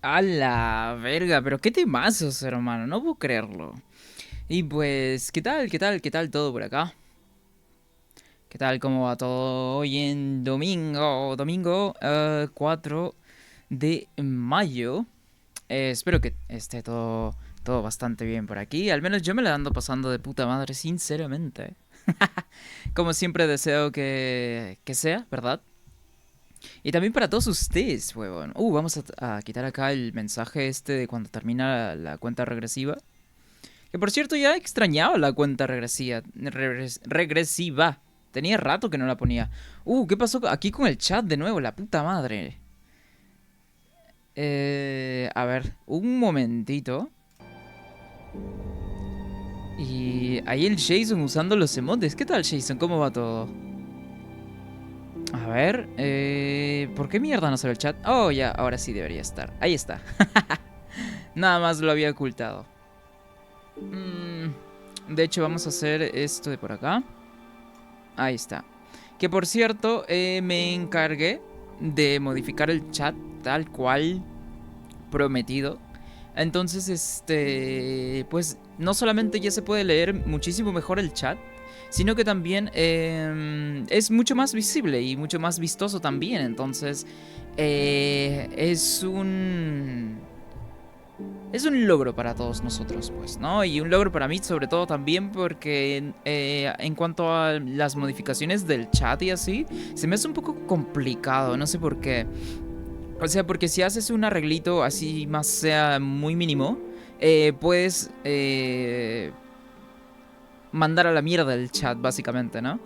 A la verga, pero qué temazos, hermano, no puedo creerlo. Y pues, ¿qué tal? ¿Qué tal? ¿Qué tal todo por acá? ¿Qué tal? ¿Cómo va todo hoy en domingo 4 de mayo? Espero que esté todo bastante bien por aquí. Al menos yo me la ando pasando de puta madre, sinceramente. Como siempre deseo que sea, ¿verdad? Y también para todos ustedes, huevón. Vamos a quitar acá el mensaje este de cuando termina la cuenta regresiva. Que por cierto ya extrañaba la cuenta regresiva. Tenía rato que no la ponía. ¿Qué pasó aquí con el chat de nuevo? La puta madre. A ver, un momentito. Y ahí el Jason usando los emotes. ¿Qué tal, Jason? ¿Cómo va todo? A ver, ¿por qué mierda no sale el chat? Oh, ya, ahora sí debería estar. Ahí está. Nada más lo había ocultado. De hecho, vamos a hacer esto de por acá. Ahí está. Que por cierto, me encargué de modificar el chat tal cual prometido. Entonces, pues no solamente ya se puede leer muchísimo mejor el chat, sino que también es mucho más visible y mucho más vistoso también. Entonces, es un logro para todos nosotros, pues, ¿no? Y un logro para mí, sobre todo también porque en cuanto a las modificaciones del chat y así, se me hace un poco complicado, no sé por qué. O sea, porque si haces un arreglito así más sea muy mínimo, puedes mandar a la mierda el chat, básicamente, ¿no?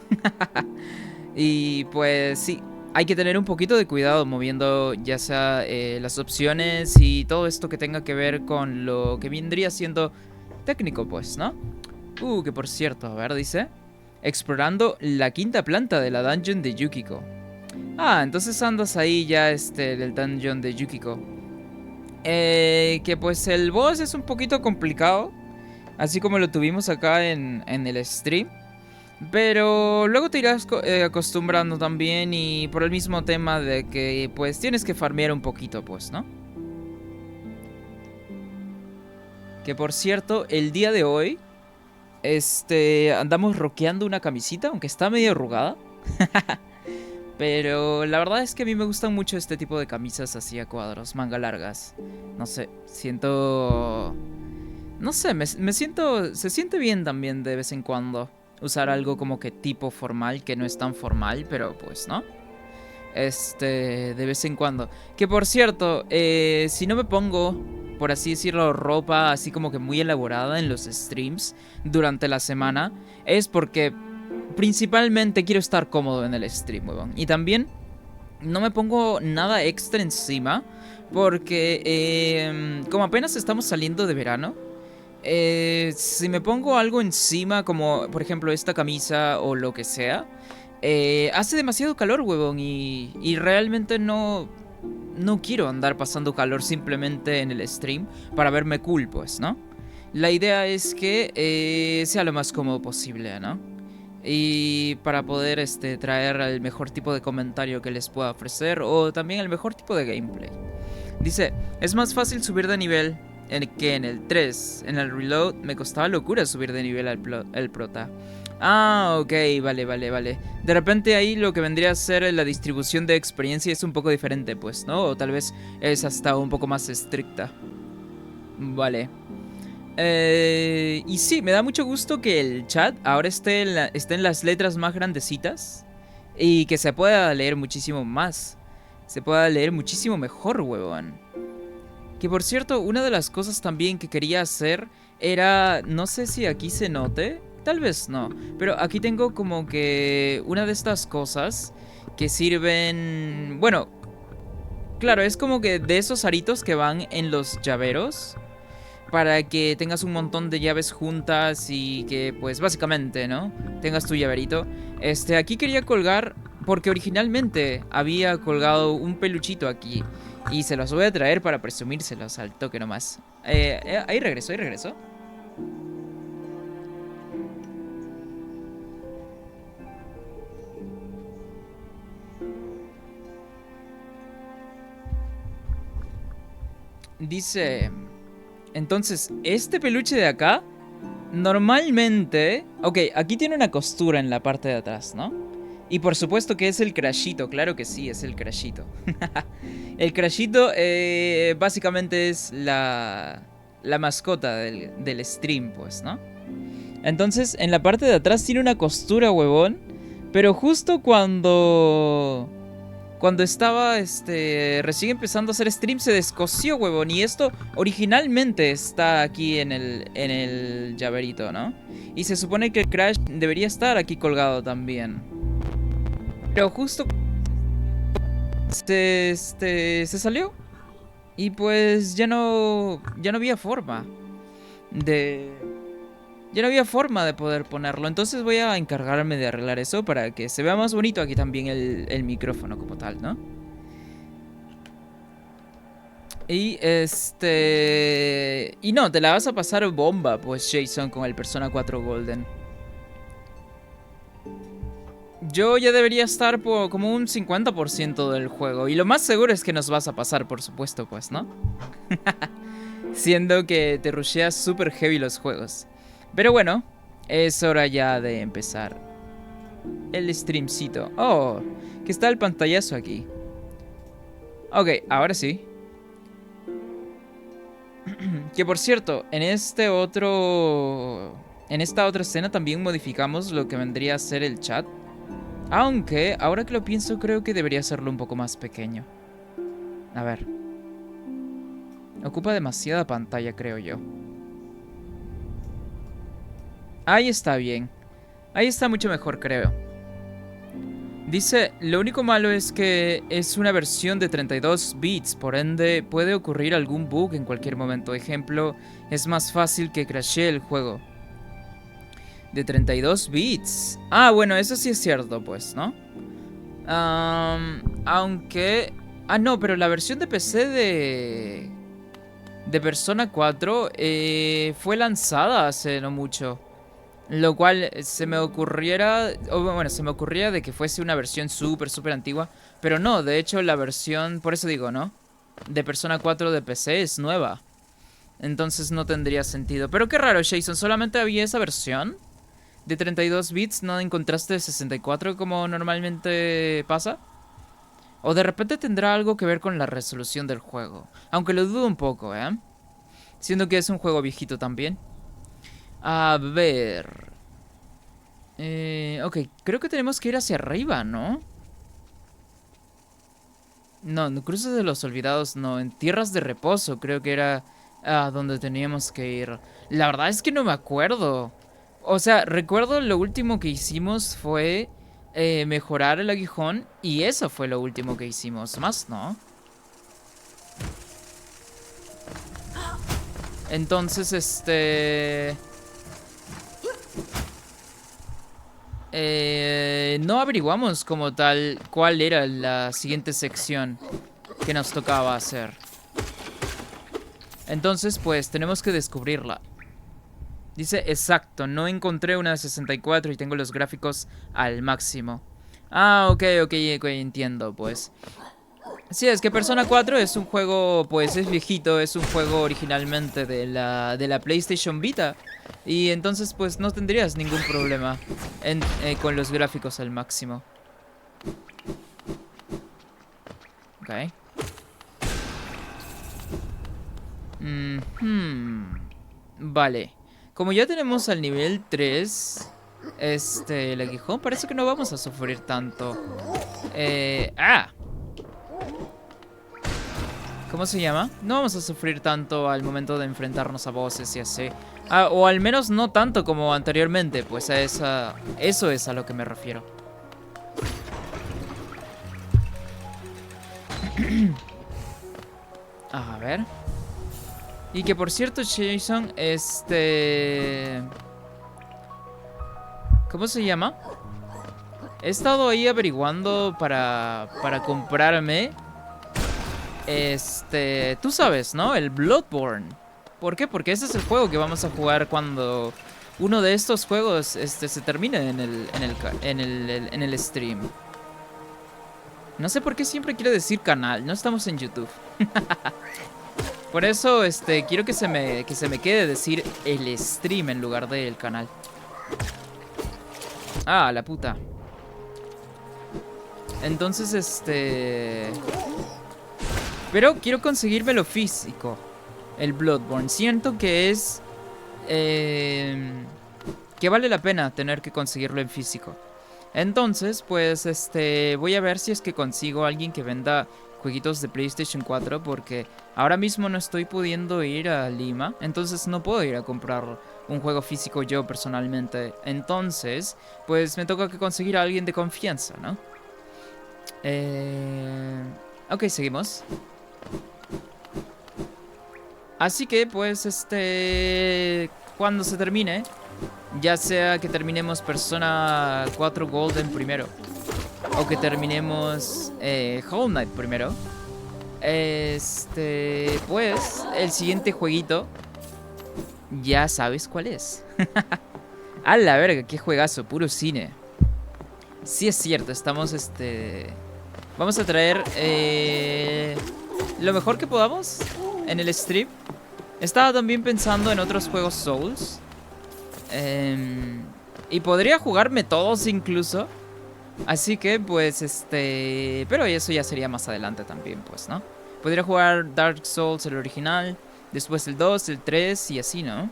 Y pues sí, hay que tener un poquito de cuidado moviendo ya sea las opciones y todo esto que tenga que ver con lo que vendría siendo técnico, pues, ¿no? Que por cierto, a ver, dice, explorando la quinta planta de la dungeon de Yukiko. Entonces andas ahí ya del dungeon de Yukiko. Que pues el boss es un poquito complicado, así como lo tuvimos acá en el stream. Pero luego te irás acostumbrando también y por el mismo tema de que pues tienes que farmear un poquito, pues, ¿no? Que por cierto, el día de hoy, andamos rockeando una camisita, aunque está medio arrugada. Pero la verdad es que a mí me gustan mucho este tipo de camisas así a cuadros, manga largas. No sé, siento... No sé, me siento... Se siente bien también de vez en cuando usar algo como que tipo formal, que no es tan formal, pero pues, ¿no? De vez en cuando. Que por cierto, si no me pongo, por así decirlo, ropa así como que muy elaborada en los streams durante la semana, es porque principalmente quiero estar cómodo en el stream, weón. Y también no me pongo nada extra encima, porque como apenas estamos saliendo de verano, si me pongo algo encima, como por ejemplo esta camisa o lo que sea, hace demasiado calor, huevón, y realmente no quiero andar pasando calor simplemente en el stream para verme cool, pues, ¿no? La idea es que sea lo más cómodo posible, ¿no? Y para poder traer el mejor tipo de comentario que les pueda ofrecer o también el mejor tipo de gameplay. Dice, es más fácil subir de nivel que en el 3. En el reload me costaba locura subir de nivel al prota. Ok, vale. De repente ahí lo que vendría a ser la distribución de experiencia es un poco diferente, pues, ¿no? O tal vez es hasta un poco más estricta. Vale. Y sí, me da mucho gusto que el chat ahora esté en las letras más grandecitas y que se pueda leer muchísimo más. Se pueda leer muchísimo mejor, huevón. Que por cierto, una de las cosas también que quería hacer era, no sé si aquí se note, tal vez no, pero aquí tengo como que una de estas cosas que sirven, bueno, claro, es como que de esos aritos que van en los llaveros para que tengas un montón de llaves juntas y que pues básicamente, ¿no? Tengas tu llaverito. Aquí quería colgar porque originalmente había colgado un peluchito aquí y se los voy a traer para presumírselos al toque nomás. Ahí regreso, ahí regreso. Dice... Entonces, este peluche de acá... Normalmente... Ok, aquí tiene una costura en la parte de atrás, ¿no? Y por supuesto que es el Crashito, claro que sí, es el Crashito. El Crashito básicamente es la mascota del stream, pues, ¿no? Entonces, en la parte de atrás tiene una costura, huevón. Pero justo cuando estaba recién empezando a hacer stream se descosió, huevón. Y esto originalmente está aquí en el llaverito, ¿no? Y se supone que el Crash debería estar aquí colgado también. Pero justo se salió. Y pues ya no había forma de... Ya no había forma de poder ponerlo. Entonces voy a encargarme de arreglar eso para que se vea más bonito aquí también el micrófono como tal, ¿no? Y y no, te la vas a pasar bomba, pues, Jason, con el Persona 4 Golden. Yo ya debería estar por como un 50% del juego. Y lo más seguro es que nos vas a pasar, por supuesto, pues, ¿no? Siendo que te rusheas super heavy los juegos. Pero bueno, es hora ya de empezar el streamcito. Oh, que está el pantallazo aquí. Ok, ahora sí. Que por cierto, en esta otra escena también modificamos lo que vendría a ser el chat. Aunque, ahora que lo pienso, creo que debería hacerlo un poco más pequeño. A ver. Ocupa demasiada pantalla, creo yo. Ahí está bien. Ahí está mucho mejor, creo. Dice, lo único malo es que es una versión de 32 bits, por ende puede ocurrir algún bug en cualquier momento. Ejemplo, es más fácil que crashee el juego. De 32 bits. Ah, bueno, eso sí es cierto, pues, ¿no? Aunque... Ah, no, pero la versión de PC de Persona 4 fue lanzada hace no mucho. Lo cual se me ocurriera... Bueno, se me ocurría de que fuese una versión súper antigua. Pero no, de hecho la versión... Por eso digo, ¿no? De Persona 4 de PC es nueva. Entonces no tendría sentido. Pero qué raro, Jason. ¿Solamente había esa versión? ¿De 32 bits? ¿No encontraste de 64 como normalmente pasa? O de repente tendrá algo que ver con la resolución del juego. Aunque lo dudo un poco, ¿eh? Siendo que es un juego viejito también. A ver... ok, creo que tenemos que ir hacia arriba, ¿no? No, en Cruces de los Olvidados no. En Tierras de Reposo creo que era donde teníamos que ir. La verdad es que no me acuerdo. O sea, recuerdo lo último que hicimos fue mejorar el aguijón. Y eso fue lo último que hicimos. Más, ¿no? Entonces, no averiguamos como tal cuál era la siguiente sección que nos tocaba hacer. Entonces, pues, tenemos que descubrirla. Dice, exacto, no encontré una de 64 y tengo los gráficos al máximo. Ah, ok, entiendo, pues. Sí, es que Persona 4 es un juego, pues es viejito, es un juego originalmente de la PlayStation Vita. Y entonces pues no tendrías ningún problema con los gráficos al máximo. Ok. Vale. Como ya tenemos al nivel 3, el aguijón, parece que no vamos a sufrir tanto. ¿Cómo se llama? No vamos a sufrir tanto al momento de enfrentarnos a bosses y así. O al menos no tanto como anteriormente, pues eso es a lo que me refiero. A ver. Y que por cierto, Jason, ¿cómo se llama? He estado ahí averiguando para comprarme... tú sabes, ¿no? El Bloodborne. ¿Por qué? Porque ese es el juego que vamos a jugar cuando uno de estos juegos se termine en el stream. No sé por qué siempre quiero decir canal. No estamos en YouTube. Por eso, quiero que se me quede decir el stream en lugar del canal. Ah, la puta. Entonces, pero quiero conseguirme lo físico. El Bloodborne. Siento que es... que vale la pena tener que conseguirlo en físico. Entonces, pues, voy a ver si es que consigo a alguien que venda jueguitos de PlayStation 4, porque ahora mismo no estoy pudiendo ir a Lima, entonces no puedo ir a comprar un juego físico yo personalmente. Entonces, pues me toca que conseguir a alguien de confianza, ¿no? Ok, seguimos. Así que, pues, cuando se termine, ya sea que terminemos Persona 4 Golden primero, o que terminemos Hollow Knight primero, pues, el siguiente jueguito, ya sabes cuál es. A la verga, qué juegazo, puro cine. Sí es cierto, estamos, vamos a traer lo mejor que podamos en el stream. Estaba también pensando en otros juegos Souls. Y podría jugarme todos incluso. Así que, pues, pero eso ya sería más adelante también, pues, ¿no? Podría jugar Dark Souls, el original, después el 2, el 3 y así, ¿no?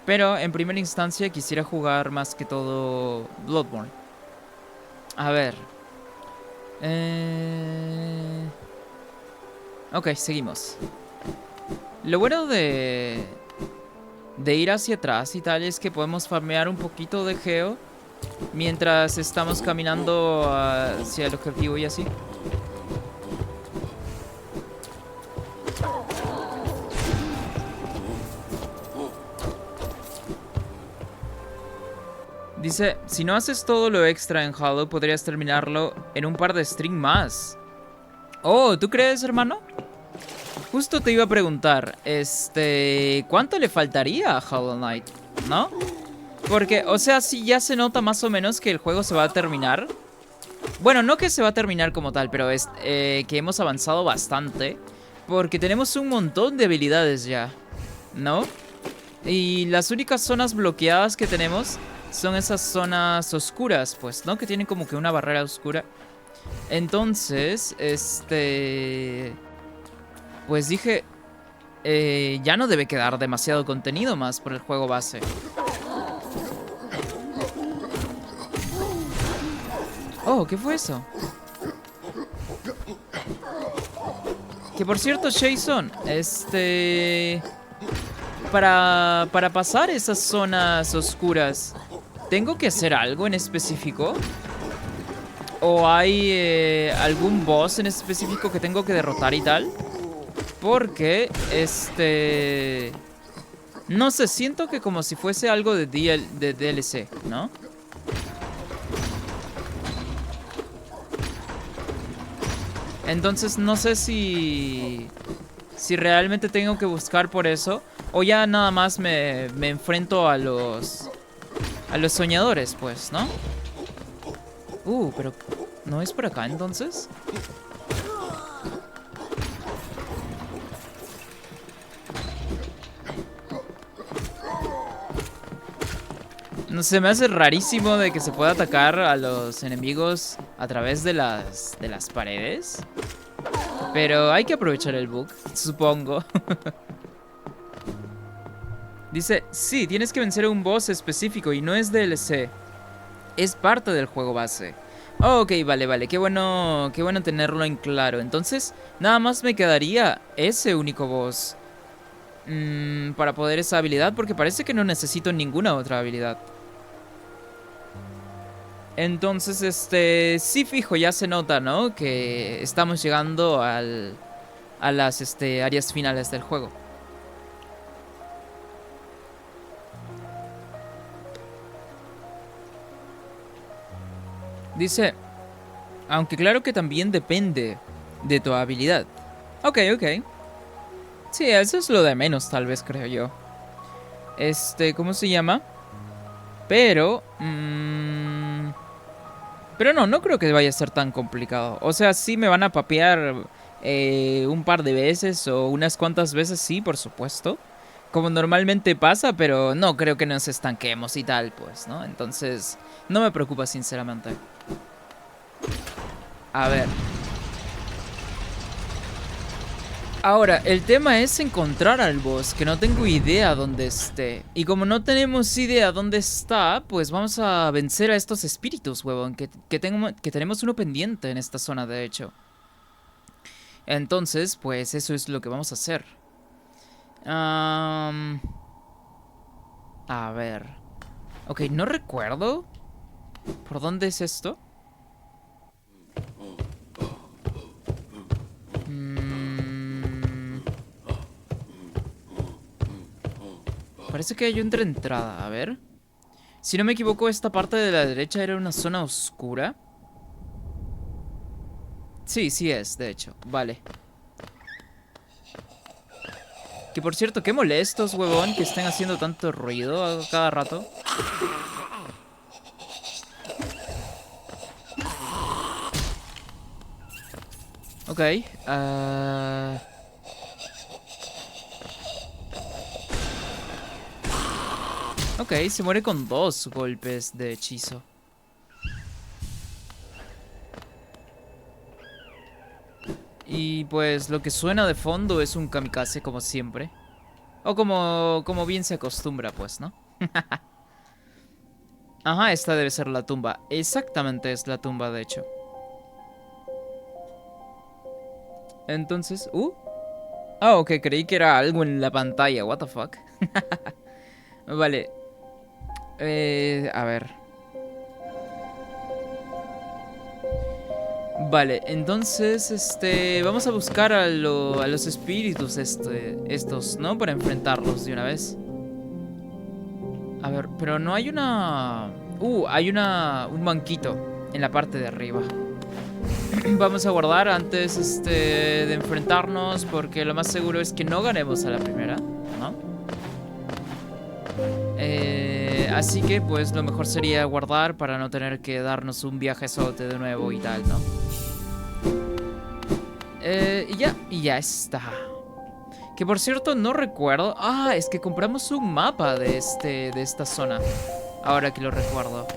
Pero en primera instancia quisiera jugar más que todo Bloodborne. A ver. Ok, seguimos. Lo bueno de ir hacia atrás y tal es que podemos farmear un poquito de geo mientras estamos caminando hacia el objetivo y así. Dice, si no haces todo lo extra en Hollow, podrías terminarlo en un par de stream más. Oh, ¿tú crees, hermano? Justo te iba a preguntar, ¿cuánto le faltaría a Hollow Knight? ¿No? Porque, o sea, sí ya se nota más o menos que el juego se va a terminar. Bueno, no que se va a terminar como tal, pero es que hemos avanzado bastante. Porque tenemos un montón de habilidades ya, ¿no? Y las únicas zonas bloqueadas que tenemos son esas zonas oscuras, pues, ¿no? Que tienen como que una barrera oscura. Entonces, pues dije, ya no debe quedar demasiado contenido más por el juego base. Oh, ¿qué fue eso? Que por cierto, Jason, para pasar esas zonas oscuras, ¿tengo que hacer algo en específico? ¿O hay algún boss en específico que tengo que derrotar y tal? Porque, no sé, siento que como si fuese algo de DLC, ¿no? Entonces no sé si realmente tengo que buscar por eso, o ya nada más me enfrento a los soñadores, pues, ¿no? Pero ¿no es por acá entonces? No sé, me hace rarísimo de que se pueda atacar a los enemigos a través de las paredes. Pero hay que aprovechar el bug, supongo. Dice, sí, tienes que vencer a un boss específico y no es DLC. Es parte del juego base. Oh, ok, vale, qué bueno tenerlo en claro. Entonces, nada más me quedaría ese único boss para poder esa habilidad, porque parece que no necesito ninguna otra habilidad. Entonces, sí fijo, ya se nota, ¿no? Que estamos llegando a las áreas finales del juego. Dice, aunque claro que también depende de tu habilidad. Ok. Sí, eso es lo de menos, tal vez, creo yo. ¿Cómo se llama? Pero... pero no creo que vaya a ser tan complicado. O sea, sí me van a papear Un par de veces o unas cuantas veces, sí, por supuesto. Como normalmente pasa, pero no creo que nos estanquemos y tal, pues, ¿no? Entonces, no me preocupa sinceramente. A ver. Ahora, el tema es encontrar al boss, que no tengo idea dónde esté. Y como no tenemos idea dónde está, pues vamos a vencer a estos espíritus, huevón, que tenemos uno pendiente en esta zona, de hecho. Entonces, pues eso es lo que vamos a hacer. A ver. Ok, no recuerdo. ¿Por dónde es esto? Parece que hay otra entrada, a ver. Si no me equivoco, esta parte de la derecha era una zona oscura. Sí, sí es, de hecho. Vale. Que por cierto, qué molestos, huevón, que estén haciendo tanto ruido a cada rato. Ok. Ok, se muere con 2 golpes de hechizo. Y pues lo que suena de fondo es un kamikaze, como siempre. O como bien se acostumbra, pues, ¿no? Ajá, esta debe ser la tumba. Exactamente es la tumba, de hecho. Entonces... Ah, ok, creí que era algo en la pantalla. What the fuck. Vale. A ver. Vale, entonces, vamos a buscar a los espíritus estos, ¿no? Para enfrentarlos de una vez. A ver, pero no hay una... hay un banquito en la parte de arriba. Vamos a guardar antes, de enfrentarnos, porque lo más seguro es que no ganemos a la primera, ¿no? Así que, pues, lo mejor sería guardar para no tener que darnos un viajezote de nuevo y tal, ¿no? Y ya está. Que por cierto, no recuerdo. Ah, es que compramos un mapa de esta zona. Ahora que lo recuerdo.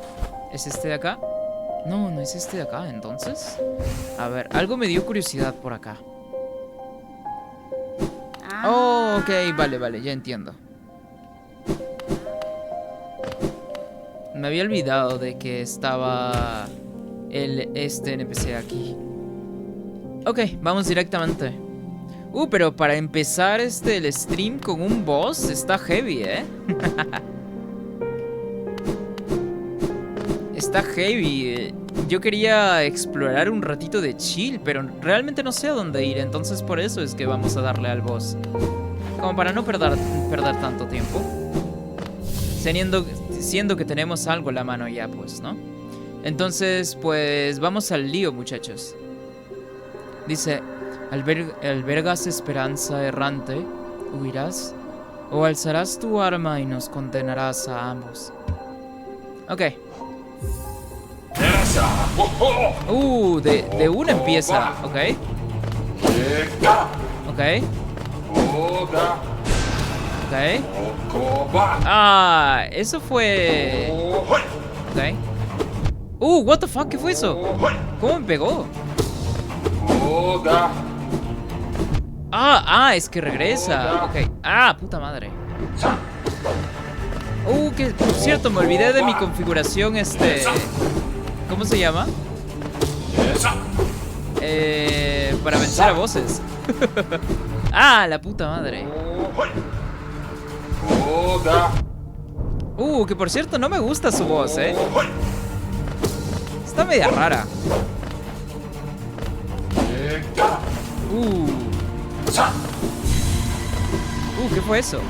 ¿Es este de acá? No, no es este de acá, entonces. A ver, algo me dio curiosidad por acá. Oh, ok, vale, ya entiendo. Me había olvidado de que estaba este NPC aquí. Ok, vamos directamente. Pero para empezar el stream con un boss está heavy, ¿eh? Está heavy. Yo quería explorar un ratito de chill, pero realmente no sé a dónde ir. Entonces por eso es que vamos a darle al boss. Como para no perder tanto tiempo. Siendo que tenemos algo en la mano ya, pues, ¿no? Entonces, pues, vamos al lío, muchachos. Dice... ¿Albergas esperanza errante? ¿Huirás? ¿O alzarás tu arma y nos condenarás a ambos? Ok. De una empieza. Ok. Ok. Ok. Ah, eso fue... Ok. What the fuck, ¿qué fue eso? ¿Cómo me pegó? Es que regresa. Ok. Puta madre. Que por cierto, me olvidé de mi configuración, ¿cómo se llama? Para vencer a bosses. La puta madre. Que por cierto, no me gusta su voz, está media rara. ¿Qué fue eso?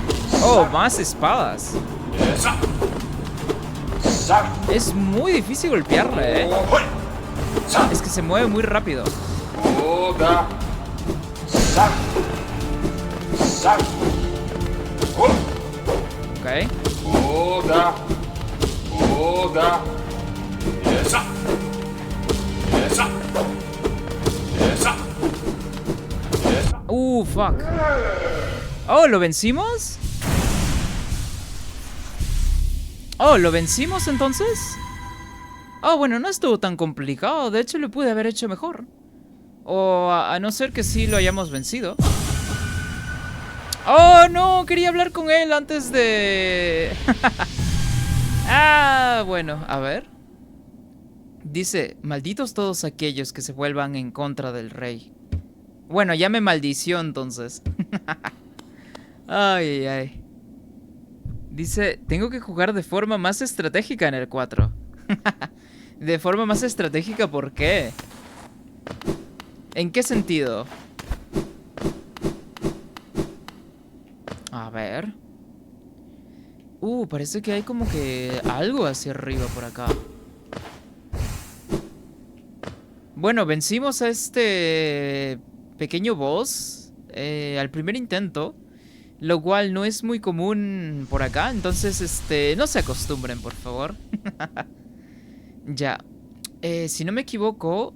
Más espadas. Es muy difícil golpearle, Es que se mueve muy rápido. Ok. Fuck. Oh, ¿lo vencimos? Oh, ¿lo vencimos entonces? Oh, bueno, no estuvo tan complicado. De hecho, lo pude haber hecho mejor. O a no ser que sí lo hayamos vencido. Oh, no, quería hablar con él antes de... Ah, bueno, a ver. Dice, malditos todos aquellos que se vuelvan en contra del rey. Bueno, ya me maldició entonces. Ay, ay, ay. Dice, tengo que jugar de forma más estratégica en el 4. ¿De forma más estratégica por qué? ¿En qué sentido? A ver. Parece que hay como que algo hacia arriba por acá. Bueno, vencimos a este pequeño boss al primer intento, lo cual no es muy común por acá, entonces, no se acostumbren, por favor. Ya. Si no me equivoco...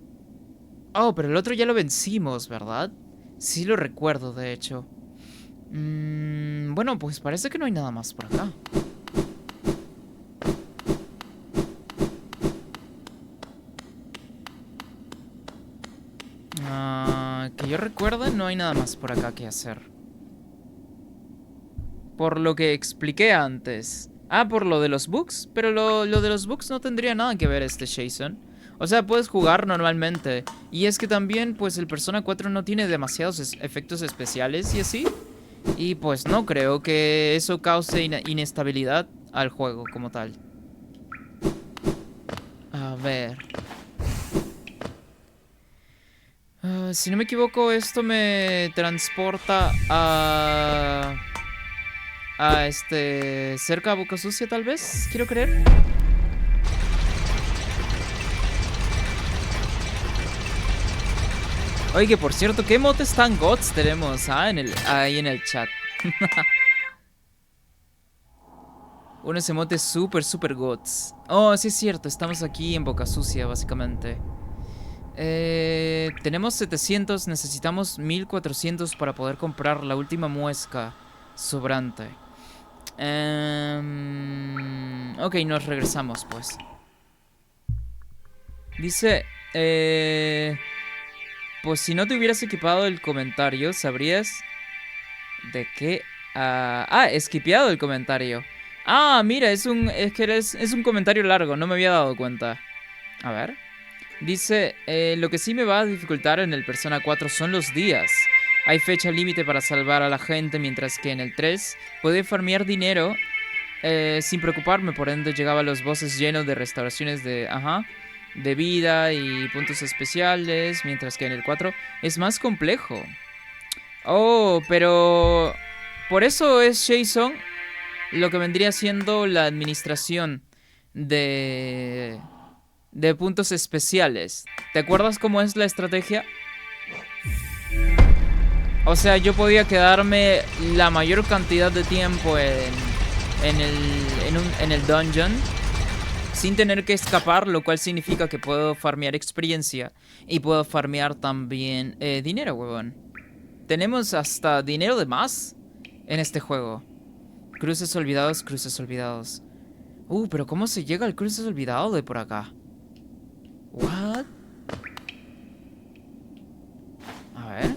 Oh, pero el otro ya lo vencimos, ¿verdad? Sí lo recuerdo, de hecho. Bueno, pues parece que no hay nada más por acá. Que yo recuerde, no hay nada más por acá que hacer. Por lo que expliqué antes. Por lo de los bugs. Pero lo de los bugs no tendría nada que ver Jason. O sea, puedes jugar normalmente. Y es que también, pues, el Persona 4 no tiene demasiados efectos especiales y así. Y pues no creo que eso cause inestabilidad al juego como tal. A ver. Si no me equivoco, esto me transporta a... cerca de Boca Sucia, tal vez, quiero creer. Oye, que por cierto, ¿qué emotes tan gods tenemos ahí en el chat? Unos emotes super gods. Oh, sí es cierto, estamos aquí en Boca Sucia, básicamente. Tenemos 700, necesitamos 1400 para poder comprar la última muesca sobrante. Ok, nos regresamos, pues. Dice, pues si no te hubieras equipado el comentario, sabrías de qué... esquipeado el comentario. Mira, es un comentario largo, no me había dado cuenta. A ver. Dice, lo que sí me va a dificultar en el Persona 4 son los días. Hay fecha límite para salvar a la gente, mientras que en el 3 podía farmear dinero sin preocuparme. Por ende llegaba a los bosses llenos de restauraciones de vida y puntos especiales, mientras que en el 4 es más complejo. Oh, pero por eso es Jason lo que vendría siendo la administración de puntos especiales. ¿Te acuerdas cómo es la estrategia? O sea, yo podía quedarme la mayor cantidad de tiempo en el dungeon sin tener que escapar, lo cual significa que puedo farmear experiencia y puedo farmear también dinero, huevón. Tenemos hasta dinero de más en este juego. Cruces olvidados, cruces olvidados. Pero ¿cómo se llega al cruces olvidado de por acá? What? A ver.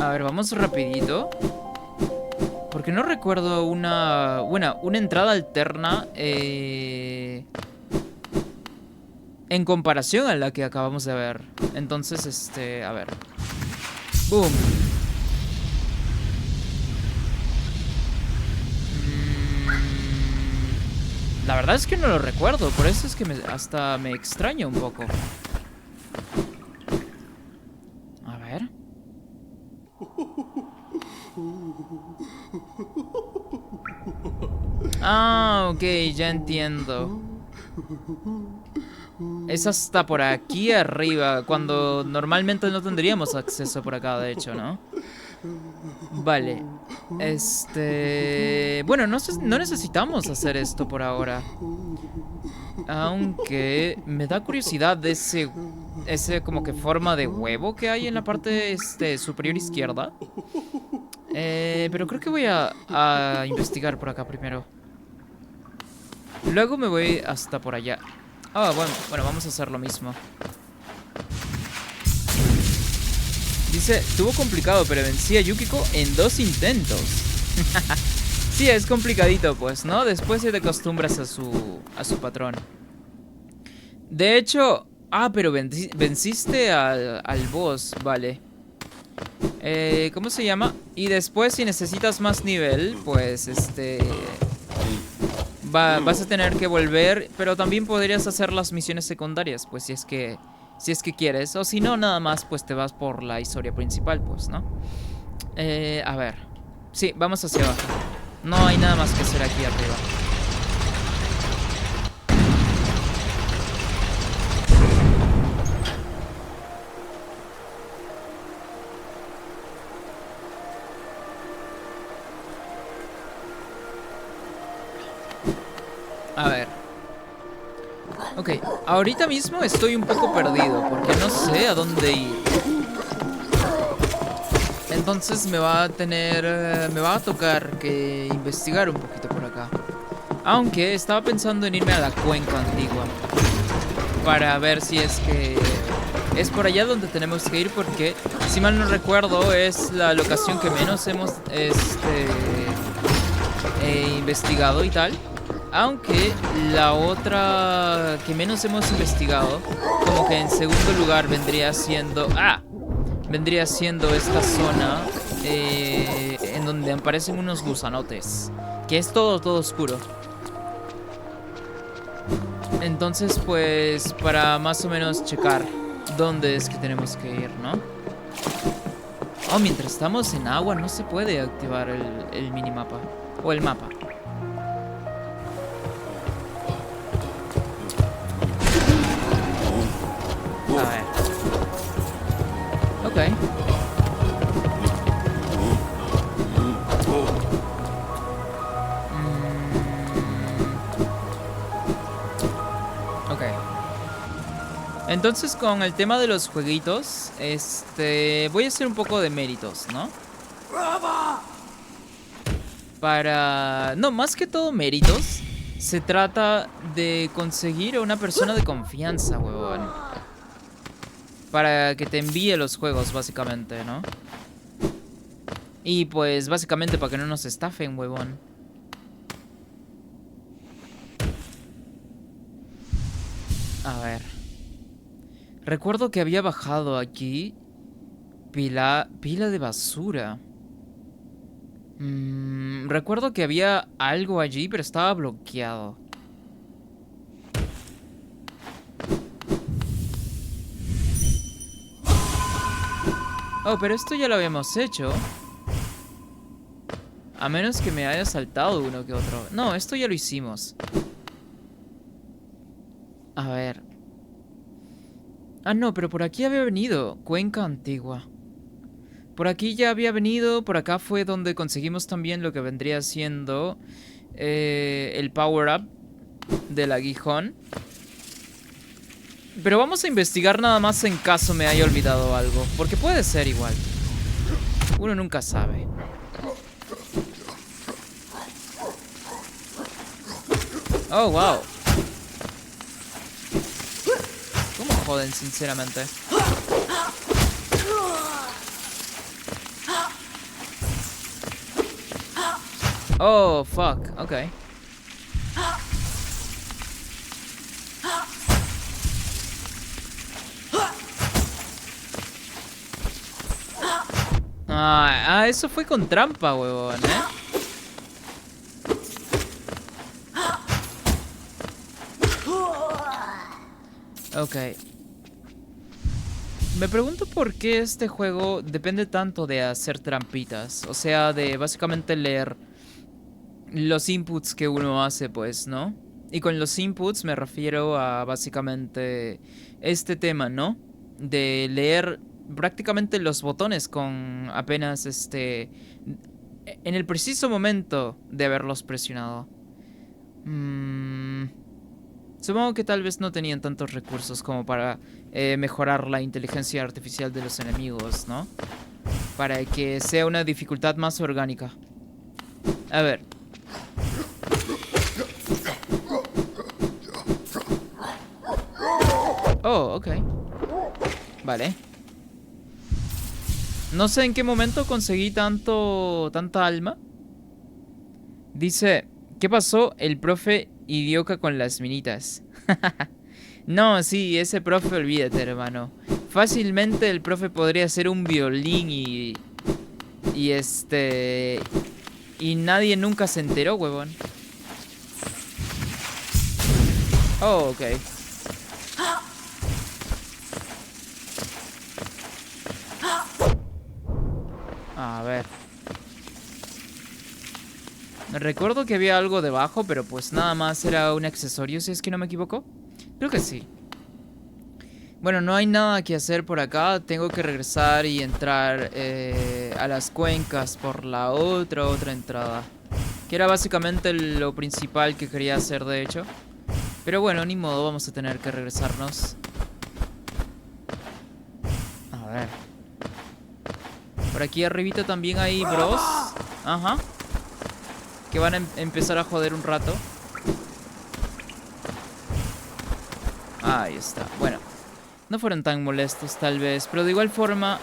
A ver, vamos rapidito. Porque no recuerdo una entrada alterna en comparación a la que acabamos de ver. Entonces, a ver. Boom. La verdad es que no lo recuerdo, por eso es que hasta me extraña un poco. A ver. Ok, ya entiendo. Es hasta por aquí arriba, cuando normalmente no tendríamos acceso por acá, de hecho, ¿no? Vale. Bueno, no necesitamos hacer esto por ahora. Aunque me da curiosidad de ese como que forma de huevo que hay en la parte superior izquierda. Pero creo que voy a investigar por acá primero. Luego me voy hasta por allá. Ah, bueno, vamos a hacer lo mismo. Dice, estuvo complicado, pero vencí a Yukiko en 2 intentos. Sí, es complicadito, pues, ¿no? Después ya te acostumbras a su patrón. De hecho... Ah, pero venciste al boss, vale. ¿Cómo se llama? Y después, si necesitas más nivel, pues, vas a tener que volver, pero también podrías hacer las misiones secundarias, pues, si es que quieres. O si no, nada más, pues, te vas por la historia principal, pues, ¿no? A ver. Sí, vamos hacia abajo. No hay nada más que hacer aquí arriba. A ver. Ok, ahorita mismo estoy un poco perdido porque no sé a dónde ir. Entonces me va a tocar que investigar un poquito por acá. Aunque estaba pensando en irme a la cuenca antigua para ver si es que es por allá donde tenemos que ir, porque si mal no recuerdo es la locación que menos hemos investigado y tal. Aunque la otra que menos hemos investigado, como que en segundo lugar vendría siendo... Vendría siendo esta zona en donde aparecen unos gusanotes. Que es todo oscuro. Entonces, pues, para más o menos checar dónde es que tenemos que ir, ¿no? Oh, mientras estamos en agua no se puede activar el minimapa. O el mapa. A ver. Ok. Ok. Entonces, con el tema de los jueguitos, voy a hacer un poco de méritos, ¿no? No, más que todo méritos, se trata de conseguir a una persona de confianza, huevón. Para que te envíe los juegos, básicamente, ¿no? Y pues, básicamente, para que no nos estafen, huevón. A ver. Recuerdo que había bajado aquí pila de basura. Recuerdo que había algo allí, pero estaba bloqueado. Oh, pero esto ya lo habíamos hecho. A menos que me haya saltado uno que otro. No, esto ya lo hicimos. A ver. Ah, no, pero por aquí había venido. Cuenca Antigua. Por aquí ya había venido. Por acá fue donde conseguimos también lo que vendría siendo el power-up del aguijón. Pero vamos a investigar nada más en caso me haya olvidado algo. Porque puede ser igual. Uno nunca sabe. Oh, wow. ¿Cómo joden, sinceramente? Oh, fuck. Ok. Eso fue con trampa, huevón, Ok. Me pregunto por qué este juego depende tanto de hacer trampitas. O sea, de básicamente leer los inputs que uno hace, pues, ¿no? Y con los inputs me refiero a básicamente este tema, ¿no? De leer prácticamente los botones con apenas en el preciso momento de haberlos presionado. Supongo que tal vez no tenían tantos recursos como para mejorar la inteligencia artificial de los enemigos, ¿no? Para que sea una dificultad más orgánica. A ver. Oh, ok. Vale. No sé en qué momento conseguí tanta alma. Dice, ¿qué pasó? El profe idiota con las minitas. No, sí, ese profe, olvídate, hermano. Fácilmente el profe podría ser un violín y y nadie nunca se enteró, huevón. Oh, ok. A ver. Recuerdo que había algo debajo, pero pues nada más era un accesorio, si es que no me equivoco. Creo que sí. Bueno, no hay nada que hacer por acá. Tengo que regresar y entrar a las cuencas por la otra entrada. Que era básicamente lo principal que quería hacer, de hecho. Pero bueno, ni modo, vamos a tener que regresarnos. A ver. Por aquí arribita también hay bros. Ajá. Que van a empezar a joder un rato. Ahí está. Bueno, no fueron tan molestos tal vez. Pero de igual forma,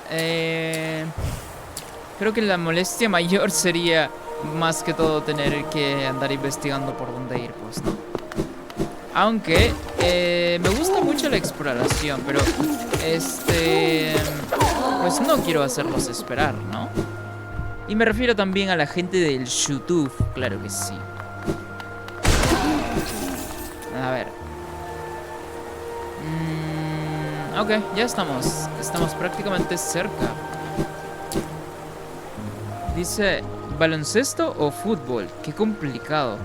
creo que la molestia mayor sería más que todo tener que andar investigando por dónde ir, pues, ¿no? Aunque me gusta mucho la exploración, pero pues no quiero hacerlos esperar, ¿no? Y me refiero también a la gente del YouTube, claro que sí. A ver. Ok, ya estamos. Estamos prácticamente cerca. Dice, ¿baloncesto o fútbol? Qué complicado.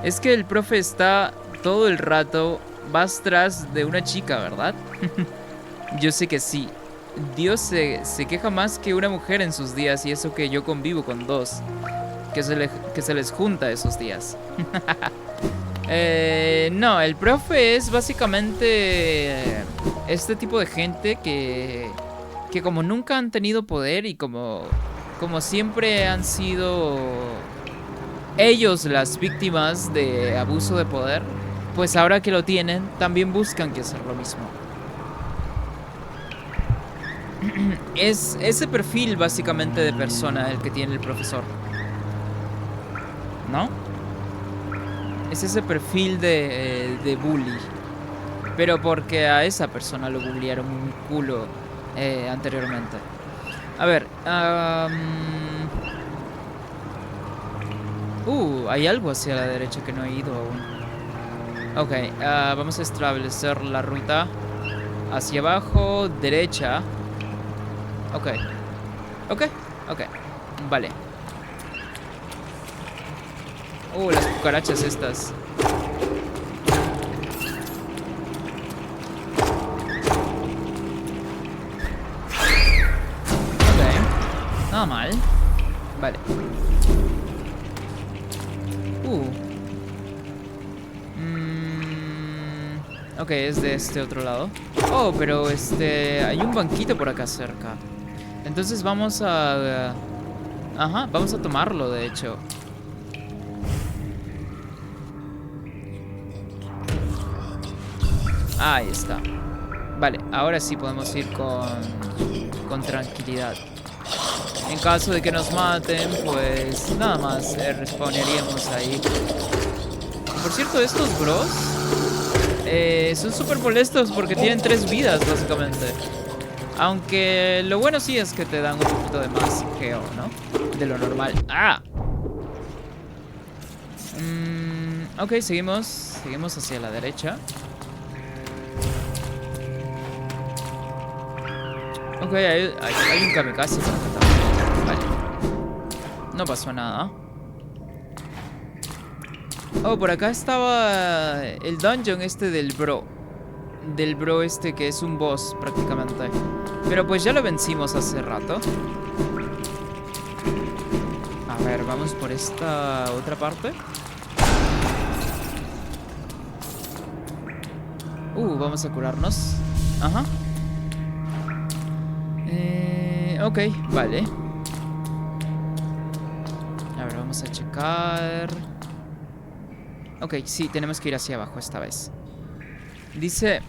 Es que el profe está todo el rato vas tras de una chica, ¿verdad? Yo sé que sí. Dios se queja más que una mujer en sus días, y eso que yo convivo con dos. Que se les junta esos días. No, el profe es básicamente este tipo de gente que como nunca han tenido poder y como siempre han sido ellos las víctimas de abuso de poder, pues ahora que lo tienen, también buscan que hacer lo mismo. Es ese perfil básicamente de persona el que tiene el profesor, ¿no? Es ese perfil de bully. Pero porque a esa persona lo bullearon un culo anteriormente. A ver. Hay algo hacia la derecha que no he ido aún. Ok, vamos a establecer la ruta. Hacia abajo, derecha. Ok. Vale. Las cucarachas estas. Ok. Nada mal. Vale. Ok, es de este otro lado. Oh, pero hay un banquito por acá cerca. Entonces vamos a... Ajá, vamos a tomarlo, de hecho. Ahí está. Vale, ahora sí podemos ir con tranquilidad. En caso de que nos maten, pues nada más respawnaríamos ahí. Por cierto, estos bros son súper molestos porque tienen 3 vidas, básicamente. Aunque lo bueno sí es que te dan un poquito de más geo, ¿no? De lo normal. ¡Ah! Ok, seguimos hacia la derecha. Ok, hay un kamikaze por acá también. Vale. No pasó nada. Oh, por acá estaba el dungeon del bro. Del bro que es un boss prácticamente. Pero pues ya lo vencimos hace rato. A ver, vamos por esta otra parte. Vamos a curarnos. Ajá. Ok, vale. A ver, vamos a checar. Ok, sí, tenemos que ir hacia abajo esta vez. Dice...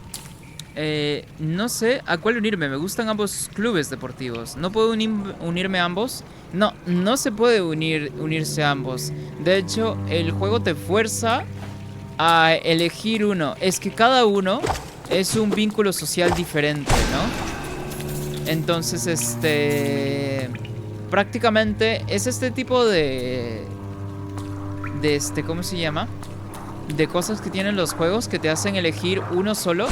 no sé a cuál unirme. Me gustan ambos clubes deportivos. ¿No puedo unirme a ambos? No, no se puede unirse a ambos. De hecho, el juego te fuerza a elegir uno. Es que cada uno es un vínculo social diferente, ¿no? Entonces, prácticamente es este tipo ¿cómo se llama? De cosas que tienen los juegos que te hacen elegir uno solo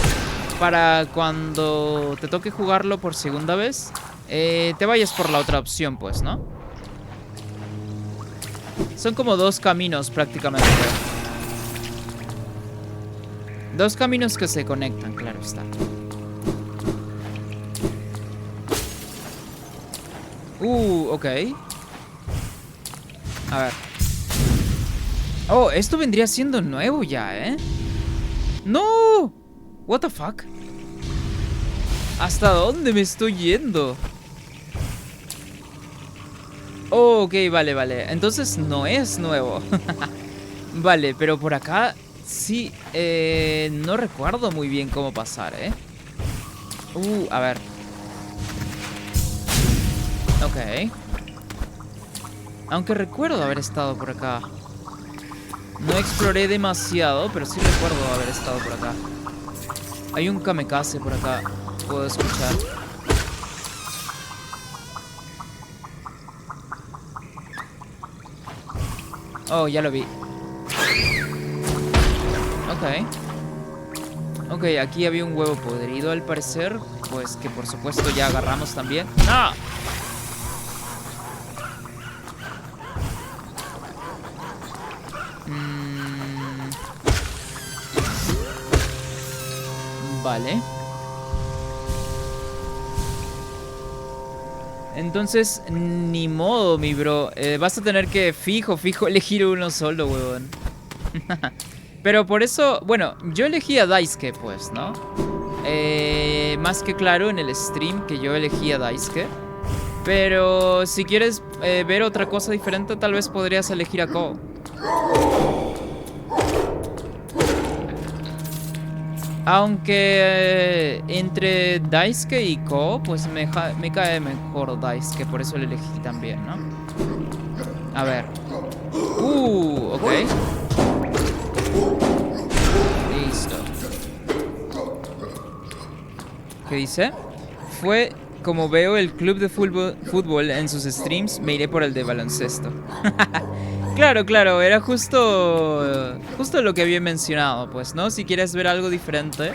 para cuando te toque jugarlo por segunda vez, te vayas por la otra opción, pues, ¿no? Son como dos caminos prácticamente. Dos caminos que se conectan, claro está. Ok. A ver. Oh, esto vendría siendo nuevo ya, ¿eh? ¡No! What the fuck? ¿Hasta dónde me estoy yendo? Oh, ok, vale. Entonces no es nuevo. Vale, pero por acá sí, no recuerdo muy bien cómo pasar, ¿eh? A ver. Ok. Aunque recuerdo haber estado por acá. No exploré demasiado, pero sí recuerdo haber estado por acá. Hay un kamikaze por acá. Puedo escuchar. Oh, ya lo vi. Ok, aquí había un huevo podrido al parecer. Pues que por supuesto ya agarramos también. ¡Ah! Vale. Entonces, ni modo, mi bro. Vas a tener que fijo elegir uno solo, huevón. Pero por eso, bueno, yo elegí a Daisuke, pues, ¿no? Más que claro en el stream que yo elegí a Daisuke. Pero si quieres ver otra cosa diferente, tal vez podrías elegir a Ko. Aunque entre Daisuke y Ko, pues me cae mejor Daisuke, por eso lo elegí también, ¿no? A ver. Ok. Listo. ¿Qué dice? Fue como veo el club de fútbol en sus streams, me iré por el de baloncesto. Claro, era justo lo que había mencionado, pues, ¿no? Si quieres ver algo diferente,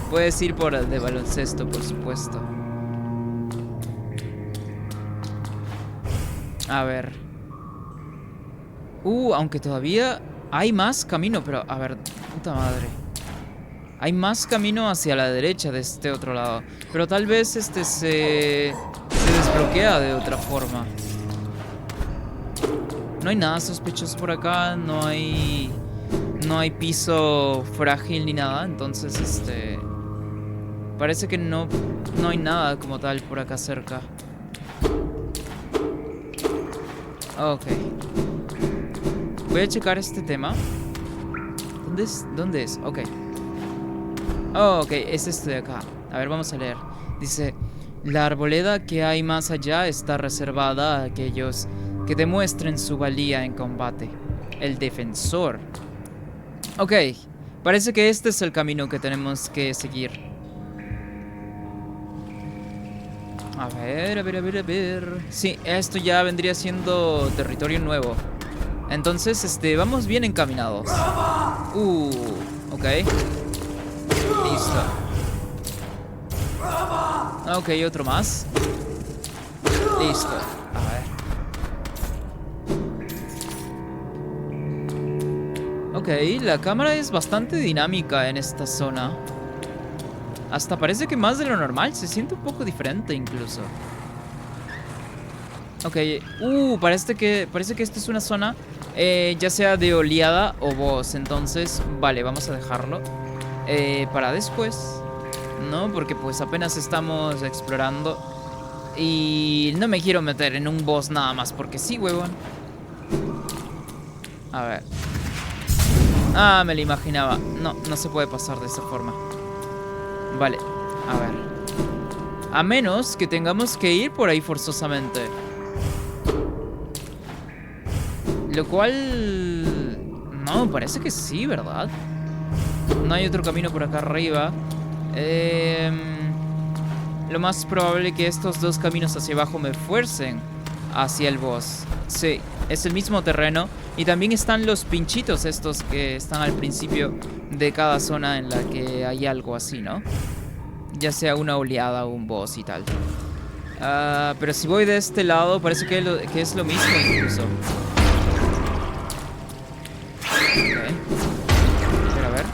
puedes ir por el de baloncesto, por supuesto. A ver. Aunque todavía hay más camino, pero, a ver, puta madre. Hay más camino hacia la derecha de este otro lado, pero tal vez se desbloquea de otra forma. No hay nada sospechoso por acá, no hay piso frágil ni nada, entonces parece que no hay nada como tal por acá cerca. Ok. Voy a checar este tema. ¿Dónde es? Ok. Ok, es este de acá. A ver, vamos a leer. Dice: la arboleda que hay más allá está reservada a aquellos que demuestren su valía en combate. El defensor. Ok, parece que este es el camino que tenemos que seguir. A ver. Sí, esto ya vendría siendo territorio nuevo. Entonces, vamos bien encaminados. Ok. Listo. Ok, otro más. Listo. A ver. Ok, la cámara es bastante dinámica en esta zona. Hasta parece que más de lo normal. Se siente un poco diferente incluso. Ok, parece que esta es una zona ya sea de oleada o boss. Entonces, vale, vamos a dejarlo. para después, ¿no? Porque pues apenas estamos explorando. Y no me quiero meter en un boss nada más porque sí, huevón. A ver. Ah, me lo imaginaba. No, no se puede pasar de esa forma. Vale, a ver. A menos que tengamos que ir por ahí forzosamente. Lo cual... No, parece que sí, ¿verdad? No hay otro camino por acá arriba. Lo más probable que estos dos caminos hacia abajo me fuercen hacia el boss. Sí, es el mismo terreno. Y también están los pinchitos estos que están al principio de cada zona en la que hay algo así, ¿no? Ya sea una oleada o un boss y tal. Pero si voy de este lado, parece que es lo mismo incluso. Ok. A ver.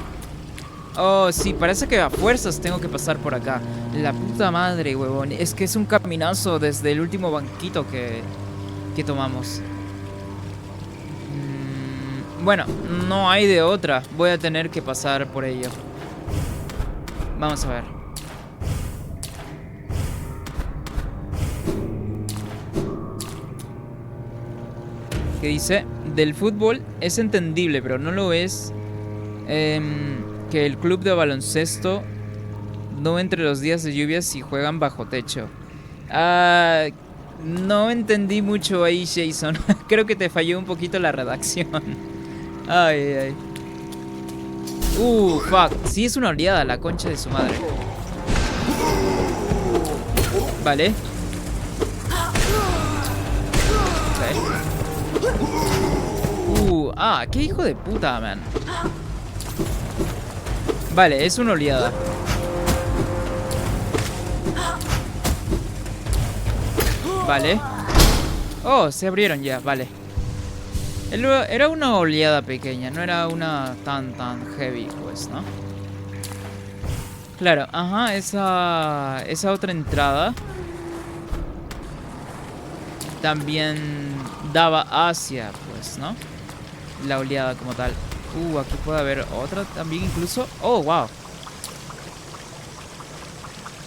Oh, sí, parece que a fuerzas tengo que pasar por acá. La puta madre, huevón. Es que es un caminazo desde el último banquito que tomamos. Bueno, no hay de otra. Voy a tener que pasar por ello. Vamos a ver. ¿Qué dice? Del fútbol es entendible, pero no lo es que el club de baloncesto no entre los días de lluvia si juegan bajo techo. No entendí mucho ahí, Jason. Creo que te falló un poquito la redacción. Ay, ay. Fuck. Sí, es una oleada, la concha de su madre. Vale. Ok. Qué hijo de puta, man. Vale, es una oleada. Vale. Oh, se abrieron ya, vale. Era una oleada pequeña, no era una tan heavy, pues, ¿no? Claro, ajá, esa otra entrada también daba hacia, pues, ¿no? La oleada como tal. Aquí puede haber otra también incluso. Oh, wow.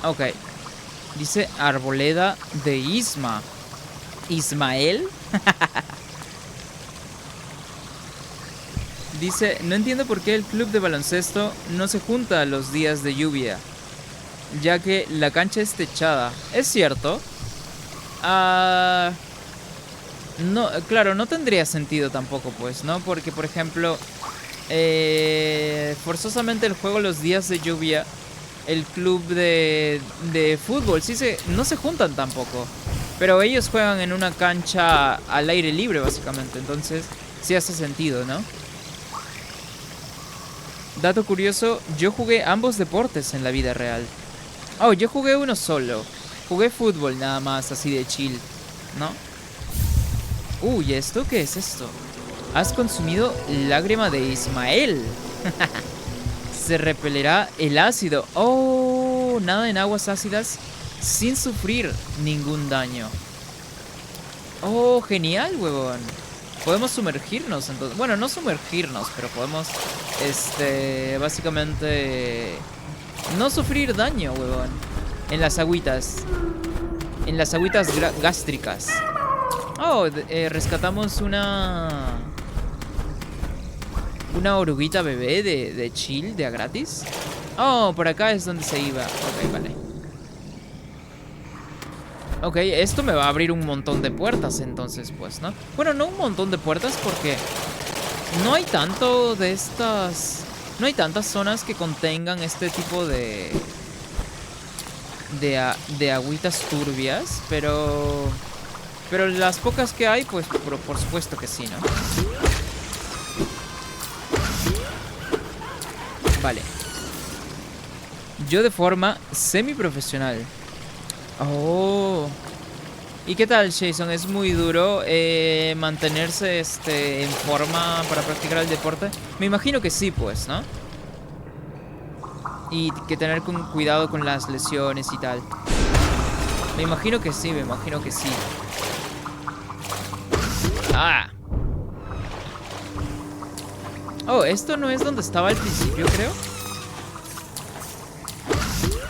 Ok. Dice Arboleda de ¿Ismael? Dice, no entiendo por qué el club de baloncesto no se junta los días de lluvia, ya que la cancha es techada. ¿Es cierto? No, claro, no tendría sentido tampoco, pues, ¿no? Porque, por ejemplo, forzosamente el juego los días de lluvia, el club de fútbol no se juntan tampoco. Pero ellos juegan en una cancha al aire libre, básicamente. Entonces, sí hace sentido, ¿no? Dato curioso, yo jugué ambos deportes en la vida real. Oh, yo jugué uno solo. Jugué fútbol nada más, así de chill, ¿no? ¿Y esto qué es esto? Has consumido lágrima de Ismael. Se repelerá el ácido. Oh, nada en aguas ácidas sin sufrir ningún daño. Oh, genial, huevón. Podemos sumergirnos, entonces. Bueno, no sumergirnos, pero podemos, básicamente, no sufrir daño, huevón. En las agüitas. En las agüitas gástricas. Oh, rescatamos una oruguita bebé de chill, de a gratis. Oh, por acá es donde se iba. Ok, vale. Ok, esto me va a abrir un montón de puertas entonces, pues, ¿no? Bueno, no un montón de puertas porque no hay tanto de estas... No hay tantas zonas que contengan este tipo de agüitas turbias, pero las pocas que hay, pues, por supuesto que sí, ¿no? Vale. Yo de forma semiprofesional. Oh. ¿Y qué tal, Jason? ¿Es muy duro mantenerse en forma para practicar el deporte? Me imagino que sí, pues, ¿no? Y que tener cuidado con las lesiones y tal. Me imagino que sí, me imagino que sí. Oh, esto no es donde estaba al principio, creo.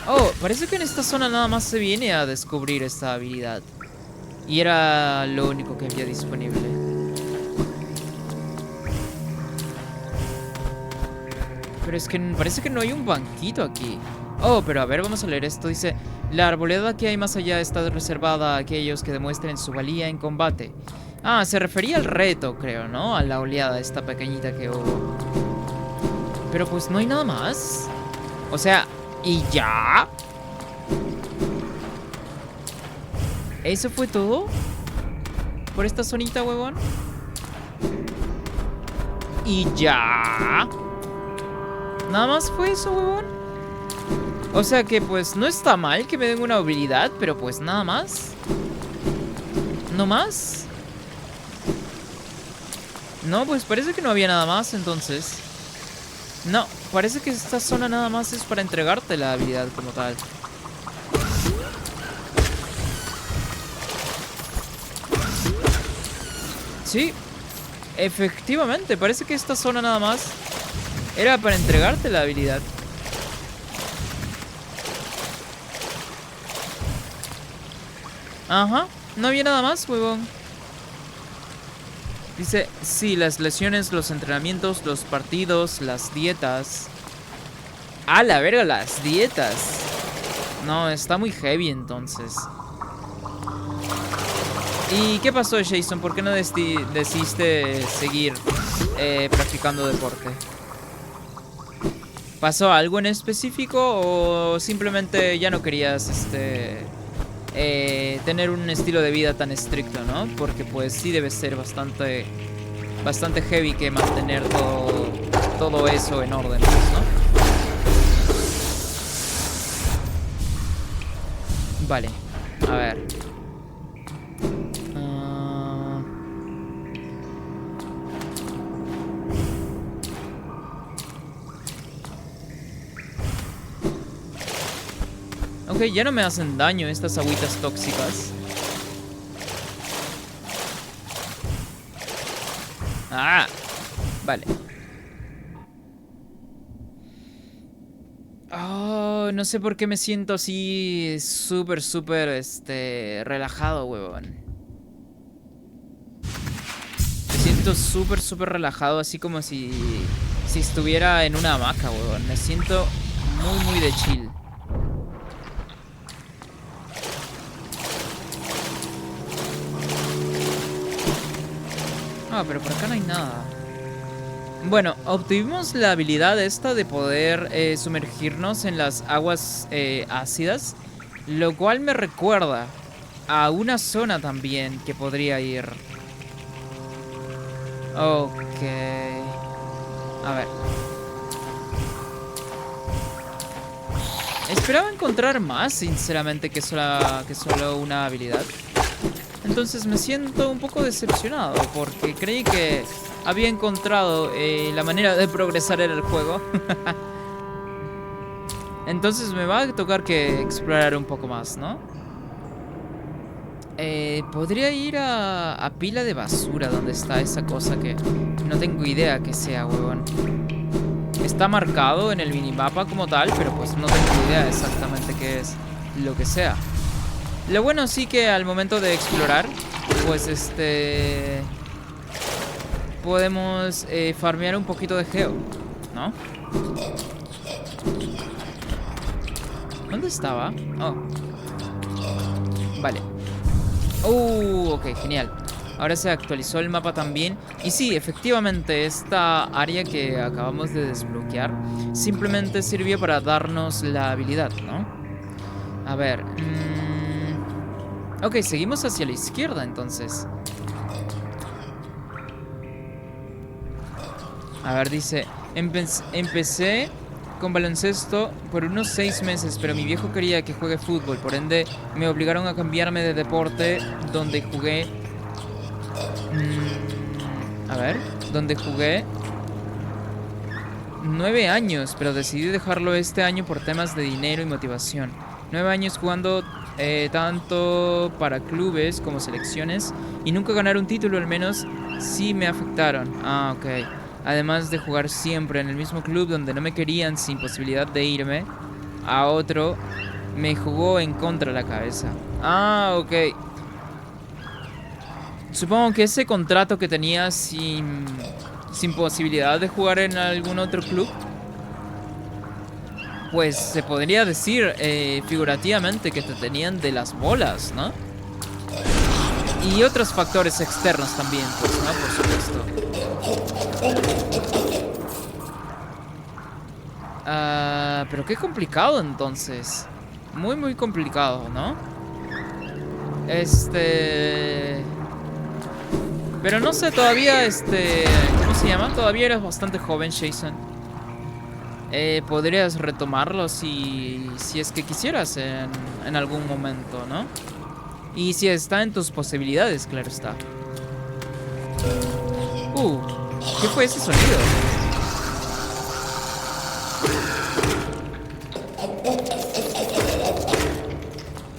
Oh, parece que en esta zona nada más se viene a descubrir esta habilidad. Y era lo único que había disponible. Pero es que parece que no hay un banquito aquí. Oh, pero a ver, vamos a leer esto. Dice, la arboleda que hay más allá está reservada a aquellos que demuestren su valía en combate. Ah, se refería al reto, creo, ¿no? A la oleada esta pequeñita que hubo. Pero pues no hay nada más. O sea, ¿y ya? ¿Eso fue todo? ¿Por esta zonita, huevón? ¿Y ya? ¿Nada más fue eso, huevón? O sea que pues no está mal que me den una habilidad, pero pues nada más. ¿No más? No, pues parece que no había nada más entonces. No, parece que esta zona nada más es para entregarte la habilidad como tal. Sí, efectivamente, parece que esta zona nada más era para entregarte la habilidad. Ajá, no había nada más, huevón. Dice, sí, las lesiones, los entrenamientos, los partidos, las dietas. ¡Ah, la verga, las dietas! No, está muy heavy entonces. ¿Y qué pasó, Jason? ¿Por qué no decidiste seguir practicando deporte? ¿Pasó algo en específico o simplemente ya no querías tener un estilo de vida tan estricto, ¿no? Porque pues sí debe ser bastante heavy que mantener todo eso en orden, ¿no? Vale, a ver. Ok, ya no me hacen daño estas agüitas tóxicas. Ah, vale. Oh, no sé por qué me siento así súper, relajado, huevón. Me siento súper relajado, así como si estuviera en una hamaca, huevón. Me siento muy de chill. Ah, pero por acá no hay nada. Bueno, obtuvimos la habilidad esta de poder sumergirnos en las aguas ácidas, lo cual me recuerda a una zona también que podría ir. Ok. A ver. Esperaba encontrar más, sinceramente, que solo una habilidad. Entonces me siento un poco decepcionado porque creí que había encontrado la manera de progresar en el juego. Entonces me va a tocar que explorar un poco más, ¿no? Podría ir a pila de basura donde está esa cosa que no tengo idea que sea, huevón. Está marcado en el minimapa como tal, pero pues no tengo idea exactamente qué es lo que sea. Lo bueno sí que al momento de explorar, pues podemos farmear un poquito de geo, ¿no? ¿Dónde estaba? Oh. Vale. Ok, genial. Ahora se actualizó el mapa también. Y sí, efectivamente, esta área que acabamos de desbloquear simplemente sirvió para darnos la habilidad, ¿no? A ver. Ok, seguimos hacia la izquierda entonces. A ver, dice, empecé con baloncesto por unos 6 meses, pero mi viejo quería que juegue fútbol, por ende me obligaron a cambiarme de deporte donde jugué... donde jugué 9 años, pero decidí dejarlo este año por temas de dinero y motivación. 9 años jugando tanto para clubes como selecciones y nunca ganar un título, al menos sí me afectaron. Ah, ok. Además de jugar siempre en el mismo club donde no me querían sin posibilidad de irme. a otro me jugó en contra la cabeza. Ah, ok. Supongo que ese contrato que tenías sin posibilidad de jugar en algún otro club, pues se podría decir figurativamente que te tenían de las bolas, ¿no? Y otros factores externos también, pues, ¿no? Por supuesto. Pero qué complicado entonces. Muy, muy complicado, ¿no? Pero no sé, todavía, ¿cómo se llama? Todavía eres bastante joven, Jason. Podrías retomarlo si es que quisieras en algún momento, ¿no? Y si está en tus posibilidades, claro está. ¿Qué fue ese sonido?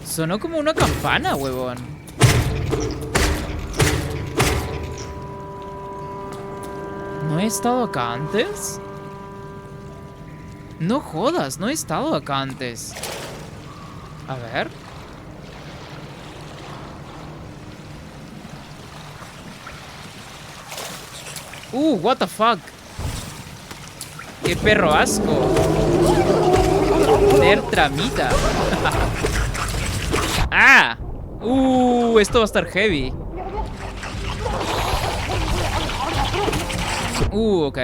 Sonó como una campana, huevón. ¿No he estado acá antes? No jodas, no he estado acá antes. A ver. What the fuck. Qué perro asco. Tener tramita. Ah. Esto va a estar heavy. Ok.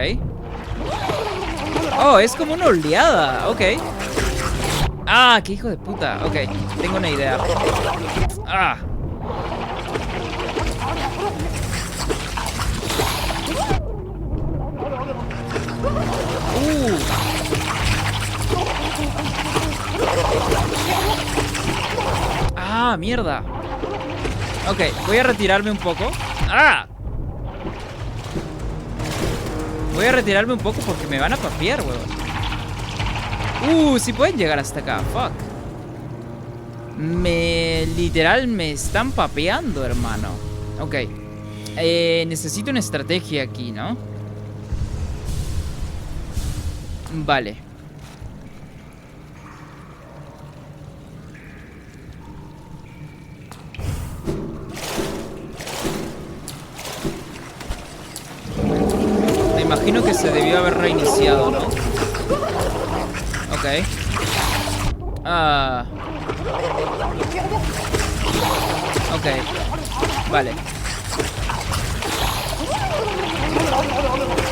Oh, es como una oleada. Ok. Ah, qué hijo de puta. Ok, tengo una idea. Ah. Ah, mierda. Ok, voy a retirarme un poco. Ah. Voy a retirarme un poco porque me van a papear, weón. Si pueden llegar hasta acá. Fuck. Literal me están papeando, hermano. Ok. Necesito una estrategia aquí, ¿no? Vale. Me imagino que se debió haber reiniciado, ¿no? Ok. Ok. Vale.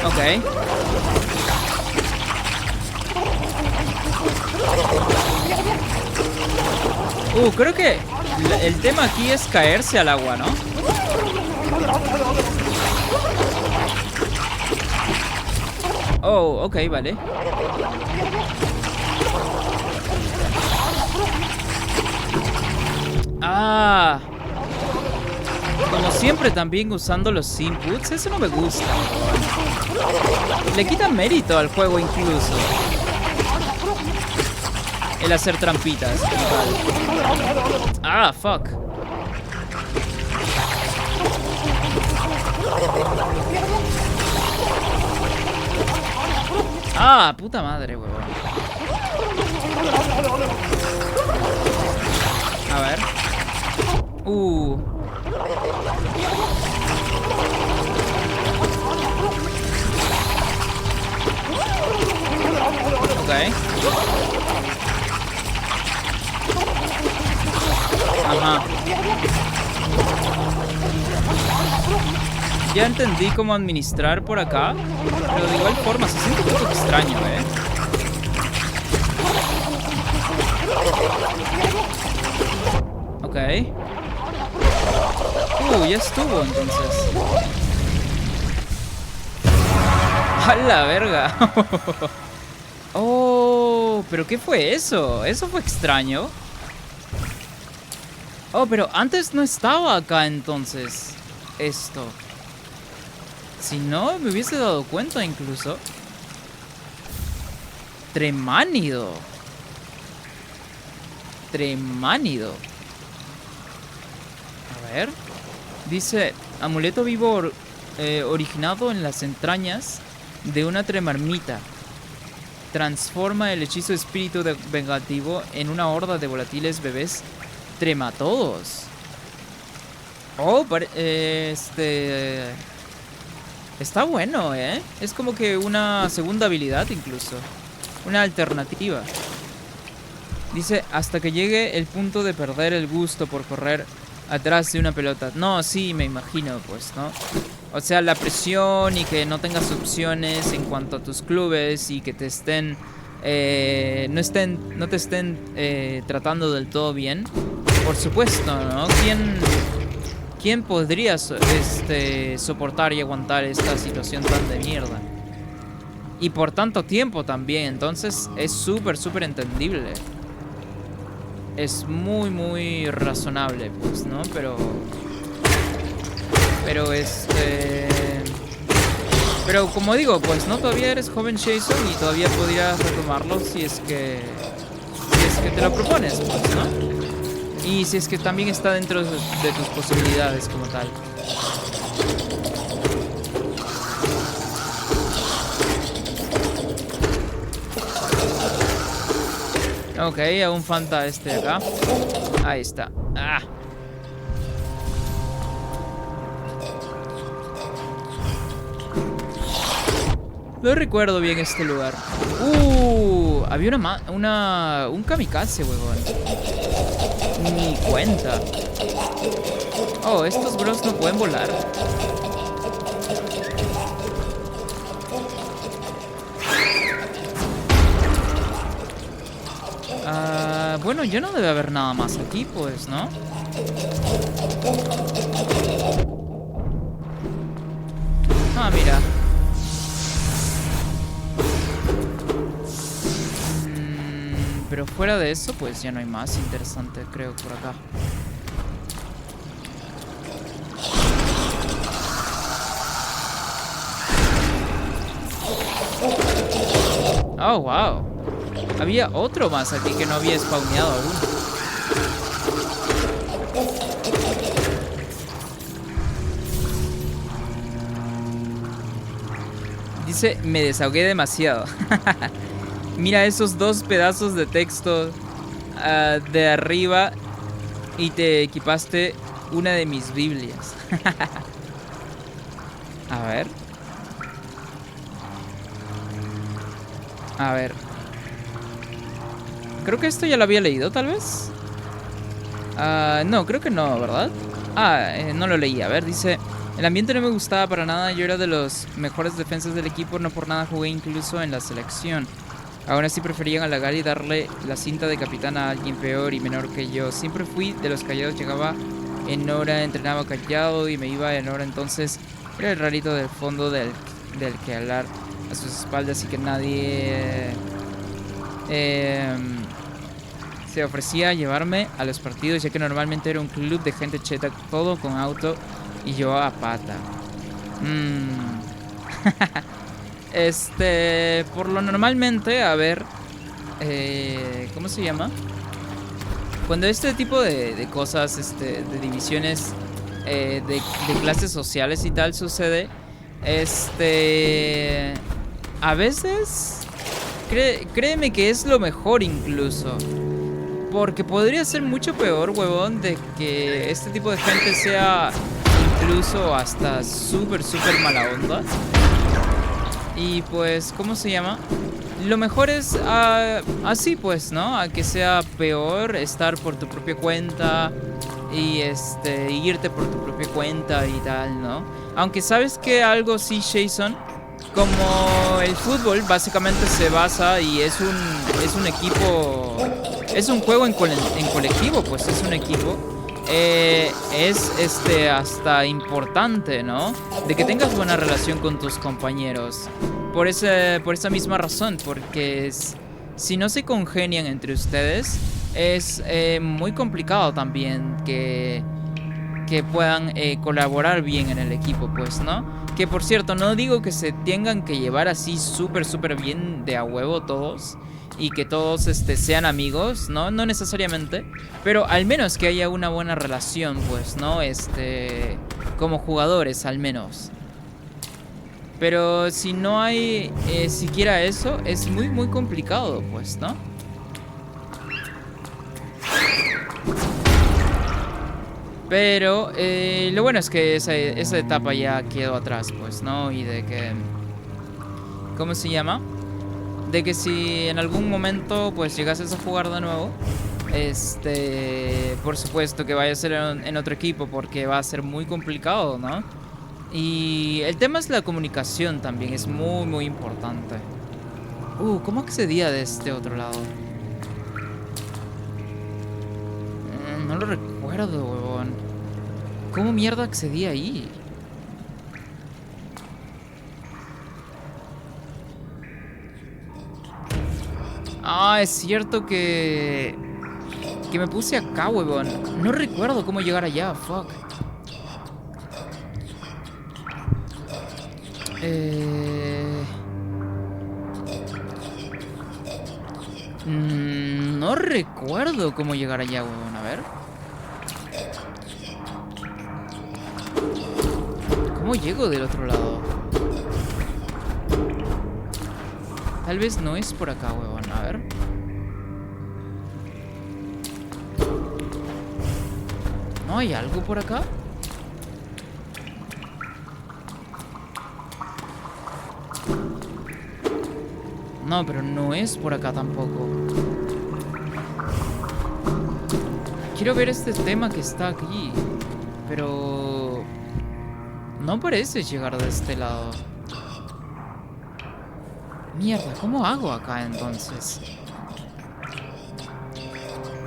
Ok. Creo que el tema aquí es caerse al agua, ¿no? Ok, vale. Como siempre también usando los inputs. Eso no me gusta. Le quita mérito al juego incluso el hacer trampitas. Fuck. Puta madre, huevón. A ver. Ok. Ajá. Ya entendí cómo administrar por acá, pero de igual forma se siente un poco extraño, Ok. Ya estuvo entonces. ¡A la verga! ¿Pero qué fue eso? Eso fue extraño. Pero antes no estaba acá entonces. Esto. Si no, me hubiese dado cuenta incluso. Tremánido. Tremánido. A ver. Dice, amuleto vivo originado en las entrañas de una tremarmita. transforma el hechizo espíritu vengativo en una horda de volátiles bebés trematodos. Oh, está bueno, ¿eh? Es como que una segunda habilidad incluso. Una alternativa. Dice, hasta que llegue el punto de perder el gusto por correr atrás de una pelota. No, sí, me imagino, pues, ¿no? O sea, la presión y que no tengas opciones en cuanto a tus clubes y que te estén... no te estén tratando del todo bien. Por supuesto, ¿no? ¿Quién podría soportar y aguantar esta situación tan de mierda? Y por tanto tiempo también. Entonces es súper, súper entendible. Es muy, muy razonable, pues, ¿no? Pero como digo, pues, ¿no? Todavía eres joven, Jason, y todavía podrías retomarlo si es que te lo propones, pues, ¿no? Y si es que también está dentro de tus posibilidades como tal. Ok, aún falta este de acá. Ahí está. ¡Ah! No recuerdo bien este lugar. Había un kamikaze, huevón. Ni cuenta. Oh, estos bros no pueden volar. Bueno, ya no debe haber nada más aquí, pues, ¿no? Ah, mira. Pero fuera de eso, pues ya no hay más interesante, creo, por acá. Oh, wow. Había otro más aquí que no había spawneado aún. Dice, me desahogué demasiado. Mira esos dos pedazos de texto de arriba y te equipaste una de mis Biblias. A ver. A ver. Creo que esto ya lo había leído, tal vez. No, creo que no, ¿verdad? No lo leí. A ver, dice... El ambiente no me gustaba para nada. Yo era de los mejores defensas del equipo. No por nada jugué incluso en la selección. Aún así preferían halagar y darle la cinta de capitán a alguien peor y menor que yo. Siempre fui de los callados. Llegaba en hora, entrenaba callado y me iba en hora. Entonces era el rarito del fondo del que hablar a sus espaldas y que nadie... se ofrecía a llevarme a los partidos, ya que normalmente era un club de gente cheta, todo con auto y yo a pata. Por lo normalmente, a ver, ¿cómo se llama? Cuando este tipo de cosas, de divisiones, de clases sociales y tal sucede, a veces, créeme que es lo mejor incluso. Porque podría ser mucho peor, huevón, de que este tipo de gente sea incluso hasta súper, súper mala onda. Y pues, ¿cómo se llama? Lo mejor es así, pues, ¿no? A que sea peor estar por tu propia cuenta y irte por tu propia cuenta y tal, ¿no? Aunque sabes que algo sí, Jason, como el fútbol básicamente se basa y es un equipo... Es un juego en colectivo, pues es un equipo. Es hasta importante, ¿no? De que tengas buena relación con tus compañeros. Por esa misma razón, porque si no se congenian entre ustedes, es muy complicado también que puedan colaborar bien en el equipo, pues, ¿no? Que por cierto, no digo que se tengan que llevar así súper, súper bien de a huevo todos. Y que todos sean amigos, ¿no? No necesariamente. Pero al menos que haya una buena relación, pues, ¿no? Como jugadores, al menos. Pero si no hay siquiera eso, es muy, muy complicado, pues, ¿no? Pero lo bueno es que esa etapa ya quedó atrás, pues, ¿no? Y de que... ¿Cómo se llama? De que si en algún momento, pues, llegases a jugar de nuevo, por supuesto que vaya a ser en otro equipo, porque va a ser muy complicado, ¿no? Y el tema es la comunicación también, es muy, muy importante. ¿Cómo accedía de este otro lado? No lo recuerdo, huevón. ¿Cómo mierda accedí ahí? Ah, es cierto que... Que me puse acá, huevón. No recuerdo cómo llegar allá, fuck. No recuerdo cómo llegar allá, huevón. A ver. ¿Cómo llego del otro lado? Tal vez no es por acá, huevón. A ver. ¿No hay algo por acá? No, pero no es por acá tampoco. Quiero ver este tema que está aquí. Pero... no parece llegar de este lado. Mierda, ¿cómo hago acá entonces?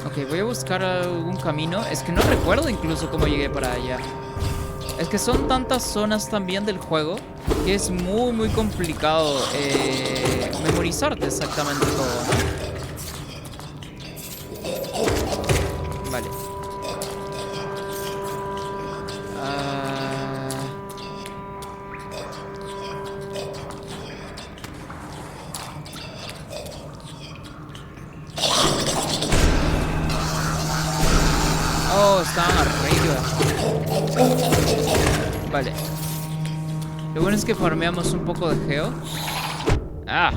Ok, voy a buscar algún camino. Es que no recuerdo incluso cómo llegué para allá. Es que son tantas zonas también del juego que es muy, muy complicado memorizarte exactamente todo, ¿no? Vale. Oh, estaban arriba. Vale. Lo bueno es que farmeamos un poco de geo. Ah.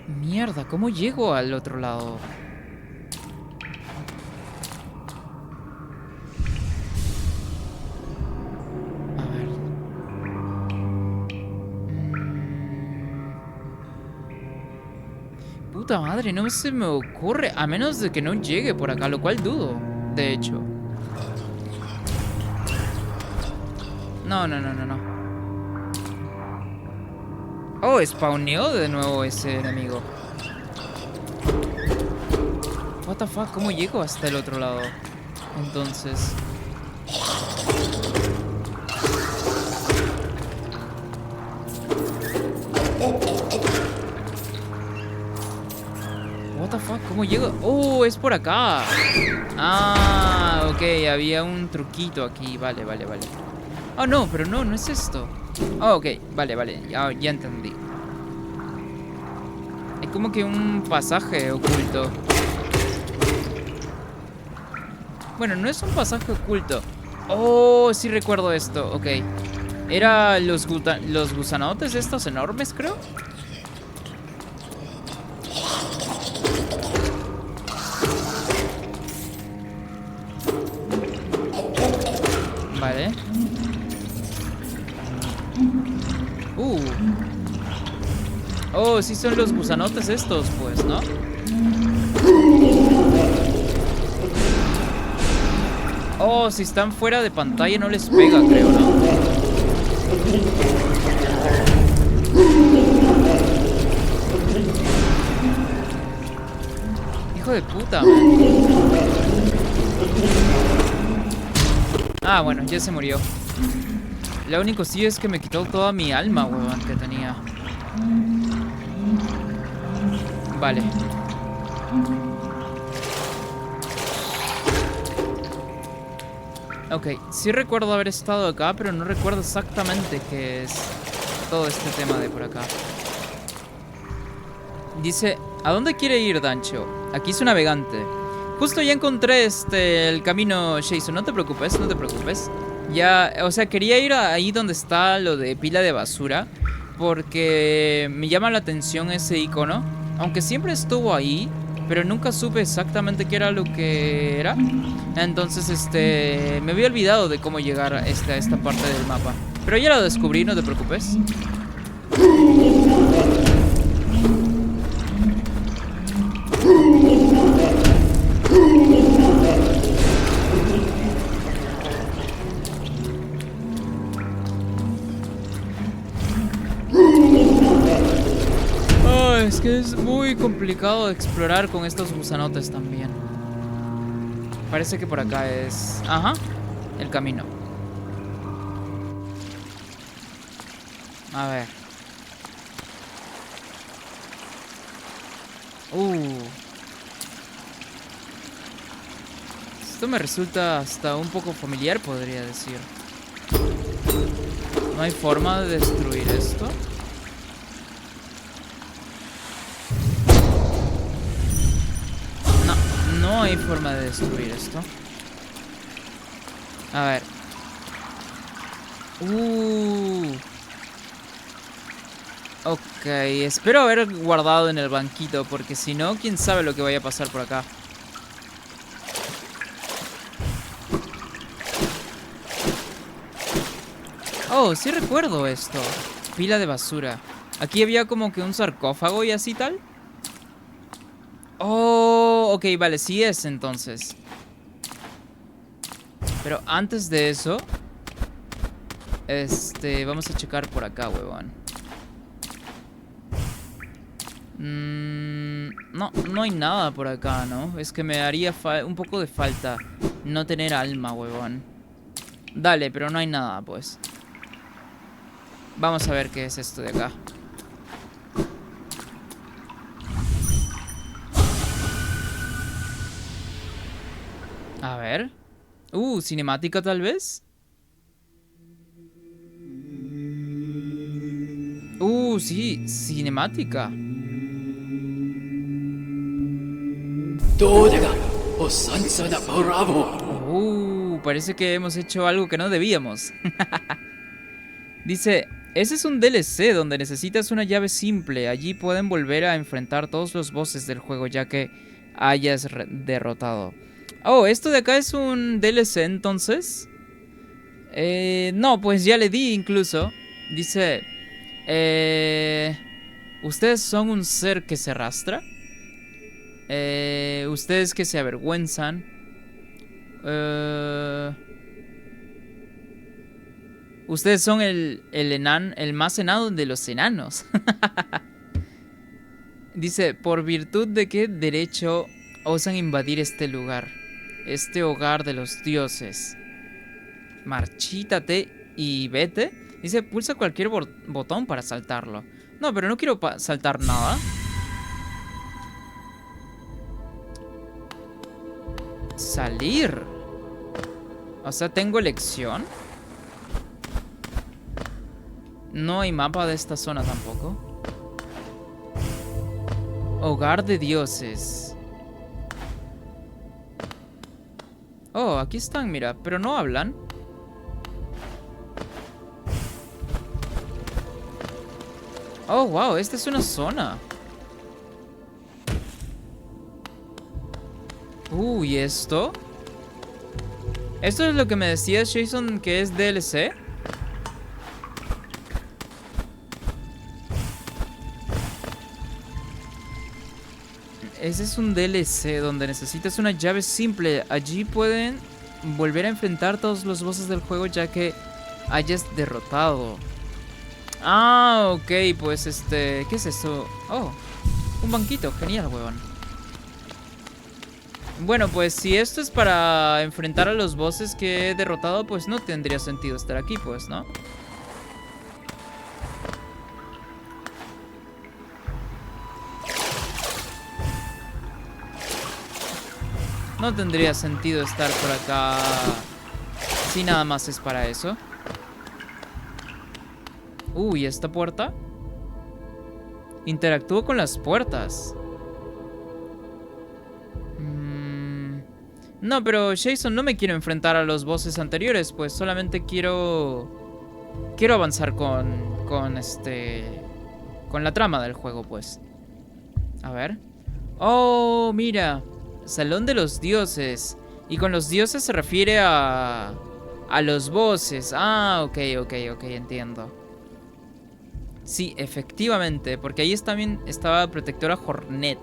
Mierda, ¿cómo llego al otro lado? A ver. Puta madre, no se me ocurre. A menos de que no llegue por acá, lo cual dudo, de hecho. No, no, no, no, no. Oh, spawneó de nuevo ese enemigo. What the fuck, ¿cómo llego hasta el otro lado? Entonces... what the fuck, ¿cómo llego? Oh, es por acá. Ah, ok, había un truquito aquí. Vale, vale, vale. Oh, no, pero no, no es esto. Oh, ok, vale, vale, ya entendí. Hay como que un pasaje oculto. Bueno, no es un pasaje oculto. Oh, sí recuerdo esto, ok. Era los gusanotes estos enormes, creo. Vale. Oh, sí son los gusanotes estos, pues, ¿no? Oh, si están fuera de pantalla no les pega, creo, ¿no? Hijo de puta, man. Ah, bueno, ya se murió. Lo único sí es que me quitó toda mi alma, huevón, que tenía. Vale. Ok, sí recuerdo haber estado acá, pero no recuerdo exactamente qué es todo este tema de por acá. Dice, ¿a dónde quiere ir, Dancho? Aquí su navegante. Justo ya encontré el camino, Jason, no te preocupes, no te preocupes. Ya, o sea, quería ir ahí donde está lo de pila de basura. Porque me llama la atención ese icono. Aunque siempre estuvo ahí, pero nunca supe exactamente qué era lo que era. Entonces, me había olvidado de cómo llegar a esta parte del mapa. Pero ya lo descubrí, no te preocupes. Oh, es que es muy complicado explorar con estos gusanotes también. Parece que por acá es... Ajá, el camino. A ver. Esto me resulta hasta un poco familiar, podría decir. ¿No hay forma de destruir esto? No, no hay forma de destruir esto. A ver. Ok, espero haber guardado en el banquito, porque si no, quién sabe lo que vaya a pasar por acá. Oh, sí recuerdo esto. Pila de basura. Aquí había como que un sarcófago y así tal. Oh, ok, vale, sí es entonces. Pero antes de eso... vamos a checar por acá, huevón. No, no hay nada por acá, ¿no? Es que me haría un poco de falta no tener alma, huevón. Dale, pero no hay nada, pues. Vamos a ver qué es esto de acá. A ver. Cinemática tal vez. Sí, cinemática. Parece que hemos hecho algo que no debíamos. Dice, ese es un DLC donde necesitas una llave simple. Allí pueden volver a enfrentar todos los bosses del juego ya que hayas derrotado. Oh, esto de acá es un DLC entonces. No, pues ya le di incluso. Dice, ustedes son un ser que se arrastra. Ustedes que se avergüenzan. Ustedes son el más enano de los enanos. Dice, ¿por virtud de qué derecho osan invadir este lugar? Este hogar de los dioses. Marchítate y vete. Dice, pulsa cualquier botón para saltarlo. No, pero no quiero saltar nada. Salir. O sea, ¿tengo elección? No hay mapa de esta zona tampoco. Hogar de dioses. Oh, aquí están, mira, pero no hablan. Oh, wow, esta es una zona. ¿Y esto? ¿Esto es lo que me decías, Jason, que es DLC? Ese es un DLC donde necesitas una llave simple. Allí pueden volver a enfrentar todos los bosses del juego ya que hayas derrotado. Ah, ok, pues ¿qué es esto? Oh, un banquito, genial, huevón. Bueno, pues si esto es para enfrentar a los bosses que he derrotado, pues no tendría sentido estar aquí, pues, ¿no? No tendría sentido estar por acá si nada más es para eso. ¿Y esta puerta? Interactúo con las puertas. No, pero Jason, no me quiero enfrentar a los bosses anteriores, pues solamente quiero... Quiero avanzar con la trama del juego, pues. A ver. Oh, mira. Salón de los dioses. Y con los dioses se refiere a los bosses. Ah, ok, entiendo. Sí, efectivamente. Porque ahí también estaba Protectora Hornet.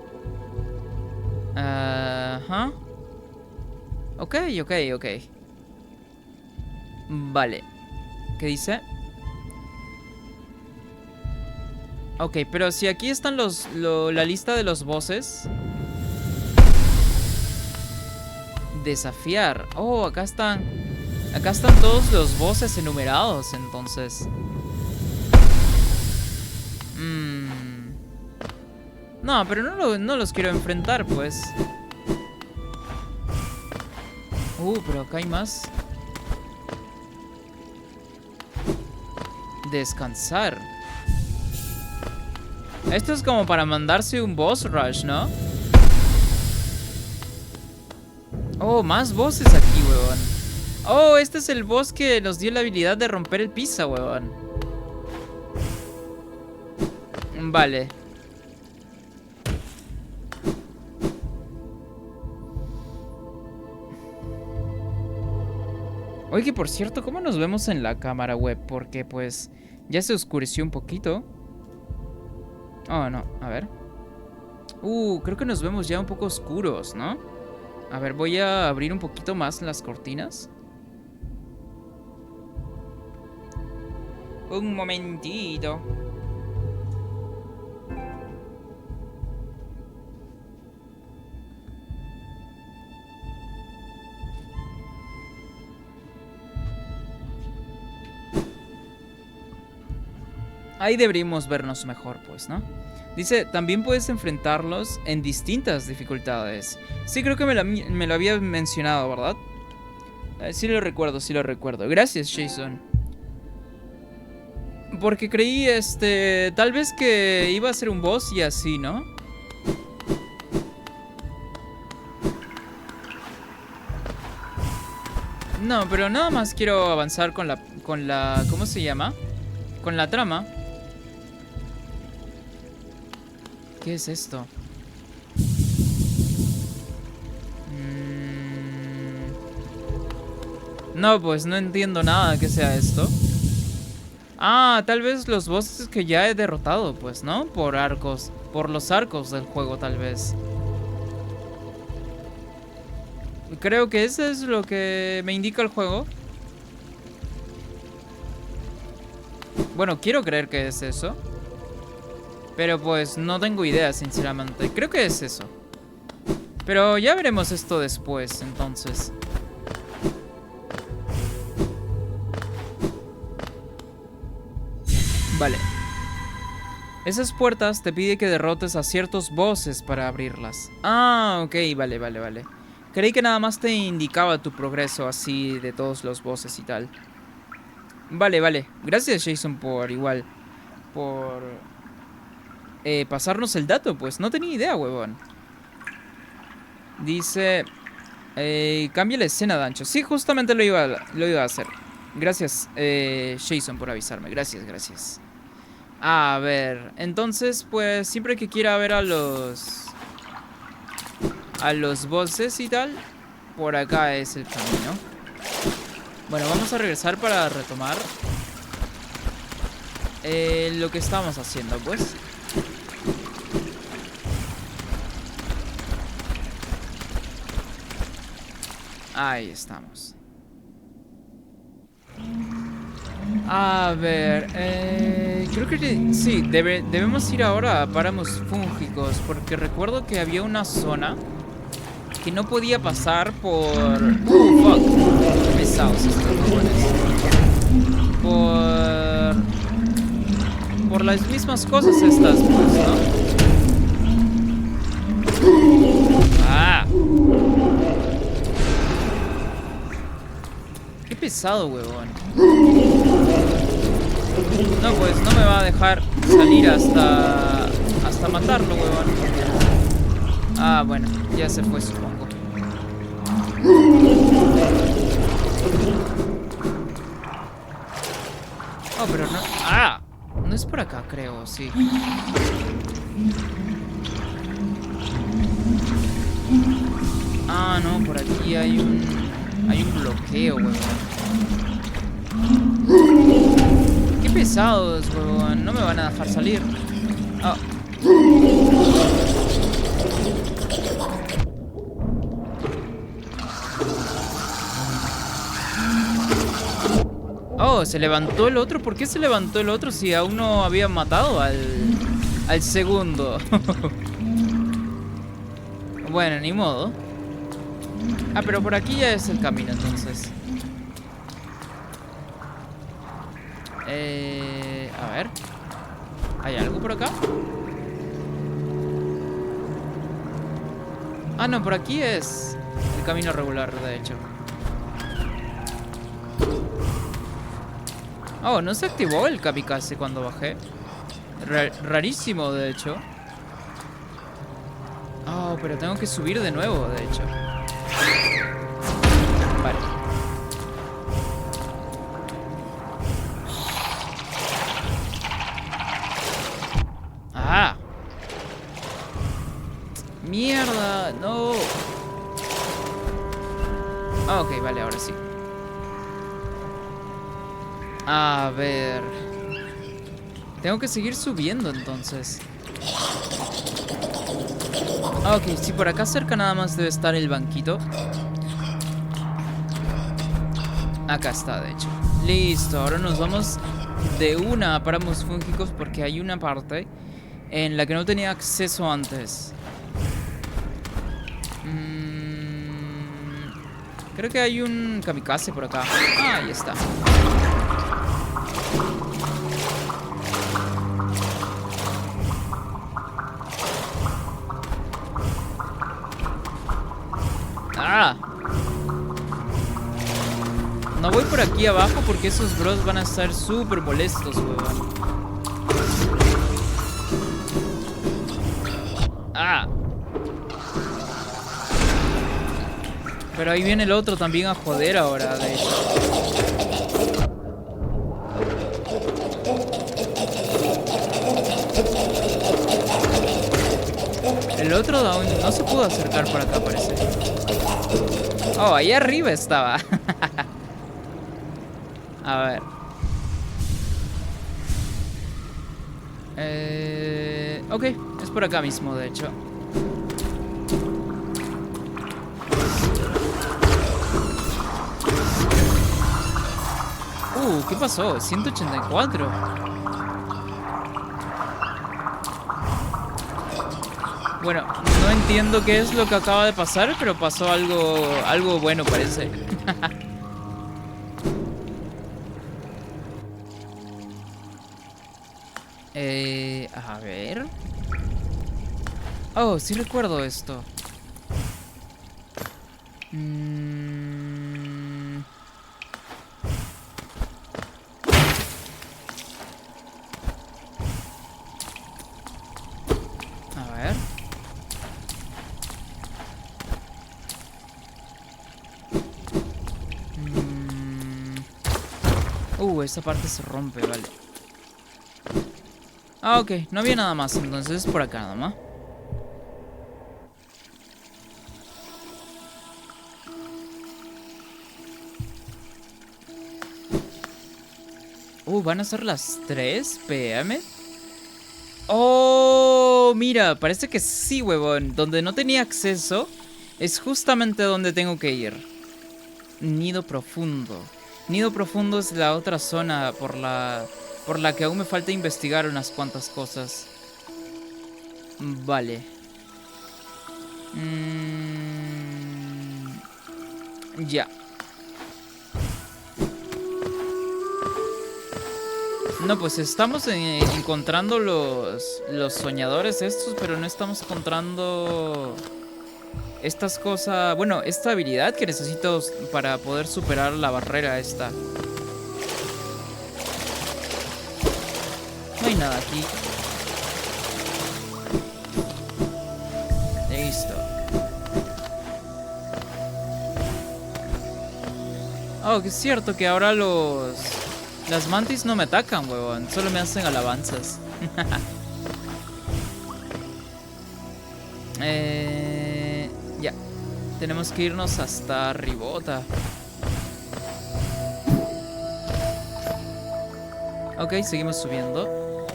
Ajá. Ok. Vale. ¿Qué dice? Ok, pero si aquí están la lista de los bosses. Desafiar. Oh, acá están. Acá están todos los bosses enumerados, entonces. No, pero no los quiero enfrentar, pues. Pero acá hay más. Descansar. Esto es como para mandarse un boss rush, ¿no? Oh, más bosses aquí, huevón. Oh, este es el boss que nos dio la habilidad de romper el piso, huevón. Vale. Oye, por cierto, ¿cómo nos vemos en la cámara web? Porque, pues, ya se oscureció un poquito. Oh, no, a ver. Creo que nos vemos ya un poco oscuros, ¿no? A ver, voy a abrir un poquito más las cortinas. Un momentito. Ahí deberíamos vernos mejor, pues, ¿no? Dice, también puedes enfrentarlos en distintas dificultades. Sí, creo que me lo había mencionado, ¿verdad? Sí lo recuerdo. Gracias, Jason. Porque creí, tal vez que iba a ser un boss y así, ¿no? No, pero nada más quiero avanzar con la, ¿cómo se llama? Con la trama. ¿Qué es esto? No, pues no entiendo nada que sea esto. Ah, tal vez los bosses que ya he derrotado, pues, ¿no? Por los arcos del juego, tal vez. Creo que eso es lo que me indica el juego. Bueno, quiero creer que es eso. Pero pues no tengo idea, sinceramente. Creo que es eso. Pero ya veremos esto después, entonces. Vale. Esas puertas te pide que derrotes a ciertos bosses para abrirlas. Ah, ok, vale. Creí que nada más te indicaba tu progreso así de todos los bosses y tal. Vale. Gracias, Jason, por pasarnos el dato, pues. No tenía idea, huevón. Dice... cambia la escena, Dancho. Sí, justamente lo iba a hacer. Gracias, Jason, por avisarme. Gracias. A ver, entonces, pues, siempre que quiera ver a los bosses y tal, por acá es el camino. Bueno, vamos a regresar para retomar lo que estábamos haciendo, pues. Ahí estamos. A ver, creo que sí, debemos ir ahora a páramos fúngicos, porque recuerdo que había una zona que no podía pasar por... fuck, qué pesados estos huevones. Por las mismas cosas estas, pues, ¿no? Ah. Qué pesado, huevón. No, pues no me va a dejar salir hasta matarlo, huevón. Ah, bueno, ya se fue, supongo. Oh, pero no... ¡Ah! No es por acá, creo, sí. Ah, no, por aquí hay un... Hay un bloqueo, huevón. Qué pesados, huevón. No me van a dejar salir. Ah. Oh, se levantó el otro. ¿Por qué se levantó el otro si aún no había matado al segundo? Bueno, ni modo. Ah, pero por aquí ya es el camino, entonces. A ver. ¿Hay algo por acá? Ah, no, por aquí es el camino regular, de hecho. Oh, no se activó el kamikaze cuando bajé. Rarísimo, de hecho. Oh, pero tengo que subir de nuevo, de hecho. Vale. ¡Ah! ¡Mierda! ¡No! Ah, ok, vale, ahora sí. A ver... Tengo que seguir subiendo, entonces. Ah, ok, sí, por acá cerca nada más debe estar el banquito. Acá está, de hecho. Listo, ahora nos vamos de una a páramos fúngicos porque hay una parte en la que no tenía acceso antes. Creo que hay un kamikaze por acá. Ah, ahí está. ¡Ah! No voy por aquí abajo porque esos bros van a estar súper molestos, weón. ¡Ah! Pero ahí viene el otro también a joder ahora, de hecho. El otro aún no se pudo acercar por acá, parece. Oh, ahí arriba estaba. A ver. Ok, es por acá mismo, de hecho. ¿Qué pasó? 184. Bueno, no entiendo qué es lo que acaba de pasar, pero pasó algo bueno, parece. A ver. Oh, sí recuerdo esto. A ver. Esa parte se rompe, vale. Ah, ok, no había nada más, entonces por acá nada más. Van a ser las 3 p.m. Oh, mira, parece que sí, huevón. Donde no tenía acceso es justamente donde tengo que ir. Nido Profundo. Nido Profundo es la otra zona por la que aún me falta investigar unas cuantas cosas. Vale. Ya. No, pues estamos encontrando los soñadores estos, pero no estamos encontrando estas cosas... Bueno, esta habilidad que necesito para poder superar la barrera esta. No hay nada aquí. Listo. Oh, que es cierto que ahora las mantis no me atacan, huevón. Solo me hacen alabanzas. Ya. Tenemos que irnos hasta Ribota. Ok, seguimos subiendo.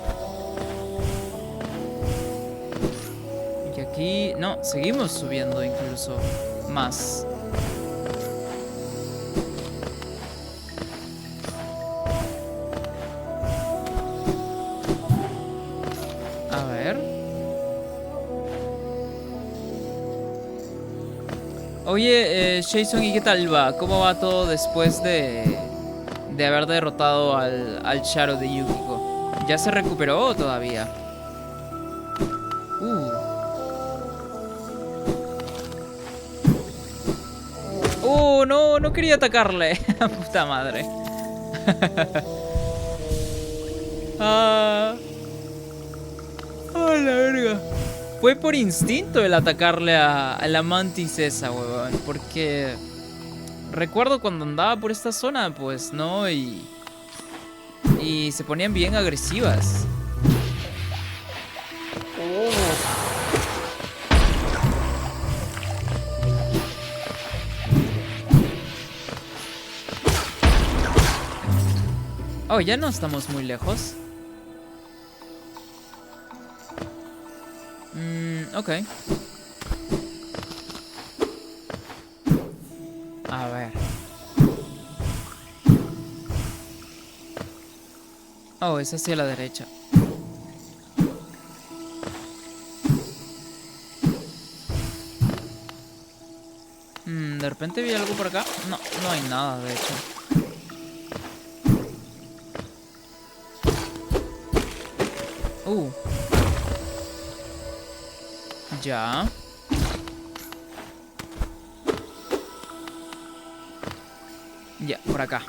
Y aquí... No, seguimos subiendo incluso. Más. A ver. Oye, Jason, ¿y qué tal va? ¿Cómo va todo después de haber derrotado al Shadow de Yukiko? ¿Ya se recuperó o todavía? No, no quería atacarle. Puta madre. Ah, la verga. Fue por instinto el atacarle a la mantis esa, huevón. Porque recuerdo cuando andaba por esta zona, pues, ¿no? Y se ponían bien agresivas. Oh, ya no estamos muy lejos. Ok. A ver. Oh, es hacia la derecha. De repente vi algo por acá. No, no hay nada, de hecho. Ya. Ya, por acá.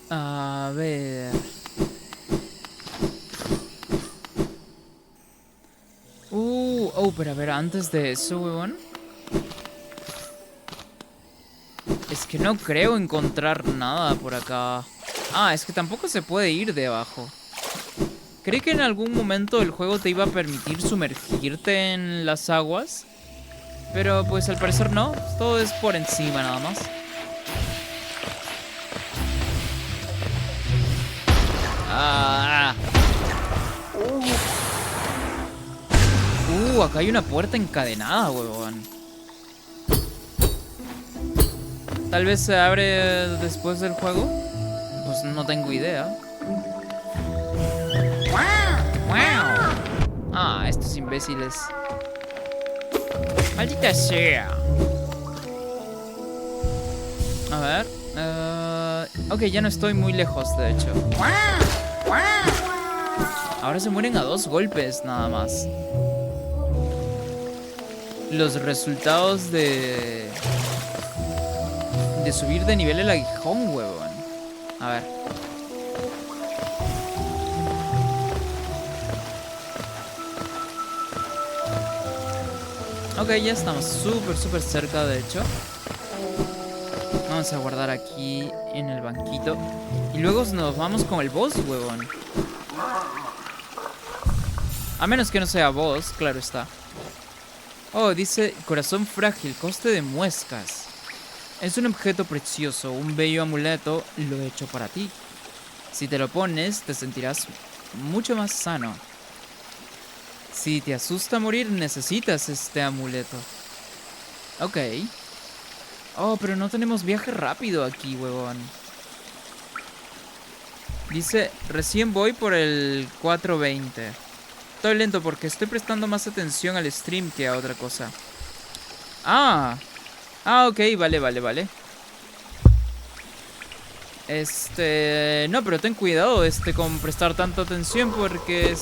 A ver. Pero a ver, antes de eso, huevón. Es que no creo encontrar nada por acá. Ah, es que tampoco se puede ir de abajo. Creí que en algún momento el juego te iba a permitir sumergirte en las aguas. Pero pues al parecer no. Todo es por encima nada más. Acá hay una puerta encadenada, huevón. Tal vez se abre después del juego. Pues no tengo idea. Ah, estos imbéciles. Maldita sea. A ver. Ok, ya no estoy muy lejos, de hecho. Ahora se mueren a 2 golpes, nada más. Los resultados de subir de nivel el aguijón, huevón. A ver. Ok, ya estamos súper cerca, de hecho. Vamos a guardar aquí en el banquito. Y luego nos vamos con el boss, huevón. A menos que no sea boss, claro está. Oh, dice corazón frágil, coste de muescas. Es un objeto precioso, un bello amuleto, lo he hecho para ti. Si te lo pones, te sentirás mucho más sano. Si te asusta morir, necesitas este amuleto. Ok. Oh, pero no tenemos viaje rápido aquí, huevón. Dice, recién voy por el 420. Estoy lento porque estoy prestando más atención al stream que a otra cosa. Ok, vale. No, pero ten cuidado, con prestar tanta atención porque,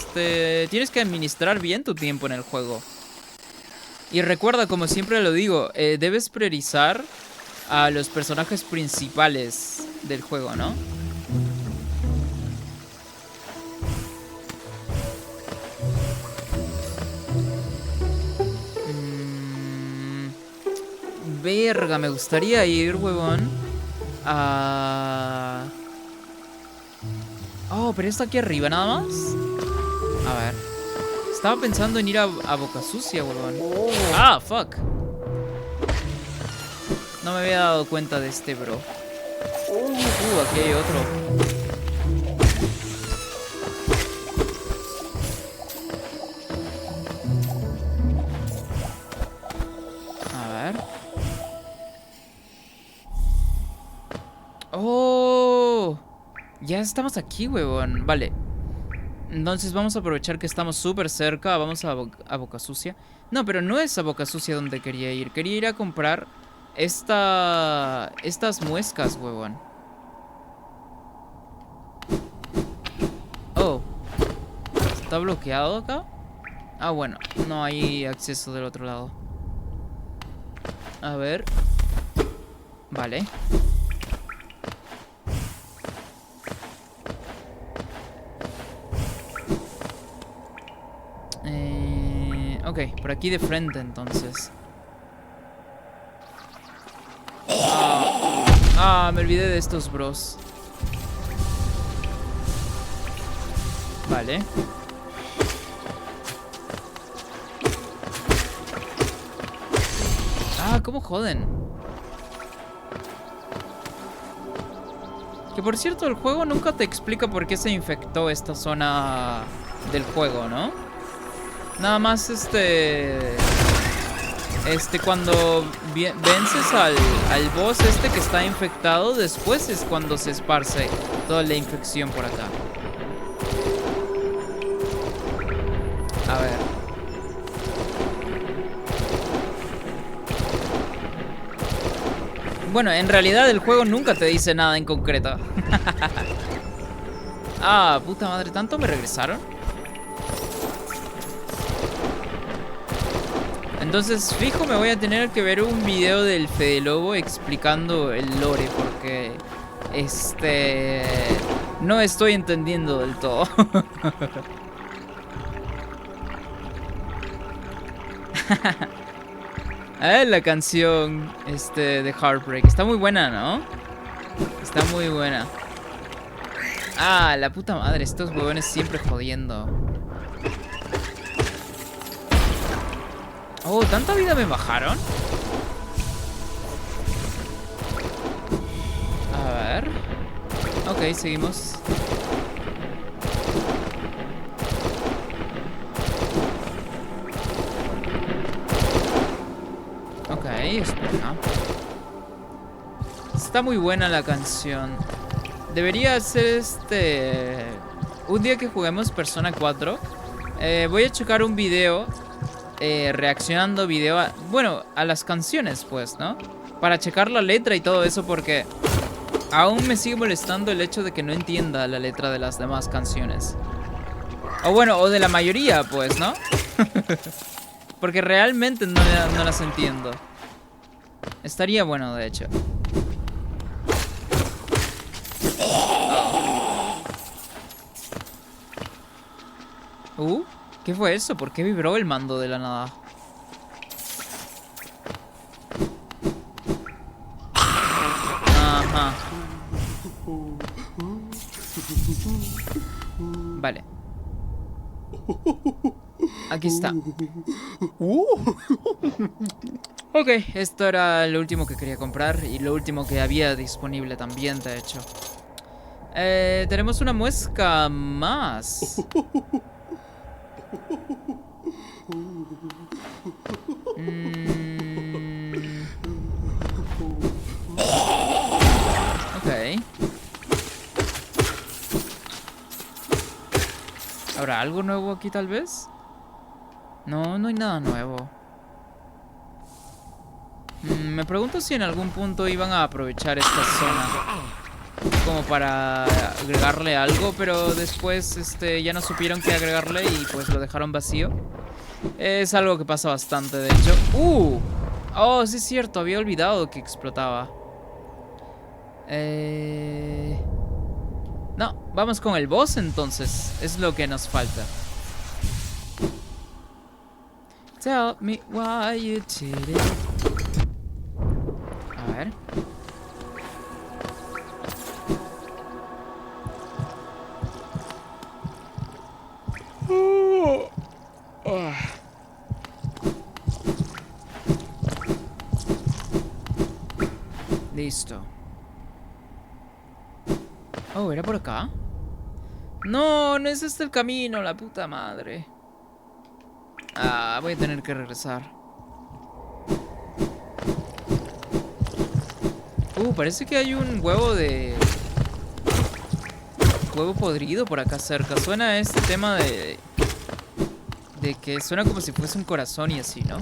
tienes que administrar bien tu tiempo en el juego. Y recuerda, como siempre lo digo, debes priorizar a los personajes principales del juego, ¿no? verga, me gustaría ir, huevón. A... Oh, pero esto aquí arriba nada más. A ver. Estaba pensando en ir a Boca Sucia, huevón. Ah, fuck. No me había dado cuenta de este, bro. Aquí hay otro. ¡Oh! Ya estamos aquí, huevón. Vale. Entonces vamos a aprovechar que estamos súper cerca. Vamos a Boca Sucia. No, pero no es a Boca Sucia donde quería ir. Quería ir a comprar estas muescas, huevón. Oh. ¿Está bloqueado acá? Ah, bueno. No hay acceso del otro lado. A ver. Vale. Ok, por aquí de frente entonces. Me olvidé de estos bros. Vale. ¿Cómo joden? Que por cierto, el juego nunca te explica por qué se infectó esta zona del juego, ¿no? Nada más cuando vences al boss que está infectado, después es cuando se esparce toda la infección por acá. A ver. Bueno, en realidad el juego nunca te dice nada en concreto. Puta madre, ¿tanto me regresaron? Entonces, fijo, me voy a tener que ver un video del Fede Lobo explicando el lore, porque no estoy entendiendo del todo. La canción de Heartbreak está muy buena, ¿no? Está muy buena. La puta madre, estos huevones siempre jodiendo. Oh, ¿tanta vida me bajaron? A ver. Ok, seguimos. Ok, espera. Está muy buena la canción. Debería ser un día que juguemos Persona 4. Voy a checar un video. Reaccionando a las canciones, pues, ¿no? Para checar la letra y todo eso, porque aún me sigue molestando el hecho de que no entienda la letra de las demás canciones. O de la mayoría, pues, ¿no? Porque realmente no las entiendo. Estaría bueno, de hecho. ¿Qué fue eso? ¿Por qué vibró el mando de la nada? Ajá. Vale. Aquí está. Ok, esto era lo último que quería comprar y lo último que había disponible también, de hecho. Tenemos una muesca más. Ok. ¿Habrá algo nuevo aquí tal vez? No, no hay nada nuevo. Me pregunto si en algún punto iban a aprovechar esta zona como para agregarle algo, pero después ya no supieron qué agregarle y pues lo dejaron vacío. Es algo que pasa bastante, de hecho. Oh, sí es cierto, había olvidado que explotaba. No, vamos con el boss entonces. Es lo que nos falta. Tell me why you did it. ver. Listo. Oh, ¿era por acá? No, no es este el camino, la puta madre. Ah, voy a tener que regresar. Parece que hay un huevo de... huevo podrido por acá cerca. Suena a este tema de... de que suena como si fuese un corazón y así, ¿no?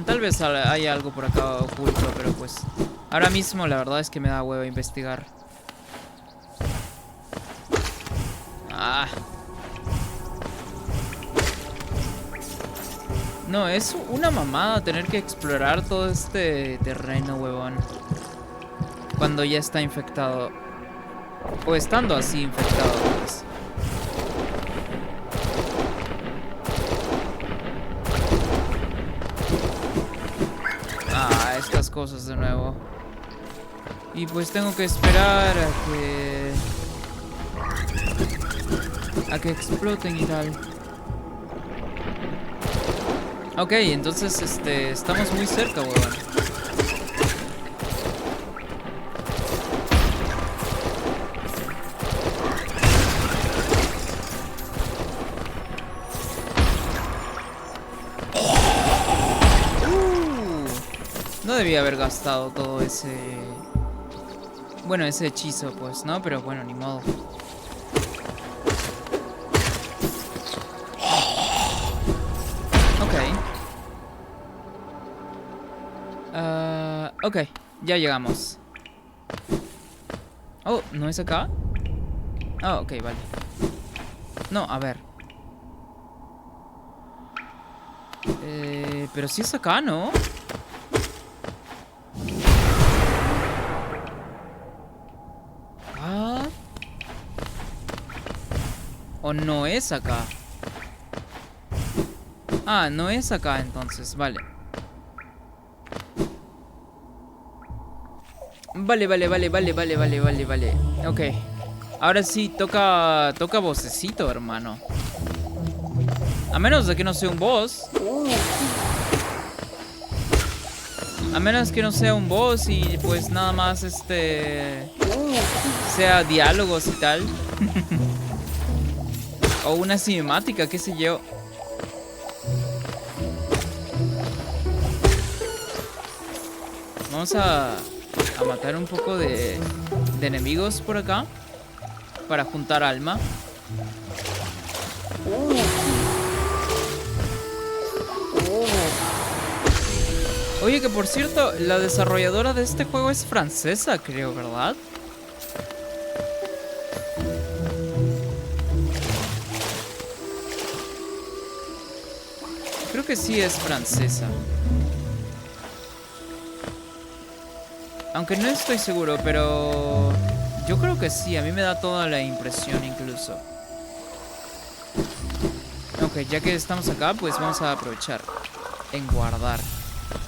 Tal vez haya algo por acá oculto, pero pues... ahora mismo la verdad es que me da huevo investigar. Ah. No, es una mamada tener que explorar todo este terreno, huevón. Cuando ya está infectado. O estando así infectado, pues. Ah, estas cosas de nuevo. Y pues tengo que esperar a que exploten y tal. Ok, entonces estamos muy cerca, huevón. No debía haber gastado todo ese... bueno, ese hechizo, pues, ¿no? Pero bueno, ni modo. Ok, ya llegamos. Oh, ¿no es acá? Oh, ok, vale. No, a ver. Pero sí es acá, ¿no? Ah. ¿O no es acá? Ah, no es acá entonces, vale. Vale. Ok. Ahora sí, toca vocecito, hermano. A menos de que no sea un boss. A menos que no sea un boss y pues nada más sea diálogos y tal. O una cinemática, qué sé yo. Vamos a matar un poco de enemigos por acá. Para juntar alma. Oye, que por cierto, la desarrolladora de este juego es francesa, creo, ¿verdad? Creo que sí es francesa. Aunque no estoy seguro, pero... yo creo que sí, a mí me da toda la impresión incluso. Ok, ya que estamos acá, pues vamos a aprovechar en guardar.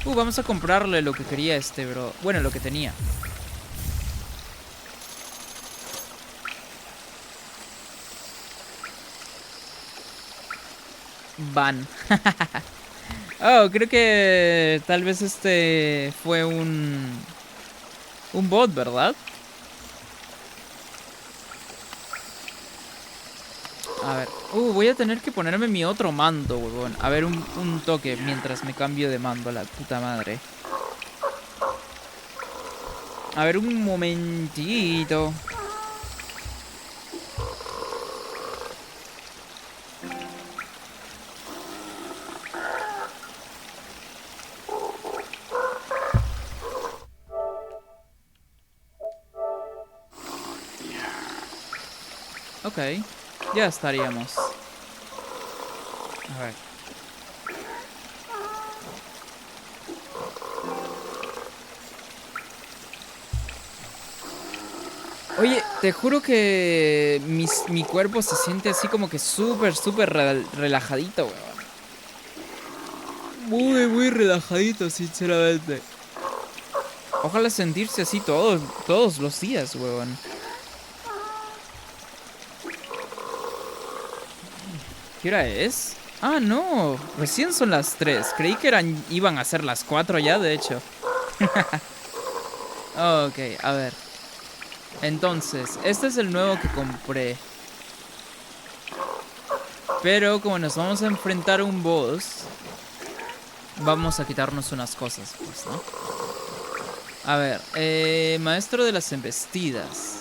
Vamos a comprarle lo que quería bro. Bueno, lo que tenía. Van. Oh, creo que tal vez fue un bot, ¿verdad? A ver. Voy a tener que ponerme mi otro mando, huevón. A ver, un toque mientras me cambio de mando, la puta madre. A ver, un momentito. Ok, ya estaríamos. A ver. Oye, te juro que mi cuerpo se siente así como que súper relajadito, weón. muy relajadito, sinceramente. Ojalá sentirse así todos los días, huevón. ¿Qué hora es? Ah, no. Recién son las 3. Creí que iban a ser las 4 ya, de hecho. Ok, a ver. Entonces, este es el nuevo que compré. Pero como nos vamos a enfrentar a un boss, vamos a quitarnos unas cosas, pues, ¿no? A ver, maestro de las embestidas.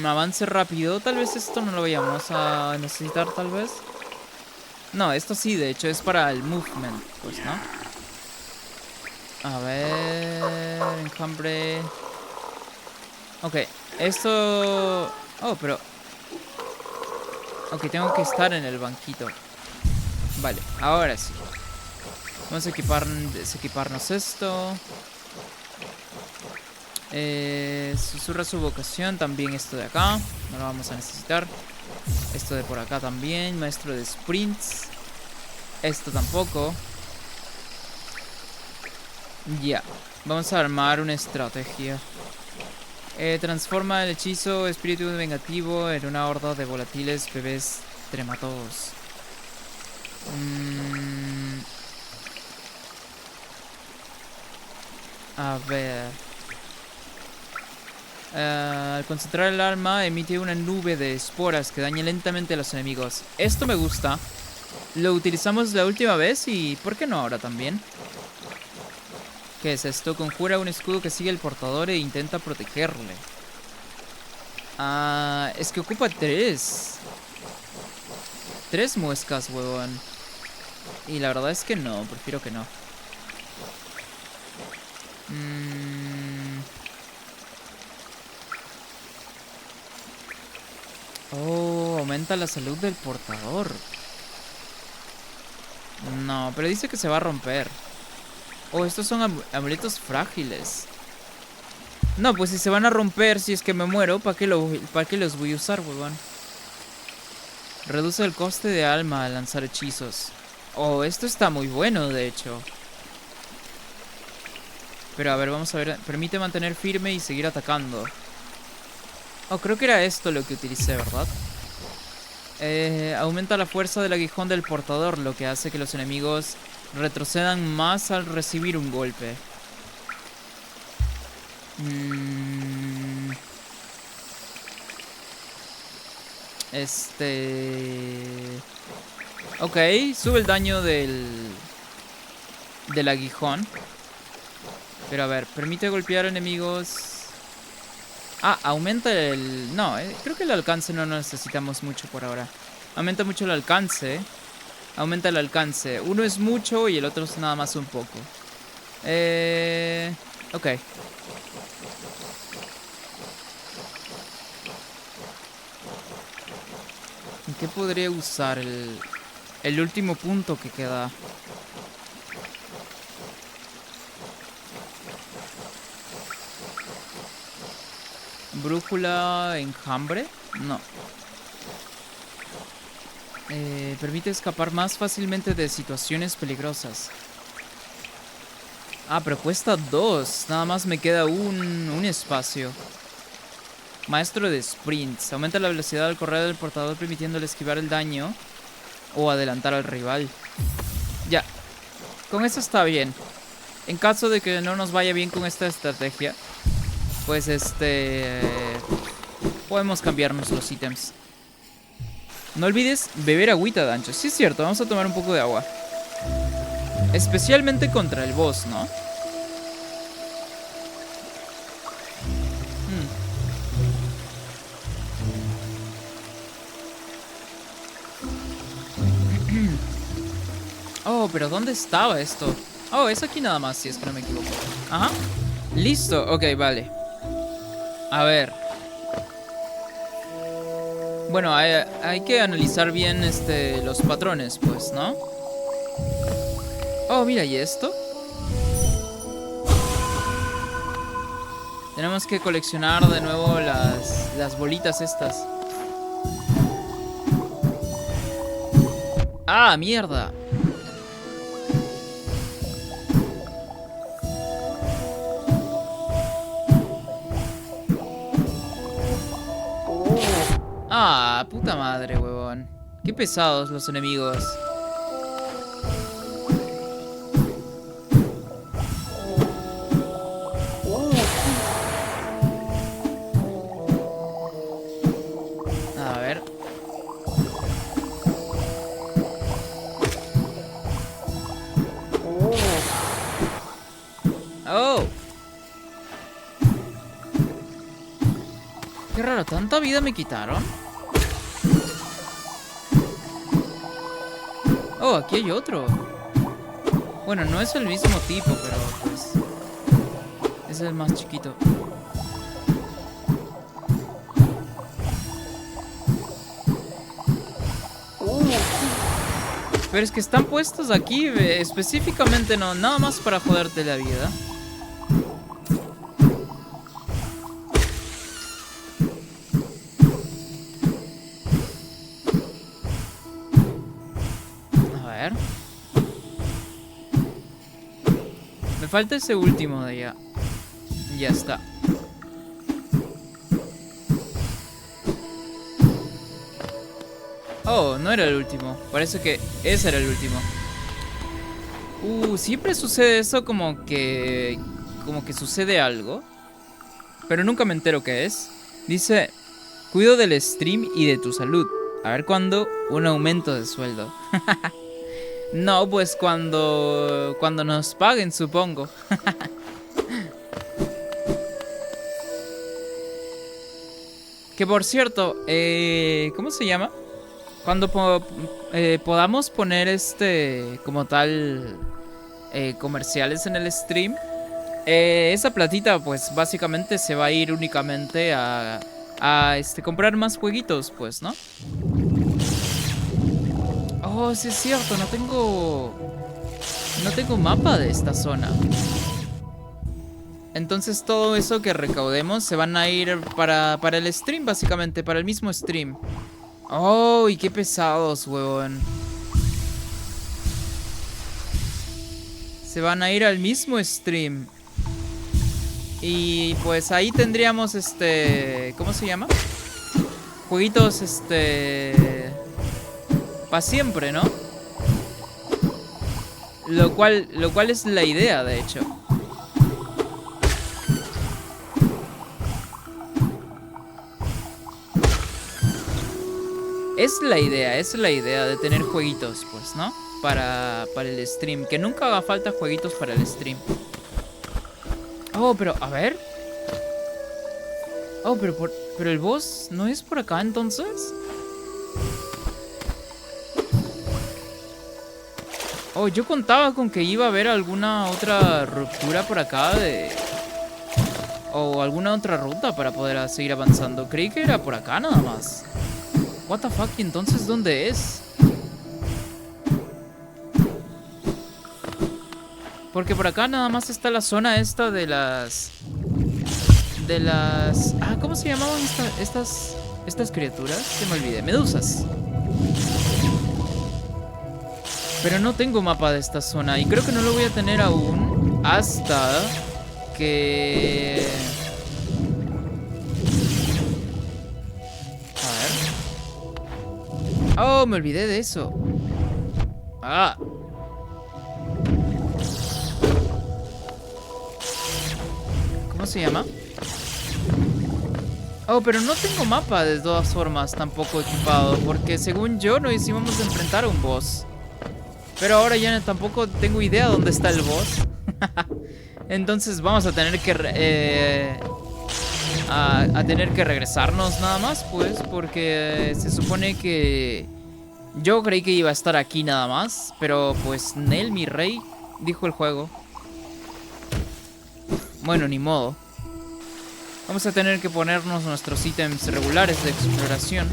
Avance rápido. Tal vez esto no lo vayamos a necesitar, tal vez. No, esto sí, de hecho, es para el movement, pues, ¿no? A ver... Enjambre... Ok, esto... Oh, pero... Ok, tengo que estar en el banquito. Vale, ahora sí. Vamos a desequiparnos esto. Susurra su vocación. También esto de acá. No lo vamos a necesitar. Esto de por acá también. Maestro de sprints. Esto tampoco. Ya. Vamos a armar una estrategia. Transforma el hechizo espíritu vengativo en una horda de volátiles bebés trematodos. A ver. Al concentrar el arma emite una nube de esporas que daña lentamente a los enemigos. Esto me gusta. Lo utilizamos la última vez y ¿por qué no ahora también? ¿Qué es esto? Conjura un escudo que sigue al portador e intenta protegerle. Ah, es que ocupa 3 muescas, huevón. Y la verdad es que no, prefiero que no. Oh, aumenta la salud del portador. No, pero dice que se va a romper. Oh, estos son amuletos frágiles. No, pues si se van a romper, si es que me muero, ¿para qué los voy a usar, huevón? Reduce el coste de alma al lanzar hechizos. Oh, esto está muy bueno, de hecho. Pero a ver, vamos a ver. Permite mantener firme y seguir atacando. Oh, creo que era esto lo que utilicé, ¿verdad? Aumenta la fuerza del aguijón del portador, lo que hace que los enemigos retrocedan más al recibir un golpe. Ok, sube el daño del aguijón. Pero a ver, permite golpear enemigos. Ah, aumenta el... No, creo que el alcance no necesitamos mucho por ahora. Aumenta mucho el alcance. Aumenta el alcance. Uno es mucho y el otro es nada más un poco. Ok. ¿En qué podría usar el último punto que queda? Brújula, enjambre. No. Permite escapar más fácilmente de situaciones peligrosas. Ah, pero cuesta 2. Nada más me queda un espacio. Maestro de sprints. Aumenta la velocidad al correr del portador permitiéndole esquivar el daño o adelantar al rival. Ya. Con eso está bien. En caso de que no nos vaya bien con esta estrategia, pues podemos cambiarnos los ítems. No olvides beber agüita, Dancho. Sí es cierto, vamos a tomar un poco de agua. Especialmente contra el boss, ¿no? Oh, pero ¿dónde estaba esto? Oh, es aquí nada más, si es que no me equivoco. Ajá. Listo, ok, vale. A ver. Bueno, hay que analizar bien los patrones, pues, ¿no? Oh, mira, ¿y esto? Tenemos que coleccionar de nuevo las bolitas estas. ¡Ah, mierda! Ah, puta madre, huevón. Qué pesados los enemigos. A ver. Oh. Qué raro, ¿tanta vida me quitaron? Oh, aquí hay otro. Bueno, no es el mismo tipo, pero pues... es el más chiquito. Pero es que están puestos aquí específicamente, no, nada más para joderte la vida. A ver. Me falta ese último de allá. Ya está. Oh, no era el último. Parece que ese era el último. Siempre sucede eso como que... como que sucede algo. Pero nunca me entero qué es. Dice... cuido del stream y de tu salud. A ver cuándo un aumento de sueldo. No, pues cuando nos paguen, supongo. Que por cierto, ¿cómo se llama? Cuando podamos poner como tal, comerciales en el stream, esa platita pues básicamente se va a ir únicamente a comprar más jueguitos, pues, ¿no? Oh, sí es cierto, no tengo mapa de esta zona. Entonces todo eso que recaudemos se van a ir para el stream, básicamente, para el mismo stream. Oh, y qué pesados, huevón. Se van a ir al mismo stream. Y pues ahí tendríamos ¿cómo se llama? Jueguitos para siempre, ¿no? Lo cual es la idea, de hecho. Es la idea de tener jueguitos, pues, ¿no? Para el stream. Que nunca haga falta jueguitos para el stream. Oh, pero, a ver. Oh, pero el boss no es por acá, entonces. Oh, yo contaba con que iba a haber alguna otra ruptura por acá o alguna otra ruta para poder seguir avanzando. Creí que era por acá nada más. What the fuck, ¿y entonces dónde es? Porque por acá nada más está la zona esta de las... Ah, ¿cómo se llamaban estas criaturas? Se me olvidé. Medusas. Pero no tengo mapa de esta zona y creo que no lo voy a tener aún hasta que... Oh, me olvidé de eso. Ah. ¿Cómo se llama? Oh, pero no tengo mapa de todas formas tampoco equipado. Porque según yo nos íbamos a enfrentar a un boss. Pero ahora ya tampoco tengo idea dónde está el boss. Entonces vamos a tener que... a tener que regresarnos nada más, pues, porque se supone que yo creí que iba a estar aquí nada más, pero pues Nel, mi rey, dijo el juego. Bueno, ni modo. Vamos a tener que ponernos nuestros ítems regulares de exploración.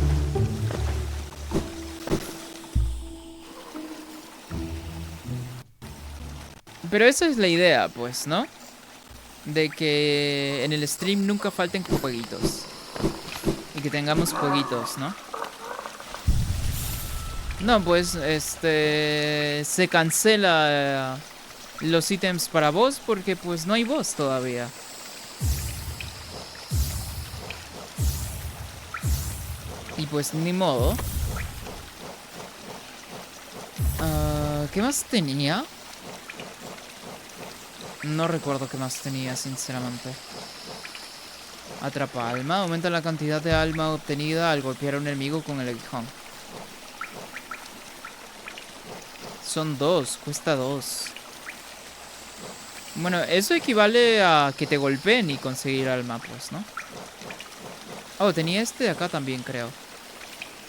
Pero esa es la idea, pues, ¿no? De que en el stream nunca falten jueguitos. Y que tengamos jueguitos, ¿no? No, pues, se cancela los ítems para boss porque, pues, no hay boss todavía. Y pues ni modo. ¿Qué más tenía? No recuerdo qué más tenía, sinceramente. Atrapa alma. Aumenta la cantidad de alma obtenida al golpear a un enemigo con el aguijón. Son 2, cuesta 2. Bueno, eso equivale a que te golpeen y conseguir alma, pues, ¿no? Oh, tenía este de acá también, creo.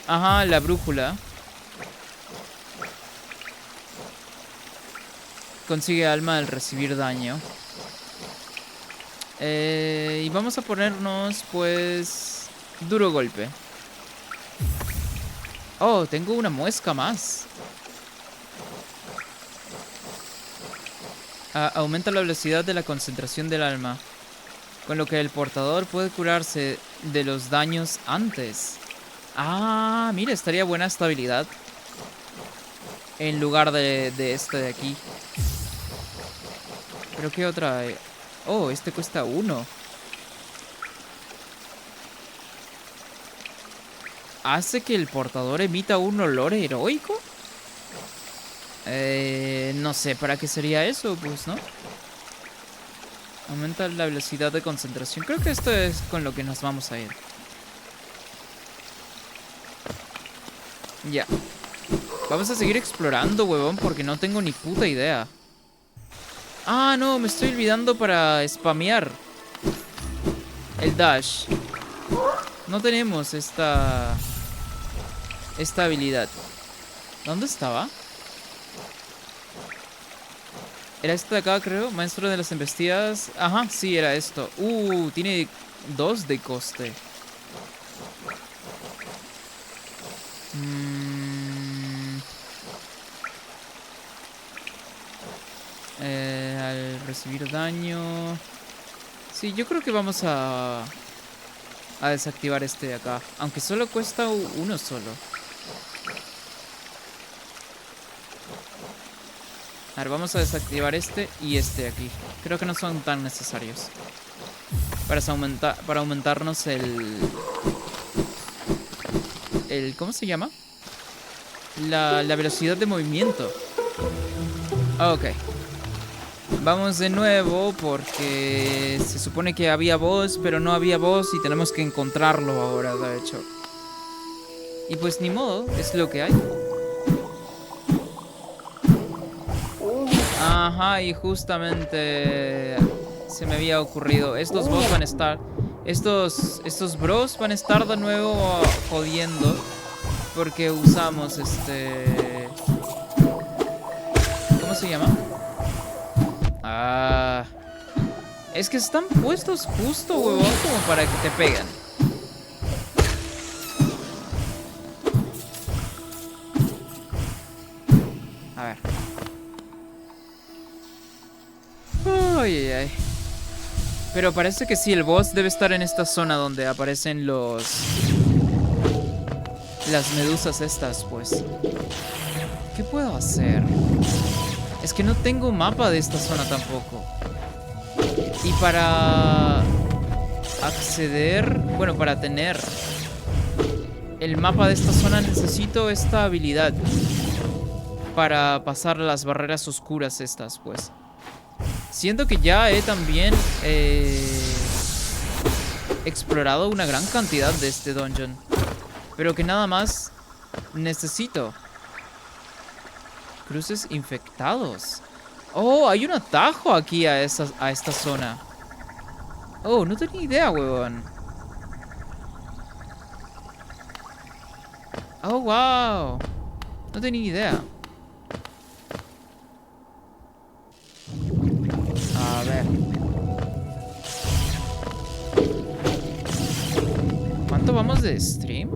Ajá, la brújula. Consigue alma al recibir daño. Y vamos a ponernos, pues... duro golpe. Oh, tengo una muesca más. Aumenta la velocidad de la concentración del alma, con lo que el portador puede curarse de los daños antes. Ah, mira, estaría buena esta habilidad en lugar de este de aquí. ¿Pero qué otra hay? Oh, este cuesta 1. ¿Hace que el portador emita un olor heroico? No sé para qué sería eso, pues, ¿no? Aumenta la velocidad de concentración. Creo que esto es con lo que nos vamos a ir. Ya. Vamos a seguir explorando, huevón, porque no tengo ni puta idea. Ah, no, me estoy olvidando para spamear el dash. No tenemos esta habilidad. ¿Dónde estaba? Era este de acá, creo. Maestro de las embestidas. Ajá, sí, era esto. Tiene 2 de coste. Al recibir daño... Sí, yo creo que vamos a desactivar este de acá. Aunque solo cuesta 1 solo. A ver, vamos a desactivar este y este de aquí. Creo que no son tan necesarios. Para aumentarnos el... ¿Cómo se llama? La velocidad de movimiento. Ok. Vamos de nuevo porque se supone que había boss, pero no había boss y tenemos que encontrarlo ahora, de hecho. Y pues ni modo, es lo que hay. Ajá, y justamente se me había ocurrido. Estos boss van a estar... Estos bros van a estar de nuevo jodiendo. Porque usamos ¿cómo se llama? Es que están puestos justo, huevón, como para que te peguen. A ver. Ay, ay, ay. Pero parece que sí, el boss debe estar en esta zona donde aparecen las medusas estas, pues. ¿Qué puedo hacer? Es que no tengo mapa de esta zona tampoco. Y para acceder... Bueno, para tener el mapa de esta zona necesito esta habilidad. Para pasar las barreras oscuras estas, pues. Siento que ya he también explorado una gran cantidad de este dungeon. Pero que nada más necesito. Cruces infectados. Oh, hay un atajo aquí a esta zona. Oh, no tenía idea, huevón. Oh, wow. No tenía idea. A ver. ¿Cuánto vamos de stream?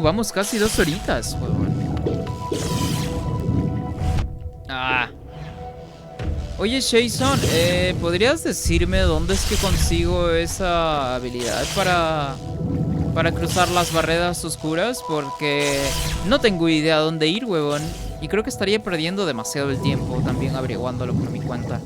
Vamos casi 2 horitas, huevón. Oye, Jason, ¿podrías decirme dónde es que consigo esa habilidad para cruzar las barreras oscuras? Porque no tengo idea dónde ir, huevón. Y creo que estaría perdiendo demasiado el tiempo también averiguándolo por mi cuenta.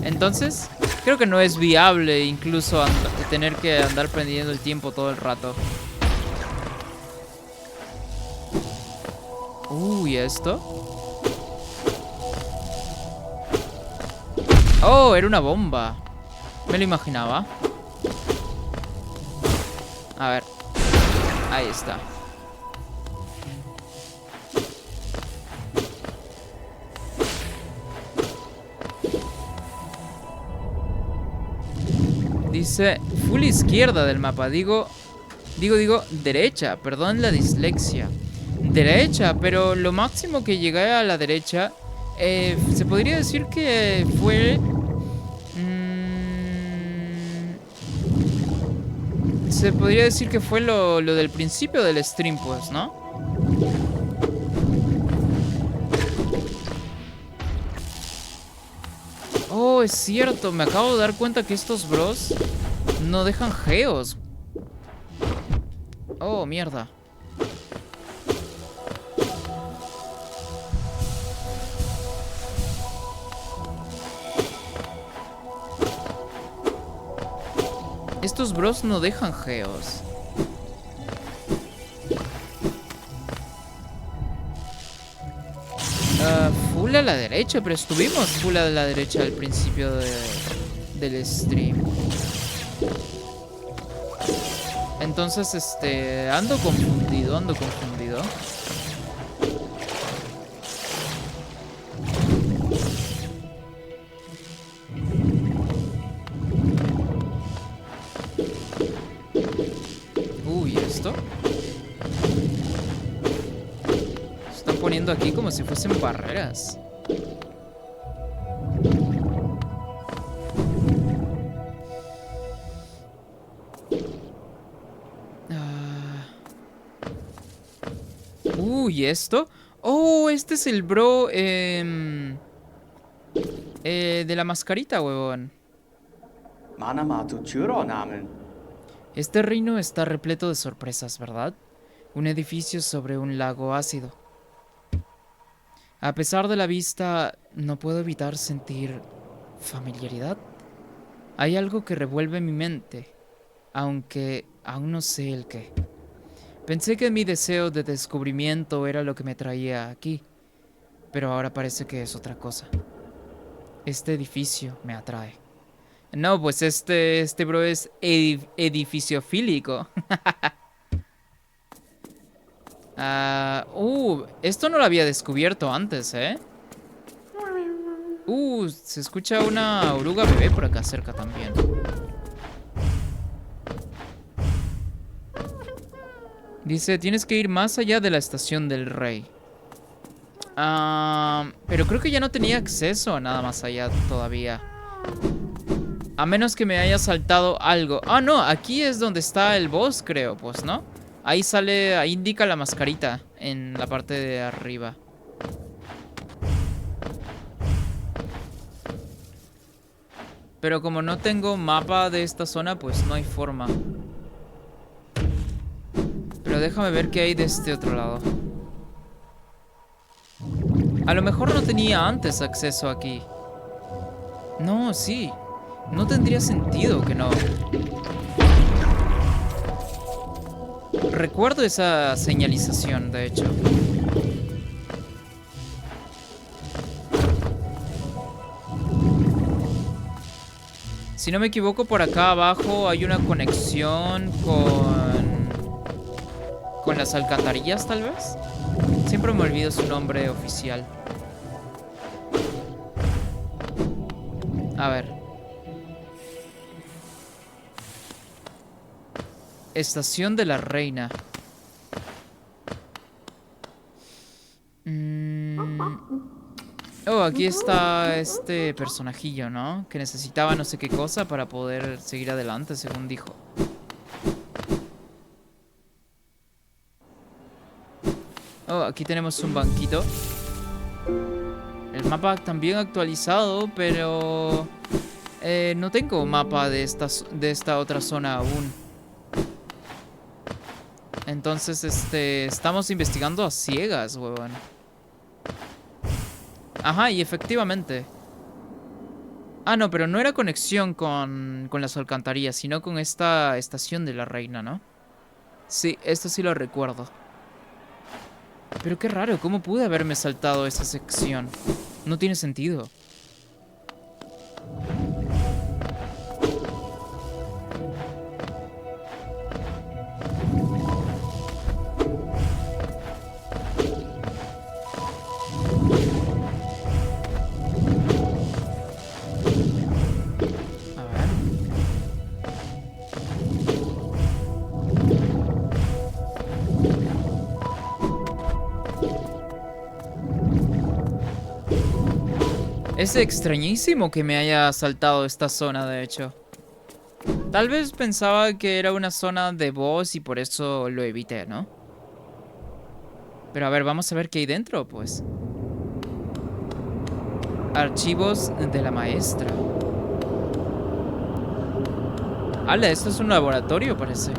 Entonces, Creo que no es viable incluso tener que andar perdiendo el tiempo todo el rato. ¿Y esto? Oh, era una bomba. Me lo imaginaba. A ver. Ahí está. Dice full izquierda del mapa. Digo, derecha. Perdón la dislexia. Derecha, pero lo máximo que llegué a la derecha, se podría decir que fue... se podría decir que fue lo del principio del stream, pues, ¿no? Oh, es cierto, me acabo de dar cuenta que estos bros no dejan geos. Oh, mierda. Estos bros no dejan geos. Full a la derecha, pero estuvimos full a la derecha al principio del stream. Entonces, ando confundido. Uy, ¿esto? Se están poniendo aquí como si fuesen barreras. Uy, ¿esto? Oh, este es el bro de la mascarita, huevón. Este reino está repleto de sorpresas, ¿verdad? Un edificio sobre un lago ácido. A pesar de la vista, no puedo evitar sentir familiaridad. Hay algo que revuelve mi mente, aunque aún no sé el qué. Pensé que mi deseo de descubrimiento era lo que me traía aquí, pero ahora parece que es otra cosa. Este edificio me atrae. No, pues este bro es edificiofílico. Esto no lo había descubierto antes, ¿eh? Se escucha una oruga bebé por acá cerca también. Dice, tienes que ir más allá de la estación del rey. Pero creo que ya no tenía acceso a nada más allá todavía. A menos que me haya saltado algo. No, aquí es donde está el boss, creo, pues, ¿no? Ahí sale, ahí indica la mascarita en la parte de arriba. Pero como no tengo mapa de esta zona, pues no hay forma. Pero déjame ver qué hay de este otro lado. A lo mejor no tenía antes acceso aquí. No, sí. No tendría sentido que no. Recuerdo esa señalización, de hecho. Si no me equivoco, por acá abajo hay una conexión con las alcantarillas, tal vez. Siempre me olvido su nombre oficial. A ver. Estación de la Reina. Aquí está este personajillo, ¿no? Que necesitaba no sé qué cosa para poder seguir adelante, según dijo. Aquí tenemos un banquito. El mapa también actualizado, pero... no tengo mapa de esta otra zona aún. Entonces, estamos investigando a ciegas, huevón. Ajá, y efectivamente. Ah, no, pero no era conexión con las alcantarillas, sino con esta estación de la reina, ¿no? Sí, esto sí lo recuerdo. Pero qué raro, ¿cómo pude haberme saltado esa sección? No tiene sentido. A ver. Es extrañísimo que me haya saltado esta zona, de hecho. Tal vez pensaba que era una zona de boss y por eso lo evité, ¿no? Pero a ver, vamos a ver qué hay dentro, pues. Archivos de la maestra. ¡Hala! Esto es un laboratorio, parece.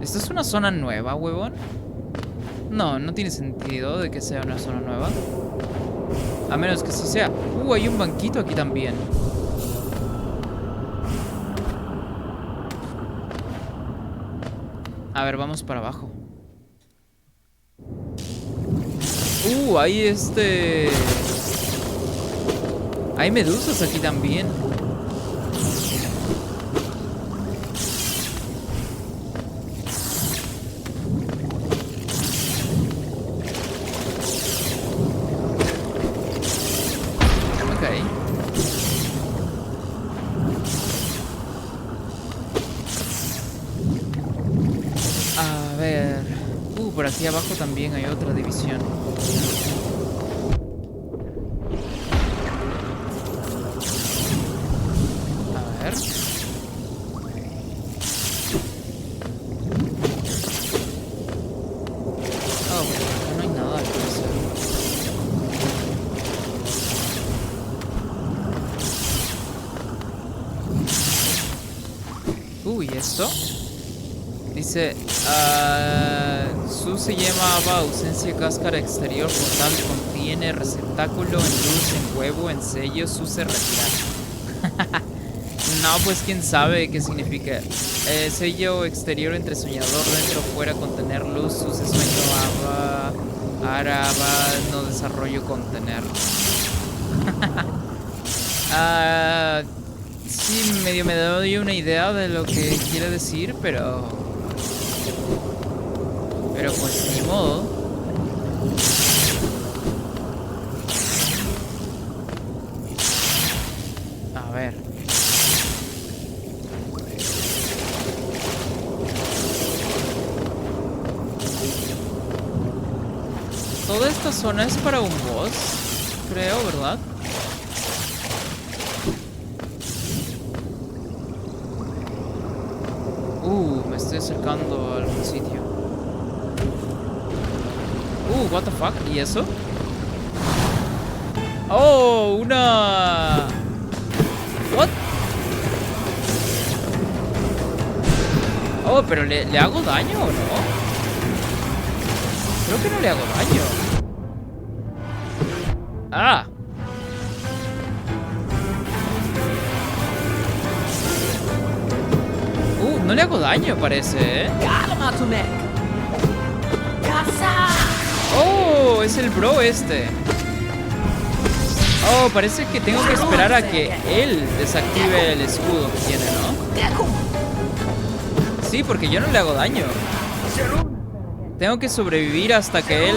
¿Esto es una zona nueva, huevón? No, no tiene sentido de que sea una zona nueva. A menos que sí sea. Hay un banquito aquí también. A ver, vamos para abajo. Hay hay medusas aquí también. Ok. A ver. Por aquí abajo también hay otra división. A ver. Bueno, acá no hay nada al parecer. ¿Y esto? Dice, Su se llamaba ausencia cáscara exterior portal, contiene receptáculo en luz, en huevo, en sello, Su se retira. No, pues quién sabe qué significa. Sello exterior entre soñador, dentro, fuera, contener luz, Su se sueño, araba, no desarrollo, contener. Sí, medio me doy una idea de lo que quiere decir, pero pues ni modo. A ver. Toda esta zona es para un boss, creo, ¿verdad? Me estoy acercando a algún sitio. What the fuck? ¿Y eso? Una... What? Pero ¿le hago daño o no? Creo que no le hago daño. No le hago daño, parece, ¿eh? Es el bro este. Parece que tengo que esperar a que él desactive el escudo que tiene, ¿no? Sí, porque yo no le hago daño. Tengo que sobrevivir hasta que él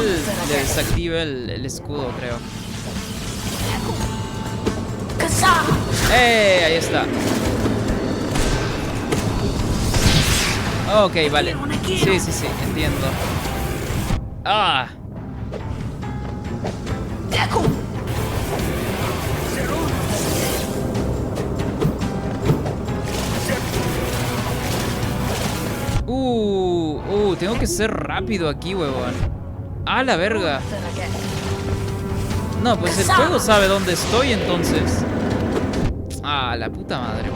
le desactive el escudo, creo. Ahí está. Ok, vale. Sí, entiendo. Tengo que ser rápido aquí, huevón. La verga. No, pues el juego sabe dónde estoy, entonces. La puta madre,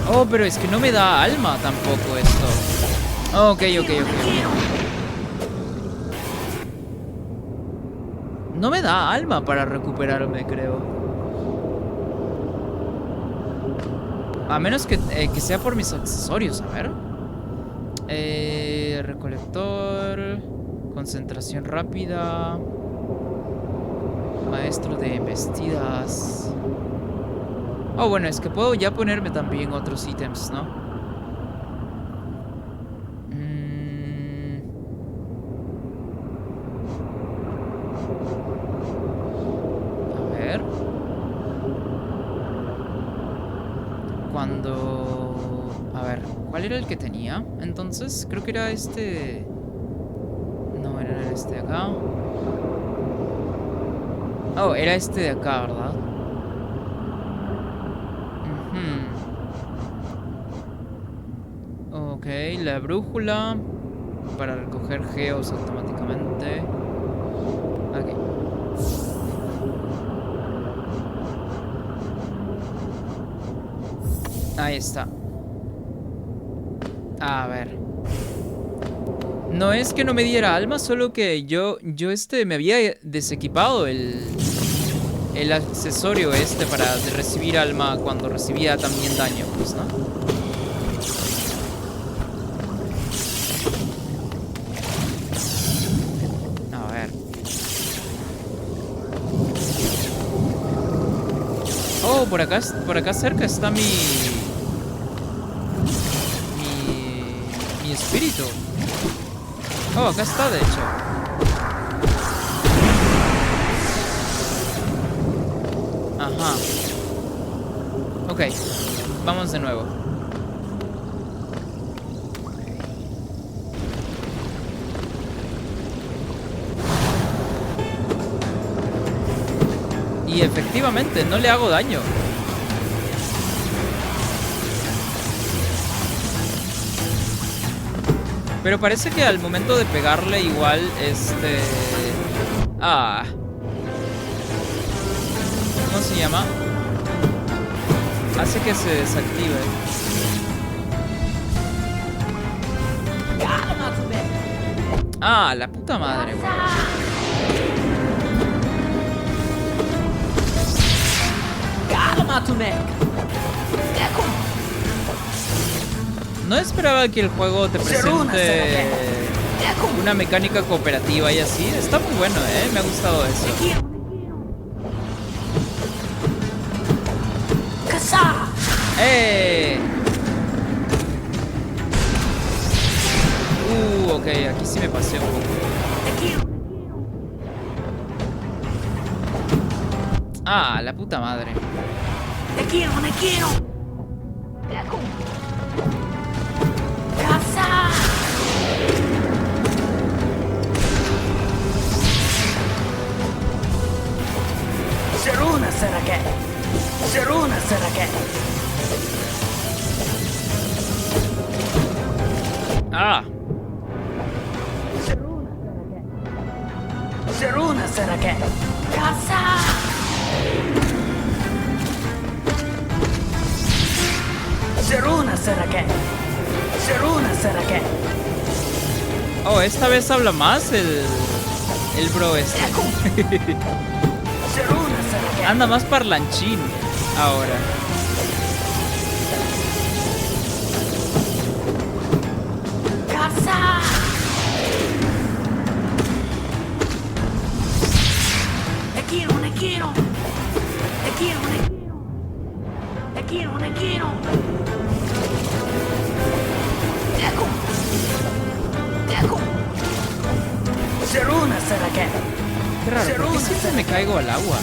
huevón. Pero es que no me da alma tampoco esto. Ok. No me da alma para recuperarme, creo. A menos que sea por mis accesorios, a ver. Recolector. Concentración rápida. Maestro de embestidas. Oh, bueno, es que puedo ya ponerme también otros ítems, ¿no? A ver. A ver, ¿cuál era el que tenía? Entonces, creo que era este... No, era este de acá. Oh, era este de acá, ¿verdad? Ok, la brújula para recoger geos automáticamente. Ok. Ahí está. A ver. No es que no me diera alma, solo que yo me había desequipado el accesorio para recibir alma cuando recibía también daño, pues, ¿no? A ver. Oh, por acá cerca está mi espíritu. Oh, acá está, de hecho. Ajá. Ok, vamos de nuevo. Y efectivamente, no le hago daño. Pero parece que al momento de pegarle igual, ¿cómo se llama? Hace que se desactive. Ah, la puta madre, güey. No esperaba que el juego te presente una mecánica cooperativa y así. Está muy bueno, me ha gustado eso. ¡Eh! Ok, aquí sí me pasé un poco. Ah, la puta madre. Te quiero. Sharuna Sarake. Ah. Sharuna Sarake. Casa. Sharuna Sarake. Oh, esta vez habla más el bro este. Anda más parlanchín ahora. Casa. Te quiero. Sharuna Sarake. Qué raro, ¿por qué siempre me caigo al agua?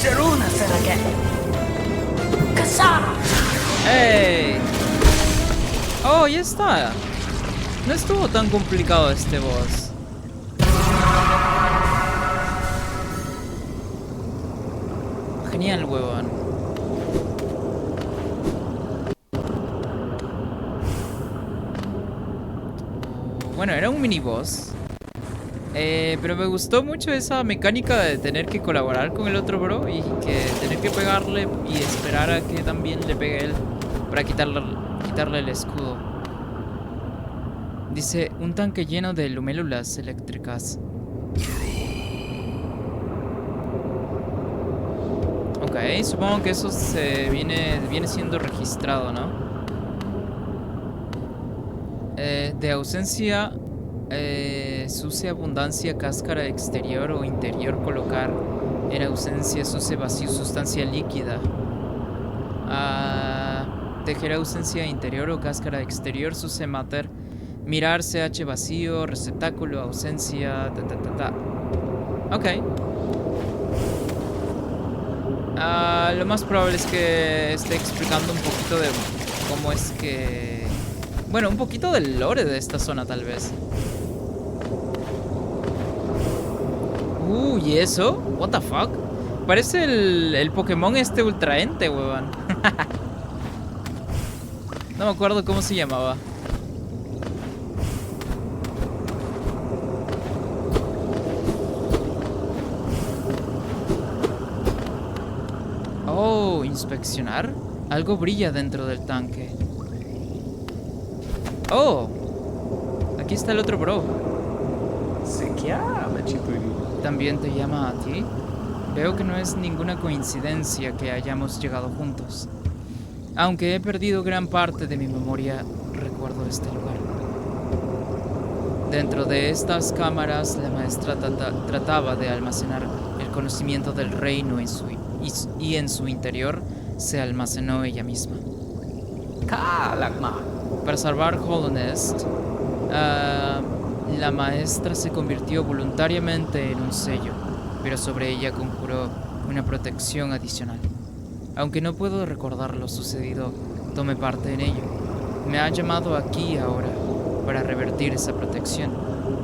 Sharuna Sarake. Casa. ¡Ey! Oh, ya está. No estuvo tan complicado este boss. Genial, huevón. Bueno, era un mini boss. Pero me gustó mucho esa mecánica de tener que colaborar con el otro bro y que tener que pegarle y esperar a que también le pegue él para quitarle el escudo. Dice, un tanque lleno de lumélulas eléctricas. supongo que eso viene siendo registrado, ¿no? De ausencia, sucia abundancia, cáscara exterior o interior colocar. En ausencia, sucia vacío, sustancia líquida. Tejer ausencia interior o cáscara exterior, sucia mater. Mirar CH vacío, receptáculo, ausencia, Ok. Lo más probable es que esté explicando un poquito de cómo es que... Bueno, un poquito del lore de esta zona, tal vez. ¿Y eso? What the fuck? Parece el Pokémon este ultraente, huevón. No me acuerdo cómo se llamaba. Oh, inspeccionar. Algo brilla dentro del tanque. Oh, aquí está el otro bro. Se chiama, Chipirino. ¿También te llama a ti? Veo que no es ninguna coincidencia que hayamos llegado juntos. Aunque he perdido gran parte de mi memoria, recuerdo este lugar. Dentro de estas cámaras, la maestra trataba de almacenar el conocimiento del reino y en su interior se almacenó ella misma. Kalakma. Para salvar Hallownest, la maestra se convirtió voluntariamente en un sello, pero sobre ella conjuró una protección adicional. Aunque no puedo recordar lo sucedido, tomé parte en ello. Me ha llamado aquí ahora para revertir esa protección.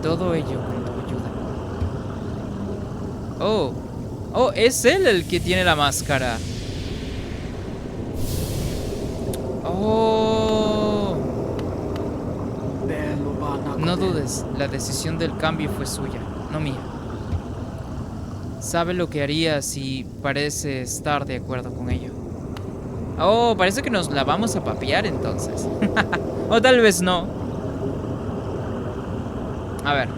Todo ello con tu ayuda. Oh, es él el que tiene la máscara. Oh. No dudes, la decisión del cambio fue suya, no mía. Sabe lo que haría si parece estar de acuerdo con ello. Oh, parece que nos la vamos a papear entonces. O tal vez no. A ver.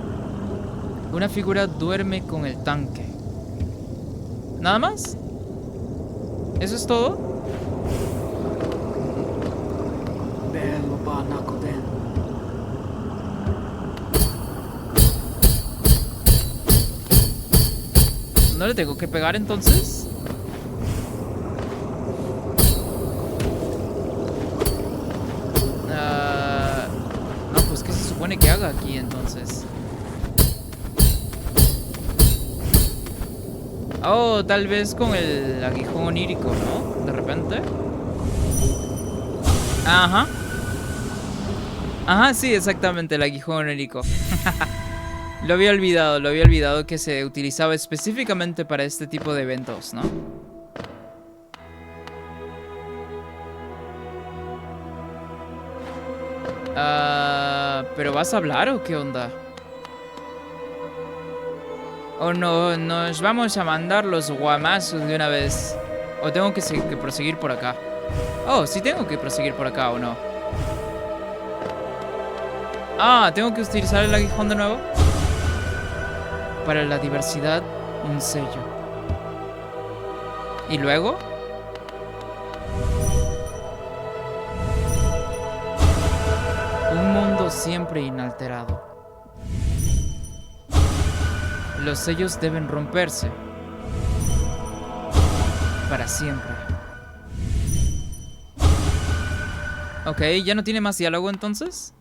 Una figura duerme con el tanque. ¿Nada más? ¿Eso es todo? ¿No le tengo que pegar entonces? No, pues ¿qué se supone que haga aquí entonces? Oh, tal vez con el aguijón onírico, ¿no? De repente. Ajá. Ajá, sí, exactamente, el aguijón onírico. Lo había olvidado que se utilizaba específicamente para este tipo de eventos, ¿no? ¿Pero vas a hablar o qué onda? ¿O no nos vamos a mandar los guamazos de una vez? ¿O tengo que proseguir por acá? Oh, sí tengo que proseguir por acá, ¿o no? ¿Tengo que utilizar el aguijón de nuevo? Para la diversidad, un sello. ¿Y luego? Un mundo siempre inalterado. Los sellos deben romperse. Para siempre. Ok, ¿ya no tiene más diálogo entonces?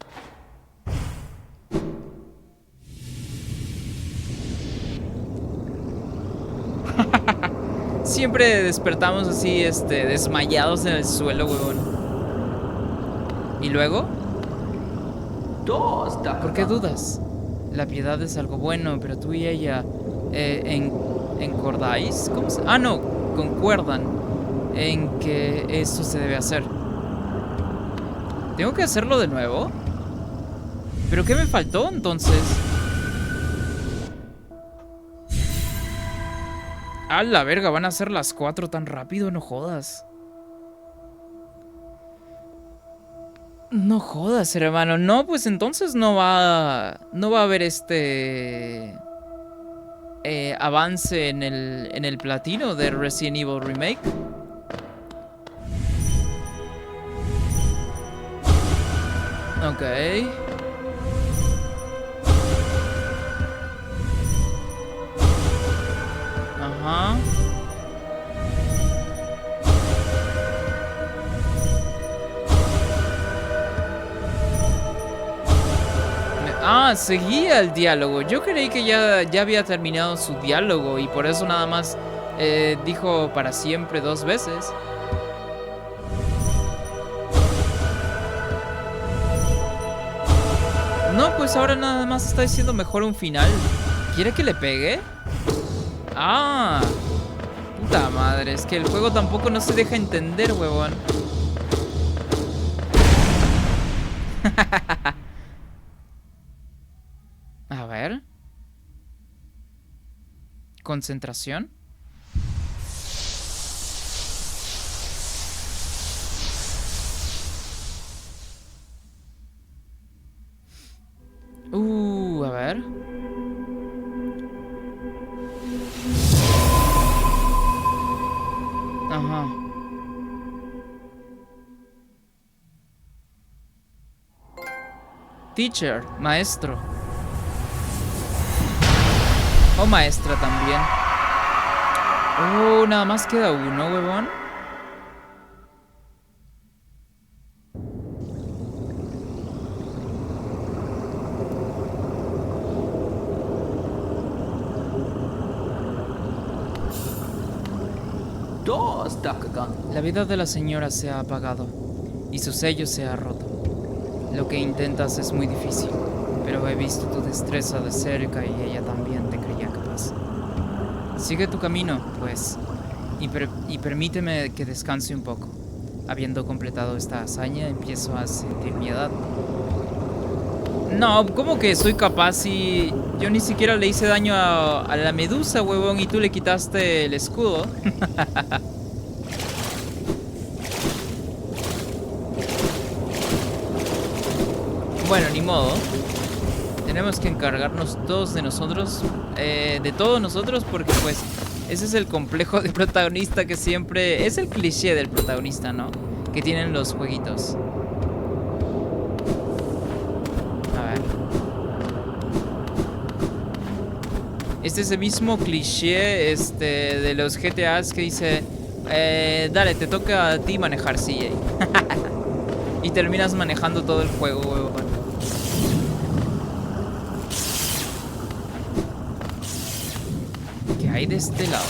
Siempre despertamos así, desmayados en el suelo, huevón. ¿Y luego? ¿Por qué dudas? La piedad es algo bueno, pero tú y ella ¿encordáis? ¿Cómo se...? No, concuerdan en que esto se debe hacer. ¿Tengo que hacerlo de nuevo? ¿Pero qué me faltó entonces? A la verga, van a ser las 4 tan rápido, no jodas. No jodas, hermano. No, pues entonces no va a haber avance en el platino de Resident Evil Remake. Ok. Ajá. Ah, seguía el diálogo. Yo creí que ya había terminado su diálogo y por eso nada más dijo para siempre 2 veces. No, pues ahora nada más está diciendo mejor un final. ¿Quiere que le pegue? Ah, puta madre, es que el juego tampoco no se deja entender, huevón. A ver. Concentración. A ver. Ajá. Teacher, maestro. O maestra también. Nada más queda uno, huevón. Dos, Dakugan. La vida de la señora se ha apagado y su sello se ha roto. Lo que intentas es muy difícil, pero he visto tu destreza de cerca y ella también te creía capaz. Sigue tu camino, pues, y permíteme que descanse un poco. Habiendo completado esta hazaña, empiezo a sentir piedad. No, ¿cómo que soy capaz si yo ni siquiera le hice daño a la medusa, huevón, y tú le quitaste el escudo? Bueno, ni modo. Tenemos que encargarnos todos de nosotros, de todos nosotros, porque pues ese es el complejo de protagonista que siempre... Es el cliché del protagonista, ¿no? Que tienen los jueguitos. A ver. Este es el mismo cliché de los GTAs que dice... dale, te toca a ti manejar CJ. Y terminas manejando todo el juego, huevón. ¿Qué hay de este lado?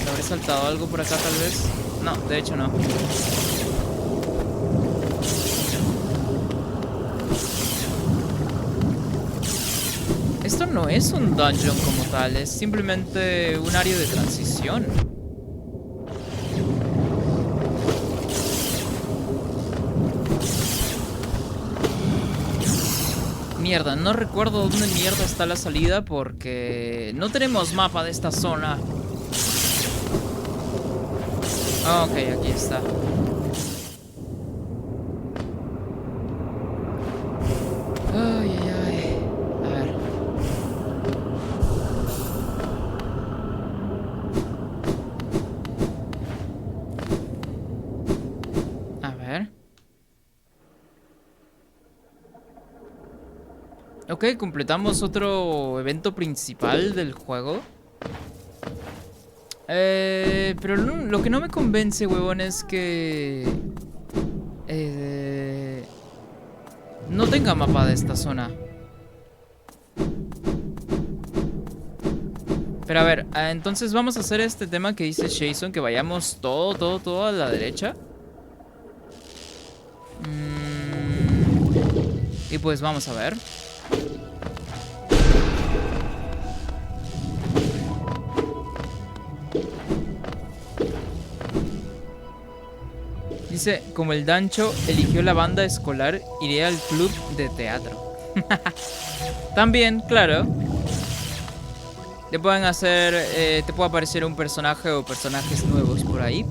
¿Me habré saltado algo por acá tal vez? No, de hecho no. Esto no es un dungeon como tal, es simplemente un área de transición. Mierda, no recuerdo dónde mierda está la salida porque no tenemos mapa de esta zona. Ok, aquí está. Ay, ay, ay. A ver. A ver. Ok, completamos otro evento principal del juego. Pero lo que no me convence, huevón, es que... no tenga mapa de esta zona. Pero a ver, entonces vamos a hacer este tema que dice Jason, que vayamos todo a la derecha. Y pues vamos a ver. Dice, como el Dancho eligió la banda escolar, iré al club de teatro. También, claro. Te pueden hacer, te puede aparecer un personaje o personajes nuevos por ahí.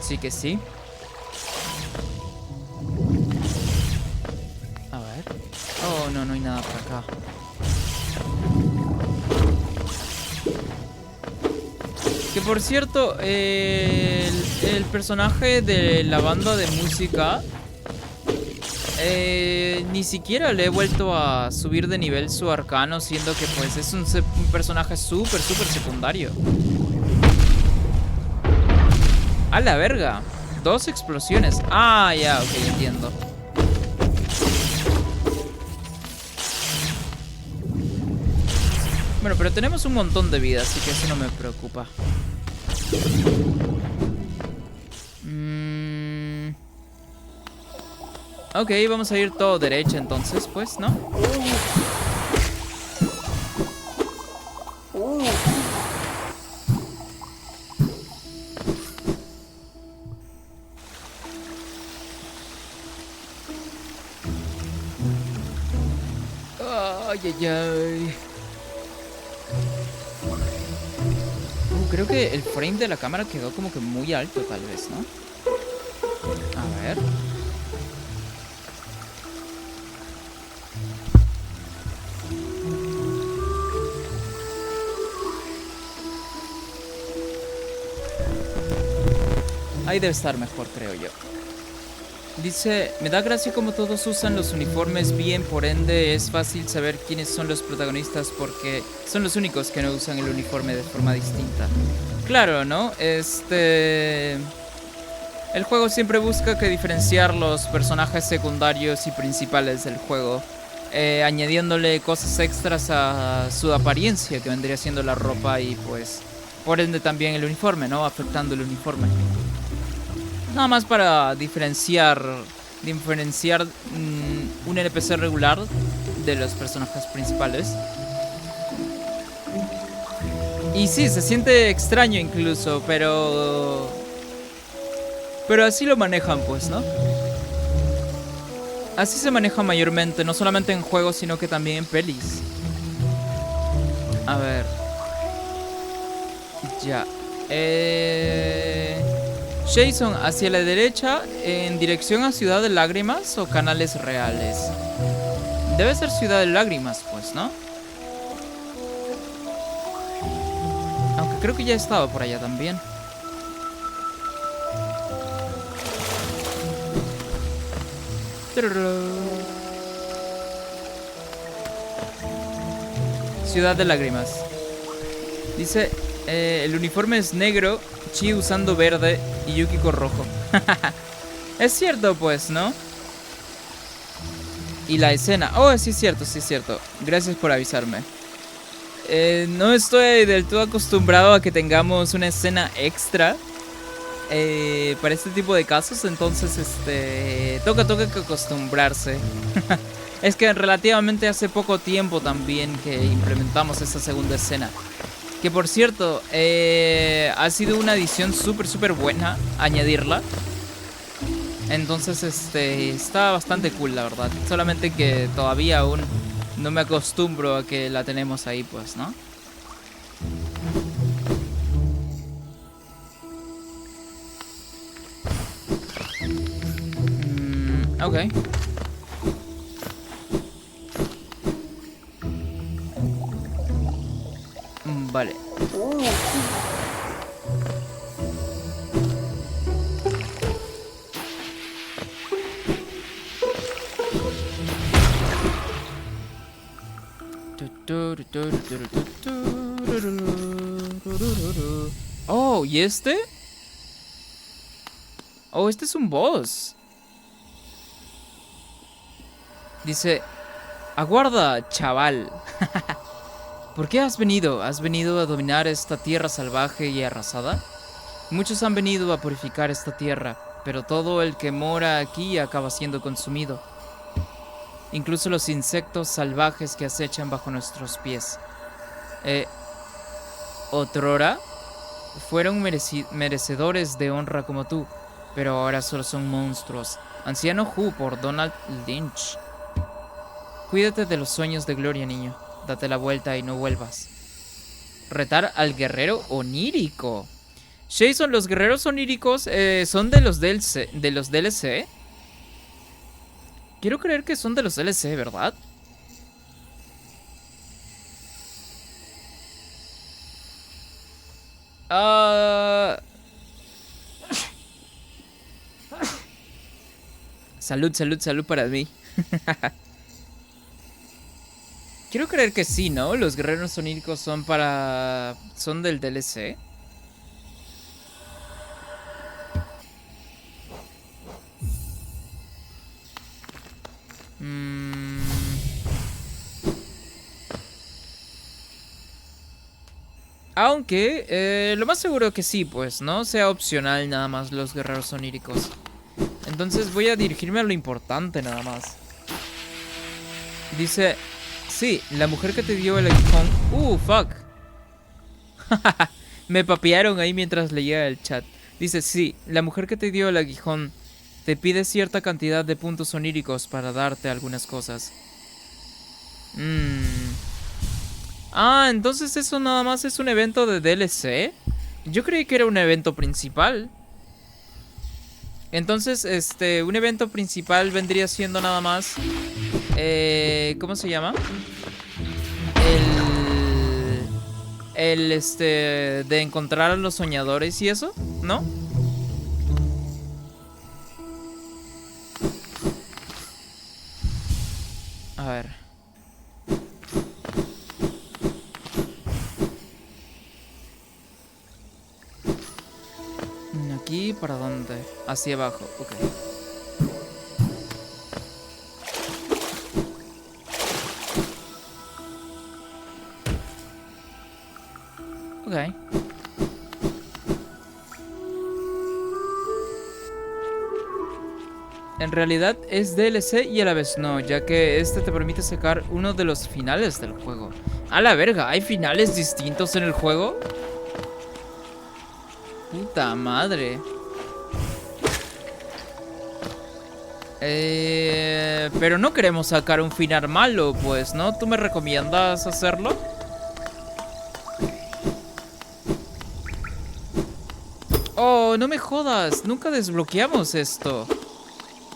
Sí que sí. A ver. Oh, no hay nada por acá. Que por cierto, el personaje de la banda de música, ni siquiera le he vuelto a subir de nivel su arcano, siendo que pues es un personaje súper secundario. ¡A la verga! 2 explosiones. Ah, ya, ok, entiendo. Bueno, pero tenemos un montón de vida, así que eso no me preocupa. Ok, vamos a ir todo derecho entonces, pues, ¿no? Ay, ay, ay. Creo que el frame de la cámara quedó como que muy alto, tal vez, ¿no? A ver. Ahí debe estar mejor, creo yo. Dice, me da gracia como todos usan los uniformes bien, por ende es fácil saber quiénes son los protagonistas porque son los únicos que no usan el uniforme de forma distinta. Claro, ¿no? El juego siempre busca que diferenciar los personajes secundarios y principales del juego, añadiéndole cosas extras a su apariencia, que vendría siendo la ropa y pues, por ende también el uniforme, ¿no? Afectando el uniforme. Nada más para diferenciar un NPC regular de los personajes principales. Y sí, se siente extraño incluso, pero así lo manejan, pues, ¿no? Así se maneja mayormente, no solamente en juegos, sino que también en pelis. A ver. Ya. Jason, hacia la derecha, en dirección a Ciudad de Lágrimas o Canales Reales. Debe ser Ciudad de Lágrimas, pues, ¿no? Aunque creo que ya estaba por allá también. Ciudad de Lágrimas. Dice, el uniforme es negro, Chi usando verde y Yukiko rojo. Es cierto, pues, ¿no? Y la escena. Oh, sí es cierto, sí es cierto. Gracias por avisarme. No estoy del todo acostumbrado a que tengamos una escena extra para este tipo de casos, entonces toca que acostumbrarse. Es que relativamente hace poco tiempo también que implementamos esa segunda escena. Que por cierto, ha sido una adición súper buena añadirla. Entonces está bastante cool, la verdad. Solamente que todavía aún no me acostumbro a que la tenemos ahí, pues, ¿no? Ok. Vale. Oh, ¿y este? Oh, este es un boss. Dice, aguarda, chaval. ¿Por qué has venido? ¿Has venido a dominar esta tierra salvaje y arrasada? Muchos han venido a purificar esta tierra, pero todo el que mora aquí acaba siendo consumido. Incluso los insectos salvajes que acechan bajo nuestros pies. Otrora fueron merecedores de honra como tú, pero ahora solo son monstruos. Anciano Who por Donald Lynch. Cuídate de los sueños de gloria, niño. Date la vuelta y no vuelvas. Retar al guerrero onírico. Jason, los guerreros oníricos son de los DLC. Quiero creer que son de los DLC, ¿verdad? Ah, salud, salud, salud para mí. Quiero creer que sí, ¿no? Los guerreros oníricos son para... son del DLC. Aunque, lo más seguro que sí, pues, ¿no? Sea opcional nada más los guerreros oníricos. Entonces voy a dirigirme a lo importante nada más. Dice... Sí, la mujer que te dio el aguijón... fuck. Me papearon ahí mientras leía el chat. Dice, sí, la mujer que te dio el aguijón te pide cierta cantidad de puntos oníricos para darte algunas cosas. Ah, entonces eso nada más es un evento de DLC. Yo creí que era un evento principal. Entonces, un evento principal vendría siendo nada más... ¿cómo se llama? De encontrar a los soñadores y eso, ¿no? A ver. ¿Aquí para dónde? Hacia abajo, ok. Ok. En realidad es DLC y a la vez no, ya que este te permite sacar uno de los finales del juego. A la verga, ¿hay finales distintos en el juego? Puta madre. Pero no queremos sacar un final malo, pues, ¿no? ¿Tú me recomiendas hacerlo? Oh, no me jodas, nunca desbloqueamos esto.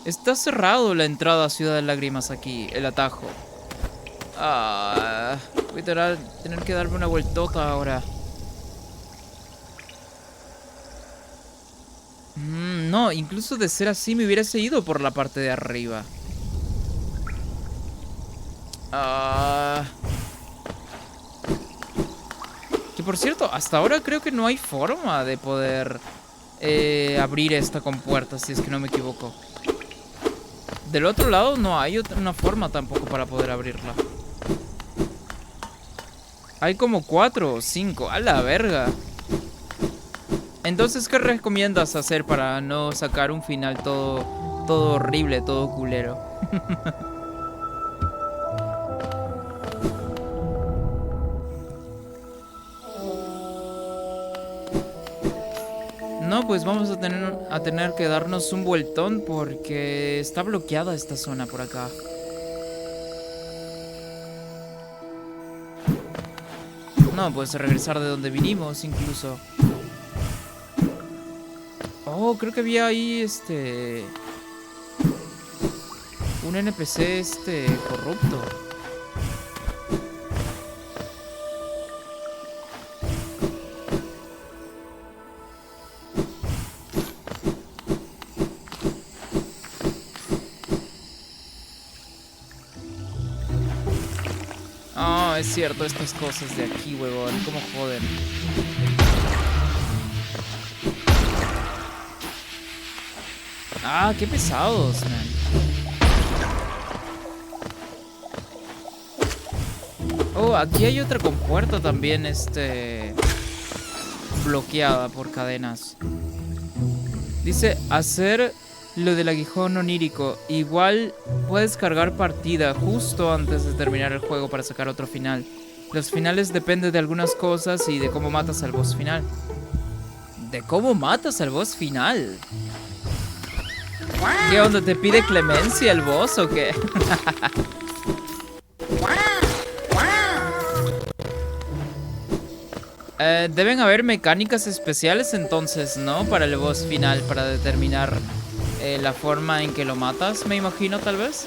Está cerrado la entrada a Ciudad de Lágrimas aquí, el atajo. Voy a tener que darme una vueltota ahora. No, incluso de ser así me hubiese ido por la parte de arriba. Que por cierto, hasta ahora creo que no hay forma de poder abrir esta compuerta, si es que no me equivoco. Del otro lado no hay una forma tampoco para poder abrirla. Hay como 4 o 5, a la verga. Entonces, ¿qué recomiendas hacer para no sacar un final todo horrible, todo culero? No, pues vamos a tener que darnos un vueltón porque está bloqueada esta zona por acá. No, pues regresar de donde vinimos incluso. Oh, creo que había ahí un NPC corrupto. Ah, es cierto, estas cosas de aquí, huevón, cómo joden. Ah, qué pesados, man. Oh, aquí hay otra compuerta también, bloqueada por cadenas. Dice, hacer lo del aguijón onírico. Igual puedes cargar partida justo antes de terminar el juego para sacar otro final. Los finales dependen de algunas cosas y de cómo matas al boss final. ¿De cómo matas al boss final? ¿Qué onda? ¿Te pide clemencia el boss o qué? Deben haber mecánicas especiales entonces, ¿no? Para el boss final, para determinar la forma en que lo matas, me imagino, tal vez.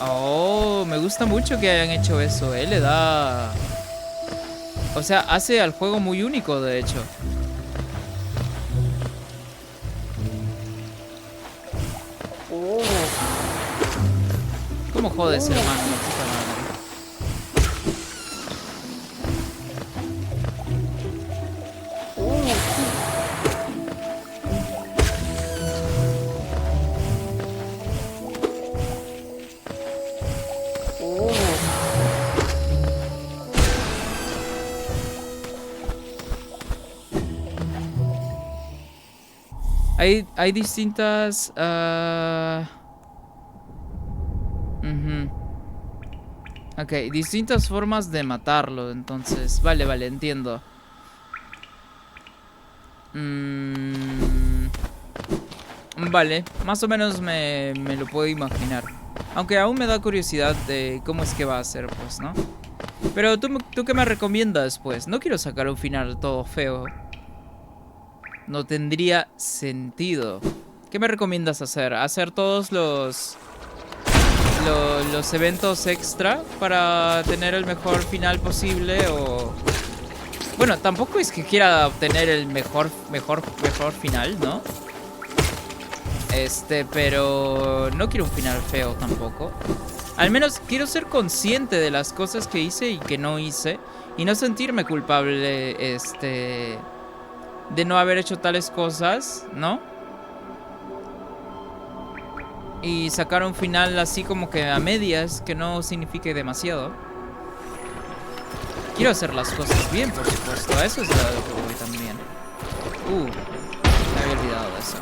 Oh, me gusta mucho que hayan hecho eso, Le da... O sea, hace al juego muy único, de hecho. ¿Cómo jodes, hermano? La puta madre. Hay distintas... ujú. Ok, distintas formas de matarlo, entonces. Vale, vale, entiendo. Vale, más o menos me lo puedo imaginar. Aunque aún me da curiosidad de cómo es que va a ser, pues, ¿no? Pero tú qué me recomiendas, pues. No quiero sacar un final todo feo. No tendría sentido. ¿Qué me recomiendas hacer? ¿Hacer todos los eventos extra para tener el mejor final posible? O... Bueno, tampoco es que quiera obtener el mejor final, ¿no? Pero no quiero un final feo tampoco. Al menos quiero ser consciente de las cosas que hice y que no hice. Y no sentirme culpable, de no haber hecho tales cosas, ¿no? Y sacar un final así como que a medias, que no signifique demasiado. Quiero hacer las cosas bien, por supuesto. A eso es lo que voy también. Me había olvidado de eso.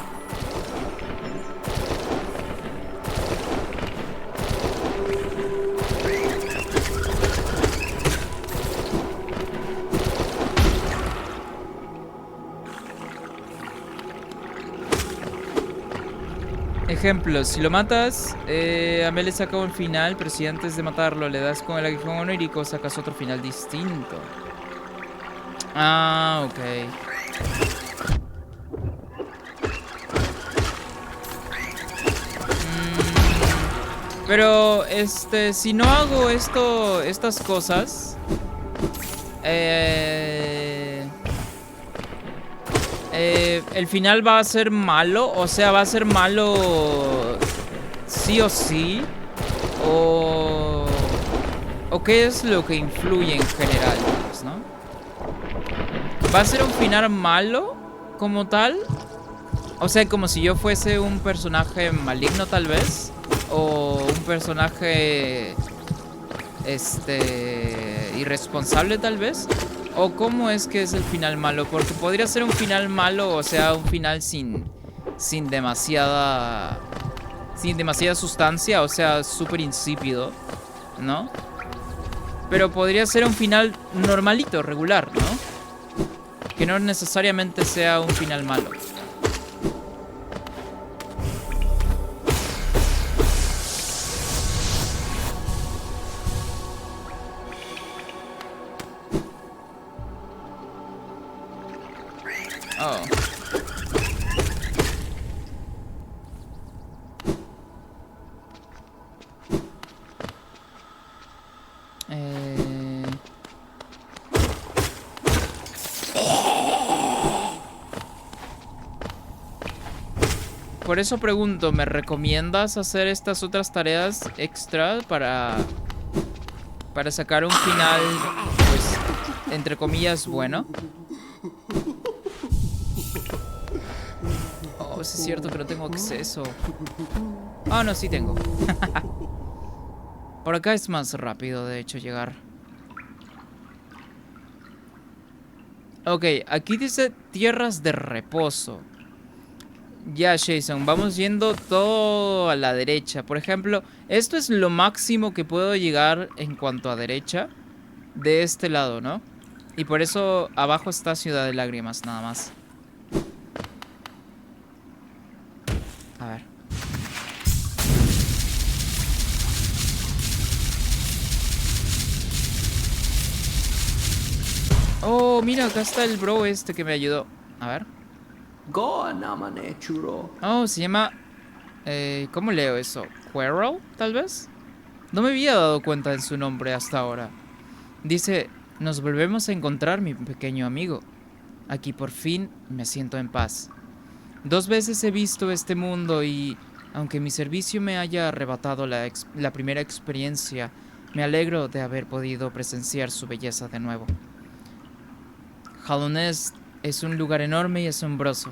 Ejemplo, si lo matas, Amel le saca un final, pero si antes de matarlo le das con el aguijón onírico, sacas otro final distinto. Ah, ok. Pero, si no hago estas cosas, el final va a ser malo, o sea, va a ser malo sí o sí, o qué es lo que influye en general, pues, ¿no? ¿Va a ser un final malo como tal? O sea, como si yo fuese un personaje maligno tal vez, o un personaje irresponsable tal vez. ¿O cómo es que es el final malo? Porque podría ser un final malo, o sea, un final sin demasiada sustancia, o sea, súper insípido, ¿no? Pero podría ser un final normalito, regular, ¿no? Que no necesariamente sea un final malo. Oh. Por eso pregunto, ¿me recomiendas hacer estas otras tareas extra para sacar un final, pues, entre comillas, bueno? Oh, sí es cierto que no tengo acceso. Ah, no, sí tengo. Por acá es más rápido, de hecho, llegar. Ok, aquí dice tierras de reposo. Ya, Jason, vamos yendo todo a la derecha. Por ejemplo, esto es lo máximo que puedo llegar en cuanto a derecha de este lado, ¿no? Y por eso abajo está Ciudad de Lágrimas, nada más. A ver. Oh, mira, acá está el bro que me ayudó. A ver. Go namane churo. Oh, se llama... ¿cómo leo eso? ¿Quirrell, tal vez? No me había dado cuenta de su nombre hasta ahora. Dice, nos volvemos a encontrar, mi pequeño amigo. Aquí por fin me siento en paz. 2 veces he visto este mundo y, aunque mi servicio me haya arrebatado la primera experiencia, me alegro de haber podido presenciar su belleza de nuevo. Hallownest es un lugar enorme y asombroso,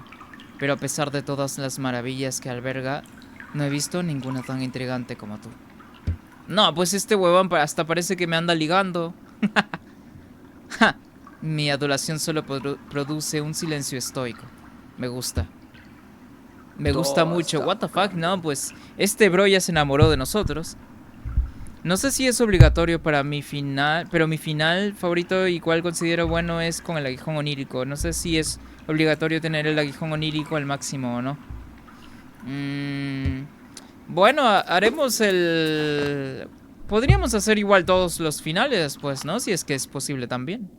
pero a pesar de todas las maravillas que alberga, no he visto ninguna tan intrigante como tú. No, pues este huevón hasta parece que me anda ligando. Ja, mi adulación solo produce un silencio estoico. Me gusta. Me gusta mucho. What the fuck, no, pues este bro ya se enamoró de nosotros. No sé si es obligatorio para mi final, pero mi final favorito y cual considero bueno es con el aguijón onírico. No sé si es obligatorio tener el aguijón onírico al máximo o no. Bueno, haremos el... Podríamos hacer igual todos los finales, pues, ¿no? Si es que es posible también.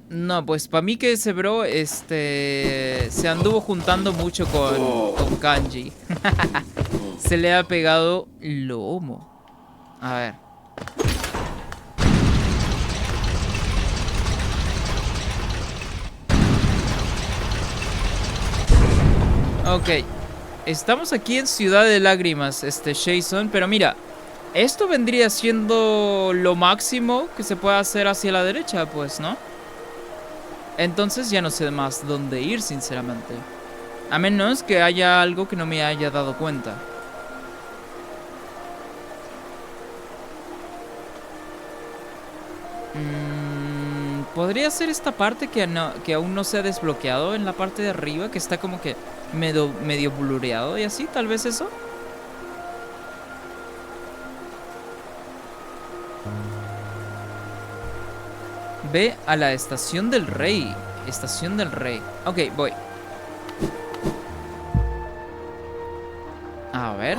No, pues para mí que ese bro, se anduvo juntando mucho con Kanji. Se le ha pegado lomo. A ver. Ok. Estamos aquí en Ciudad de Lágrimas, Jason, pero mira, esto vendría siendo lo máximo que se puede hacer hacia la derecha, pues, ¿no? Entonces ya no sé más dónde ir, sinceramente. A menos que haya algo que no me haya dado cuenta. Podría ser esta parte que aún no se ha desbloqueado en la parte de arriba, que está como que medio blureado y así, tal vez eso. Ve a la estación del rey. Estación del rey. Ok, voy. A ver.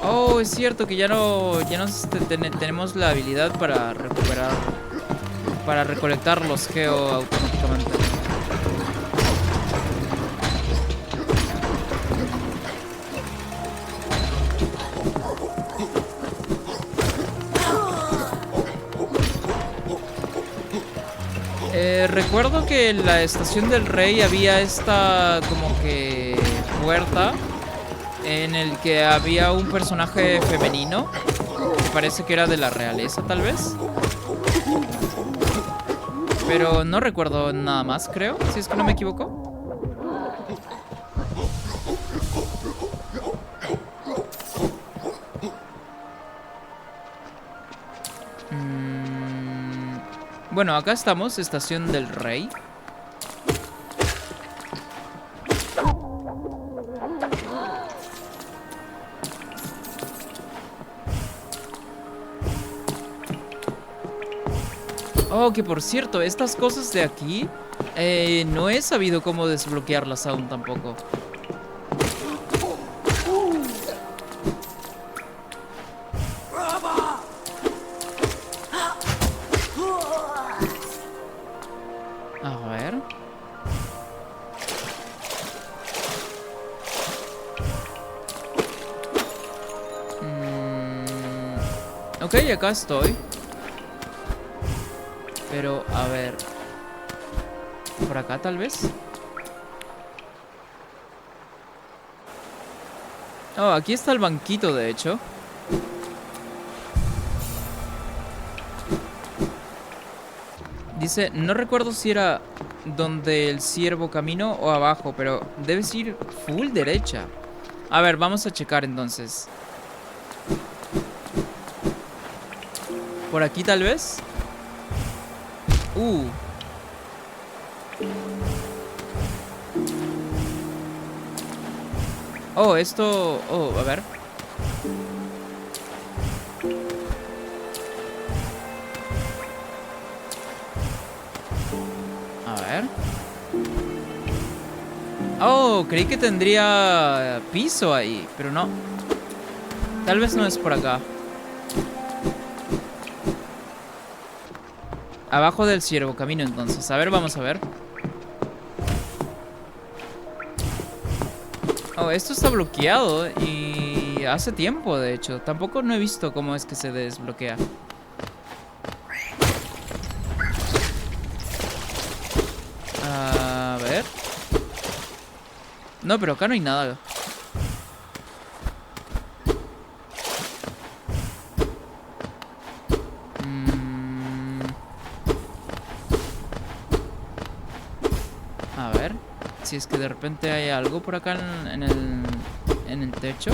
Oh, es cierto que ya no tenemos la habilidad para recuperar, para recolectar los geo automáticamente. Recuerdo que en la estación del rey había esta como que puerta en el que había un personaje femenino que parece que era de la realeza, tal vez. Pero no recuerdo nada más, creo, si es que no me equivoco. Bueno, acá estamos, estación del rey. Oh, que por cierto, estas cosas de aquí no he sabido cómo desbloquearlas aún tampoco. A ver. Ok, acá estoy. Pero, a ver. ¿Por acá tal vez? Oh, aquí está el banquito, de hecho. Dice, no recuerdo si era donde el ciervo caminó o abajo, pero debes ir full derecha. A ver, vamos a checar entonces. ¿Por aquí tal vez? Oh, esto... Oh, a ver. A ver. Oh, creí que tendría piso ahí, pero no. Tal vez no es por acá. Abajo del ciervo camino entonces. A ver, vamos a ver. Bueno, esto está bloqueado y hace tiempo, de hecho. Tampoco no he visto cómo es que se desbloquea. A ver. No, pero acá no hay nada. A ver. Si es que de repente hay algo por acá en el techo.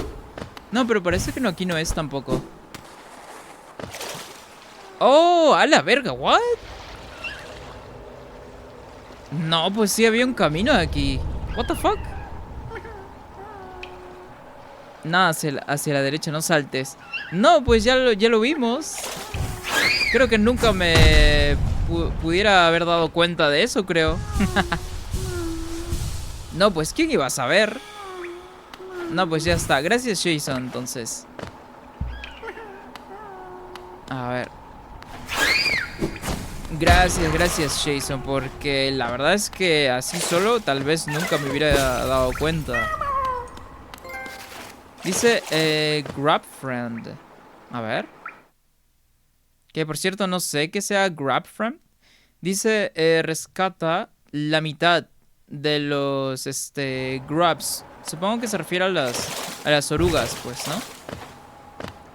No, pero parece que no, aquí no es tampoco. ¡Oh! ¡A la verga! ¿What? No, pues sí había un camino aquí. What the fuck? Nada, hacia la derecha, no saltes. No, pues ya lo vimos. Creo que nunca me pudiera haber dado cuenta de eso, creo. No, pues ¿quién iba a saber? No, pues ya está. Gracias, Jason, entonces. A ver. Gracias, Jason, porque la verdad es que así solo tal vez nunca me hubiera dado cuenta. Dice, grab friend. A ver. Que por cierto no sé qué sea grab friend. Dice, rescata la mitad de los, grabs. Supongo que se refiere a las orugas, pues, ¿no?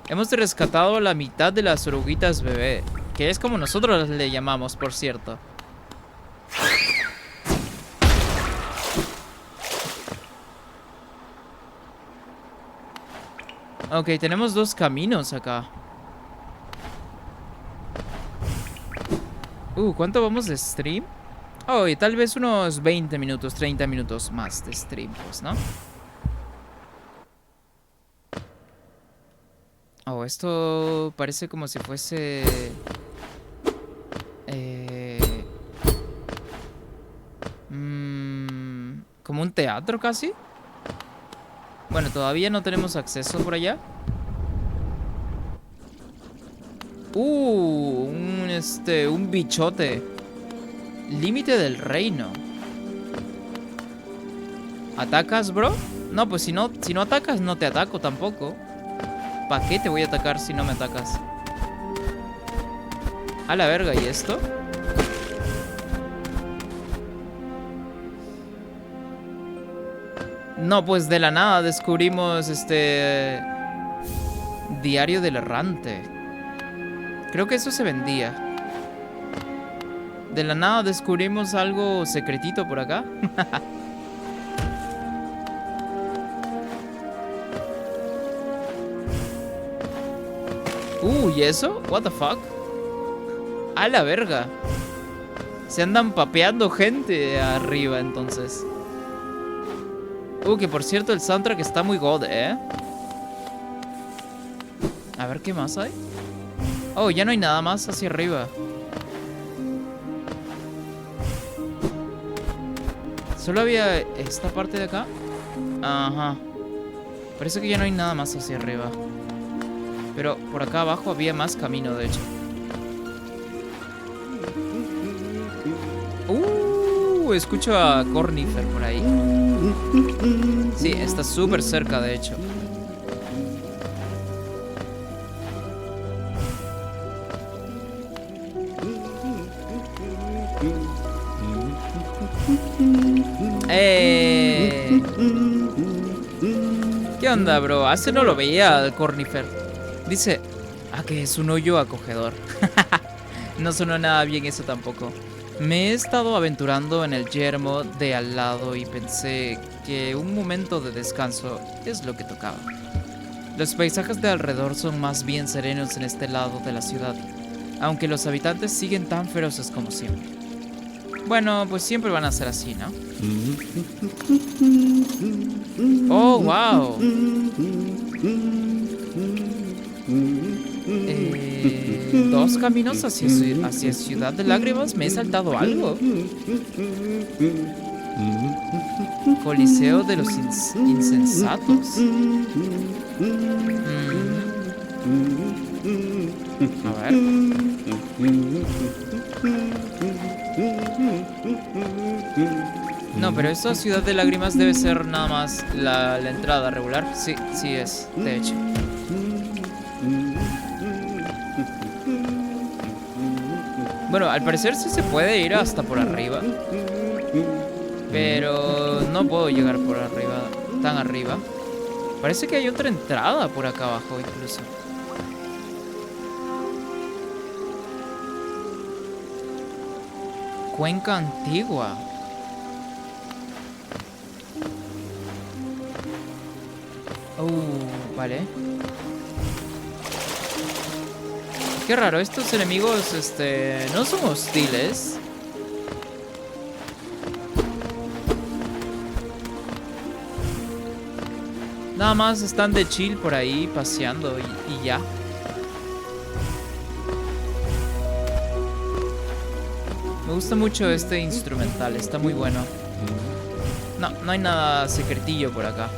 Hemos rescatado la mitad de las oruguitas bebé. Que es como nosotros le llamamos, por cierto. Ok, tenemos dos caminos acá. ¿Cuánto vamos de stream? Oh, y tal vez unos 20 minutos, 30 minutos más de stream, pues, ¿no? Oh, esto parece como si fuese... como un teatro casi. Bueno, todavía no tenemos acceso por allá. Un bichote. Límite del reino. ¿Atacas, bro? No, pues si no atacas, no te ataco tampoco. ¿Para qué te voy a atacar si no me atacas? A la verga, ¿y esto? No, pues de la nada descubrimos diario del errante. Creo que eso se vendía. De la nada descubrimos algo secretito por acá. ¿Y eso? What the fuck? A la verga. Se andan papeando gente arriba, entonces. Que por cierto el soundtrack está muy god, ¿eh? A ver, ¿qué más hay? Oh, ya no hay nada más hacia arriba. Solo había esta parte de acá. Ajá. Parece que ya no hay nada más hacia arriba. Pero por acá abajo había más camino, de hecho. Escucho a Cornifer por ahí. Sí, está súper cerca, de hecho. ¿Qué onda, bro? Hace no lo veía al Cornifer. Dice, que es un hoyo acogedor. No sonó nada bien eso tampoco. Me he estado aventurando en el yermo de al lado y pensé que un momento de descanso es lo que tocaba. Los paisajes de alrededor son más bien serenos en este lado de la ciudad, aunque los habitantes siguen tan feroces como siempre. Bueno, pues siempre van a ser así, ¿no? ¡Oh, wow! Dos caminos hacia Ciudad de Lágrimas. ¿Me he saltado algo? Coliseo de los insensatos. A ver. No, pero esta ciudad de lágrimas debe ser nada más la entrada regular. Sí, sí es, de hecho. Bueno, al parecer sí se puede ir hasta por arriba. Pero no puedo llegar por arriba, tan arriba. Parece que hay otra entrada por acá abajo incluso. Cuenca antigua. Vale. Qué raro, estos enemigos, no son hostiles. Nada más están de chill por ahí, paseando y ya. Me gusta mucho este instrumental, está muy bueno. No hay nada secretillo por acá.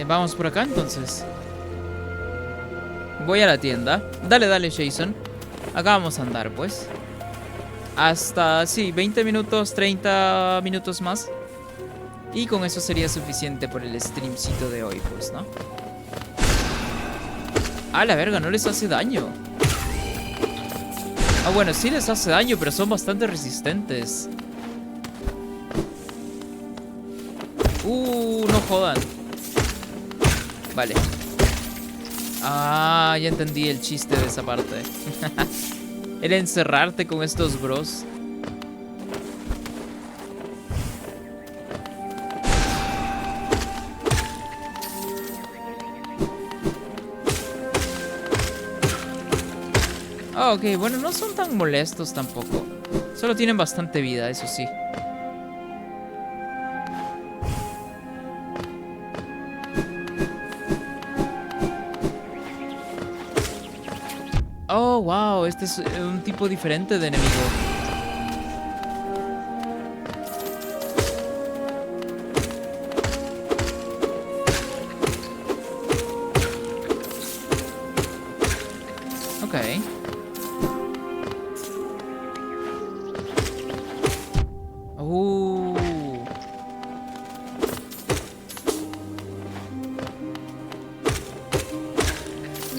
Vamos por acá entonces. Voy a la tienda. Dale, Jason. Acá vamos a andar, pues. Hasta, sí, 20 minutos, 30 minutos más. Y con eso sería suficiente por el streamcito de hoy, pues, ¿no? Ah, la verga, no les hace daño. Ah, bueno, sí les hace daño, pero son bastante resistentes. No jodan. Vale. Ah, ya entendí el chiste de esa parte. El encerrarte con estos bros. Ah, ok, bueno, no son tan molestos tampoco. Solo tienen bastante vida, eso sí. Oh, wow, este es un tipo diferente de enemigo. Ok.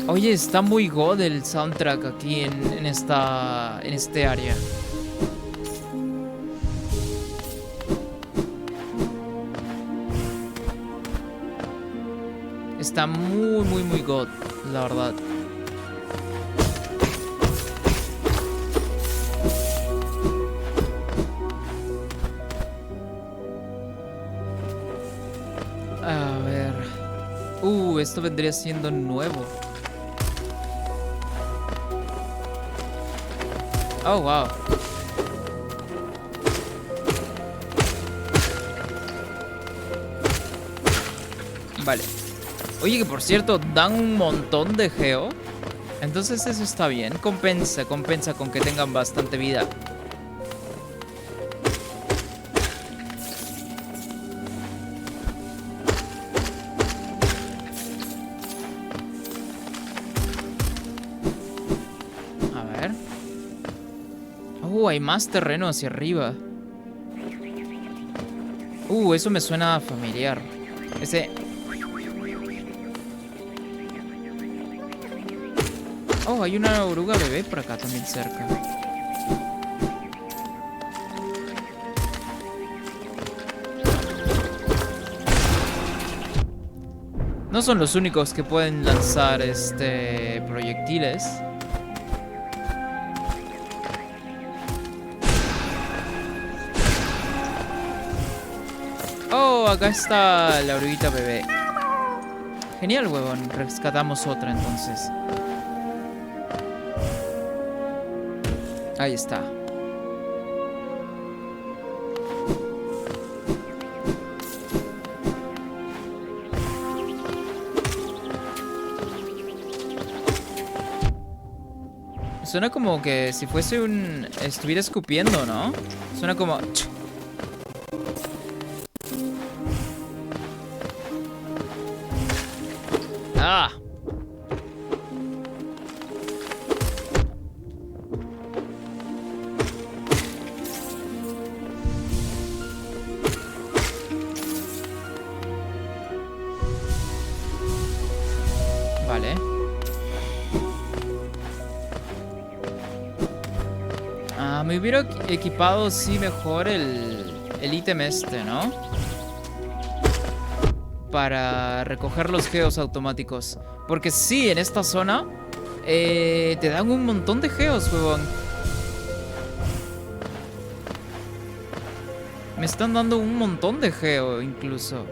Oye, está muy god el soundtrack aquí en este área. Está muy god, la verdad. A ver. Esto vendría siendo nuevo. Oh, wow. Vale. Oye, que por cierto, dan un montón de geo. Entonces eso está bien. Compensa con que tengan bastante vida. Hay más terreno hacia arriba. Eso me suena familiar. Ese... Oh, hay una oruga bebé por acá también cerca. No son los únicos que pueden lanzar proyectiles. Oh, acá está la oruguita bebé. Genial, huevón. Rescatamos otra entonces. Ahí está. Suena como que si fuese estuviera escupiendo, ¿no? Suena como... Me hubiera equipado, sí, mejor el ítem este, ¿no? Para recoger los geos automáticos. Porque sí, en esta zona te dan un montón de geos, huevón. Me están dando un montón de geo, incluso.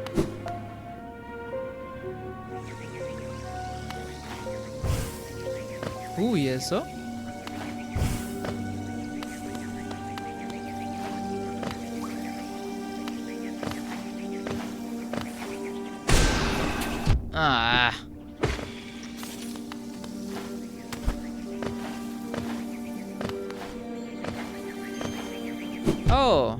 Uy, ¿eso? Ah. Oh.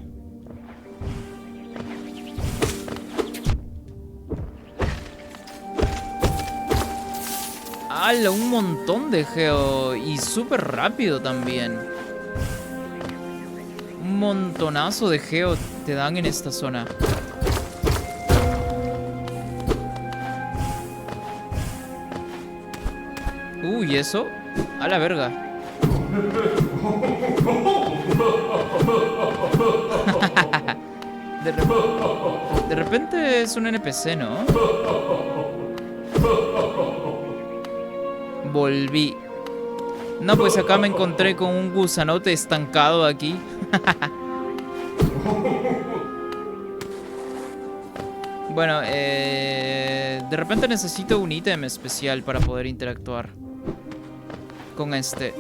¡Hala! Un montón de geo. Y súper rápido también. Un montonazo de geo te dan en esta zona. Uy, ¿eso? A la verga. De repente es un NPC, ¿no? Volví. No, pues acá me encontré con un gusanote estancado aquí. Bueno, de repente necesito un ítem especial para poder interactuar con este.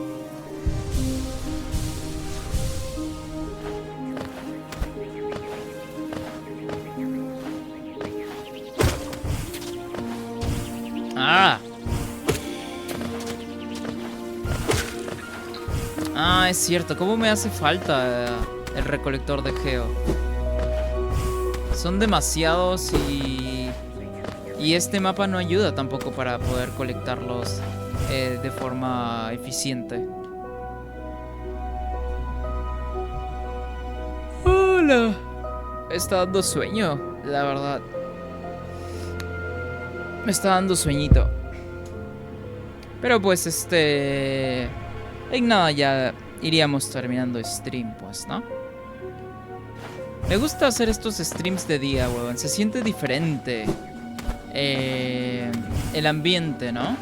¡Ah! Ah, es cierto. ¿Cómo me hace falta el recolector de geo? Son demasiados y este mapa no ayuda tampoco para poder colectarlos de forma eficiente. Hola. Me está dando sueño, la verdad. Me está dando sueñito. Pero pues en nada ya iríamos terminando stream, pues, ¿no? Me gusta hacer estos streams de día, weón. Se siente diferente el ambiente, ¿no?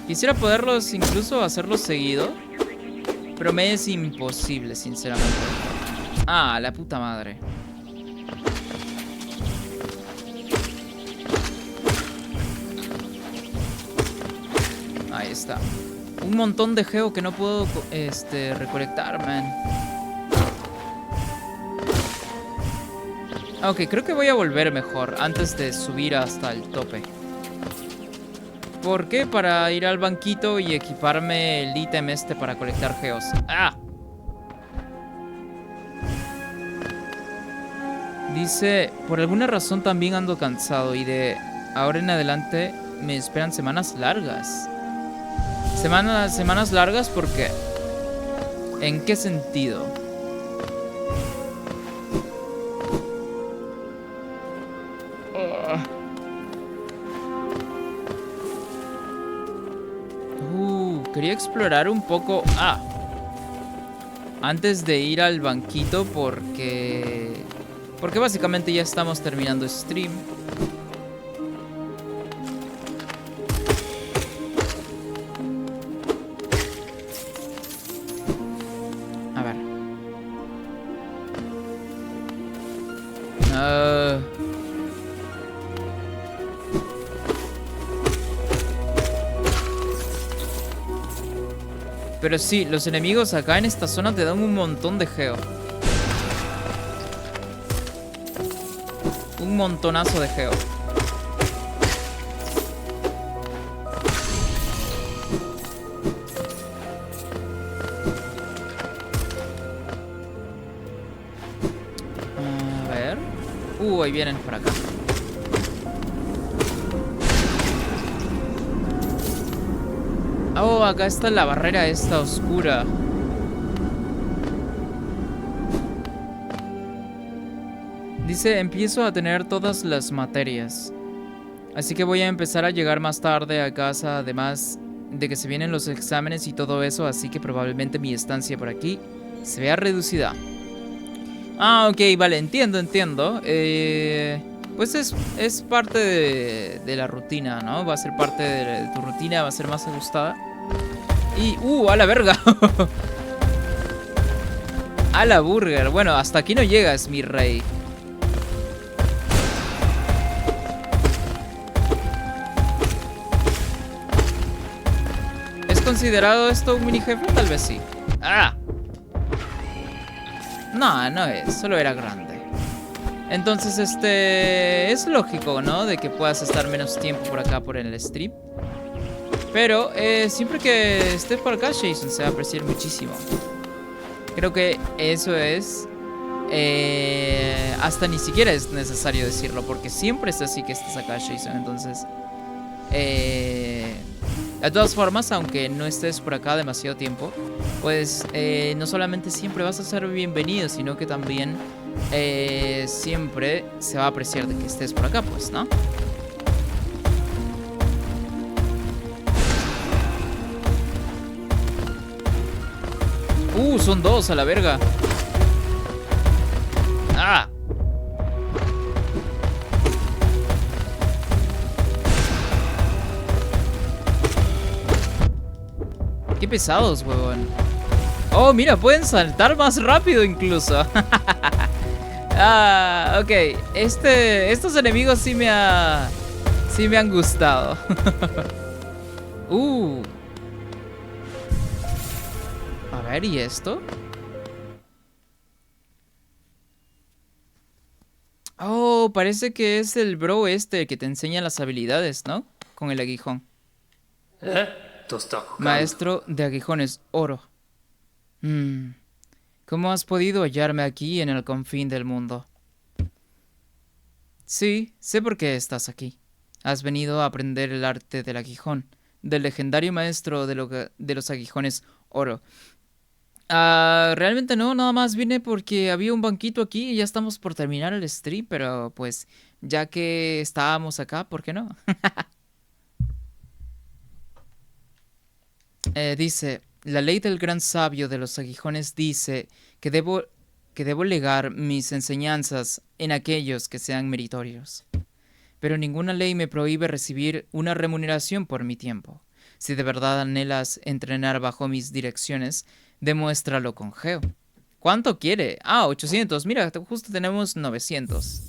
Quisiera poderlos incluso hacerlos seguido, pero me es imposible, sinceramente. Ah, la puta madre. Ahí está. Un montón de geo que no puedo recolectar, man. Ok, creo que voy a volver mejor antes de subir hasta el tope. ¿Por qué? Para ir al banquito y equiparme el ítem para colectar geos. ¡Ah! Dice, por alguna razón también ando cansado y de ahora en adelante me esperan semanas largas. Semanas largas, ¿por qué? ¿En qué sentido? Quería explorar un poco. Ah, antes de ir al banquito porque básicamente ya estamos terminando stream. A ver. Pero sí, los enemigos acá en esta zona te dan un montón de geo. Un montonazo de geo. A ver. Ahí vienen por acá. Oh, acá está la barrera esta oscura. Dice, empiezo a tener todas las materias. Así que voy a empezar a llegar más tarde a casa. Además, de que se vienen los exámenes y todo eso, así que probablemente mi estancia por aquí se vea reducida. Ah, ok, vale, entiendo. Pues es parte de la rutina, ¿no? Va a ser parte de tu rutina, va a ser más ajustada. Y, a la verga. A la burger. Bueno, hasta aquí no llegas, mi rey. ¿Es considerado esto un mini jefe? Tal vez sí. ¡Ah! No, no es. Solo era grande. Entonces, es lógico, ¿no? De que puedas estar menos tiempo por acá por el stream. Pero siempre que estés por acá, Jason, se va a apreciar muchísimo. Creo que eso es... hasta ni siquiera es necesario decirlo, porque siempre es así que estés acá, Jason. Entonces... de todas formas, aunque no estés por acá demasiado tiempo, pues no solamente siempre vas a ser bienvenido, sino que también siempre se va a apreciar de que estés por acá, pues, ¿no? Son dos a la verga. ¡Ah! Qué pesados, huevón. Oh, mira, pueden saltar más rápido incluso. Ah, ok. Estos enemigos sí me han gustado. A ver, ¿y esto? Oh, parece que es el bro el que te enseña las habilidades, ¿no? Con el aguijón. Maestro de aguijones, Oro. ¿Cómo has podido hallarme aquí en el confín del mundo? Sí, sé por qué estás aquí. Has venido a aprender el arte del aguijón, del legendario maestro de los aguijones, Oro. Realmente no, nada más vine porque había un banquito aquí y ya estamos por terminar el stream, pero pues ya que estábamos acá, ¿por qué no? Dice, la ley del gran sabio de los aguijones dice que debo legar mis enseñanzas en aquellos que sean meritorios. Pero ninguna ley me prohíbe recibir una remuneración por mi tiempo. Si de verdad anhelas entrenar bajo mis direcciones, demuéstralo con Geo. ¿Cuánto quiere? 800. Mira, justo tenemos 900.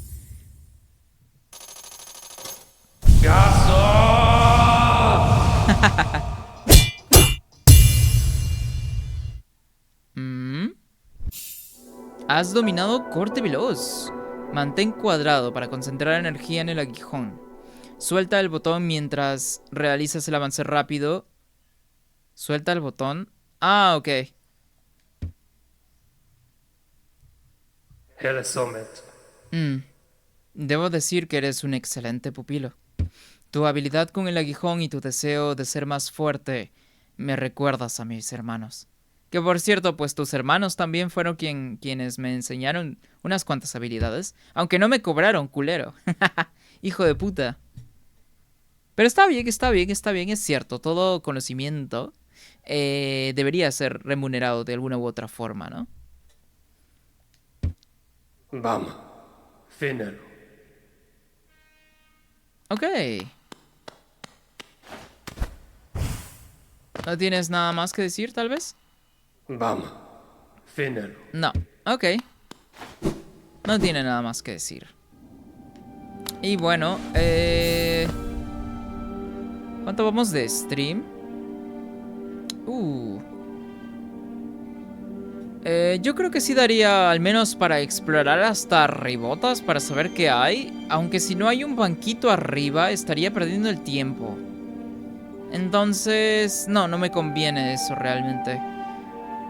Has dominado corte veloz. Mantén cuadrado para concentrar energía en el aguijón. Suelta el botón mientras realizas el avance rápido. Suelta el botón. Ok. Debo decir que eres un excelente pupilo. Tu habilidad con el aguijón y tu deseo de ser más fuerte me recuerdas a mis hermanos. Que por cierto, pues tus hermanos también fueron quienes me enseñaron unas cuantas habilidades. Aunque no me cobraron, culero. Hijo de puta. Pero está bien, es cierto. Todo conocimiento debería ser remunerado de alguna u otra forma, ¿no? Vamos, fínelo. Ok. ¿No tienes nada más que decir, tal vez? Vamos, fínelo. No, ok. No tiene nada más que decir. Y bueno, ¿cuánto vamos de stream? Yo creo que sí daría al menos para explorar hasta arribotas para saber qué hay. Aunque si no hay un banquito arriba, estaría perdiendo el tiempo. Entonces, no me conviene eso realmente.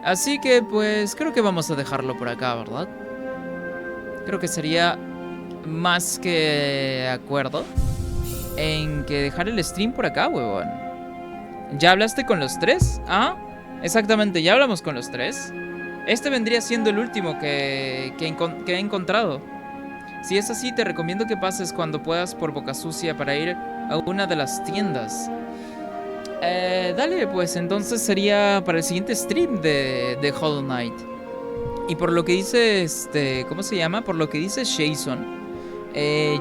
Así que pues creo que vamos a dejarlo por acá, ¿verdad? Creo que sería más que de acuerdo en que dejar el stream por acá, huevón. ¿Ya hablaste con los tres? Exactamente, ya hablamos con los tres. Este vendría siendo el último que he encontrado. Si es así, te recomiendo que pases cuando puedas por Boca Sucia para ir a una de las tiendas. Dale, pues entonces sería para el siguiente stream de Hollow Knight. Y por lo que dice, ¿cómo se llama? Por lo que dice Jason,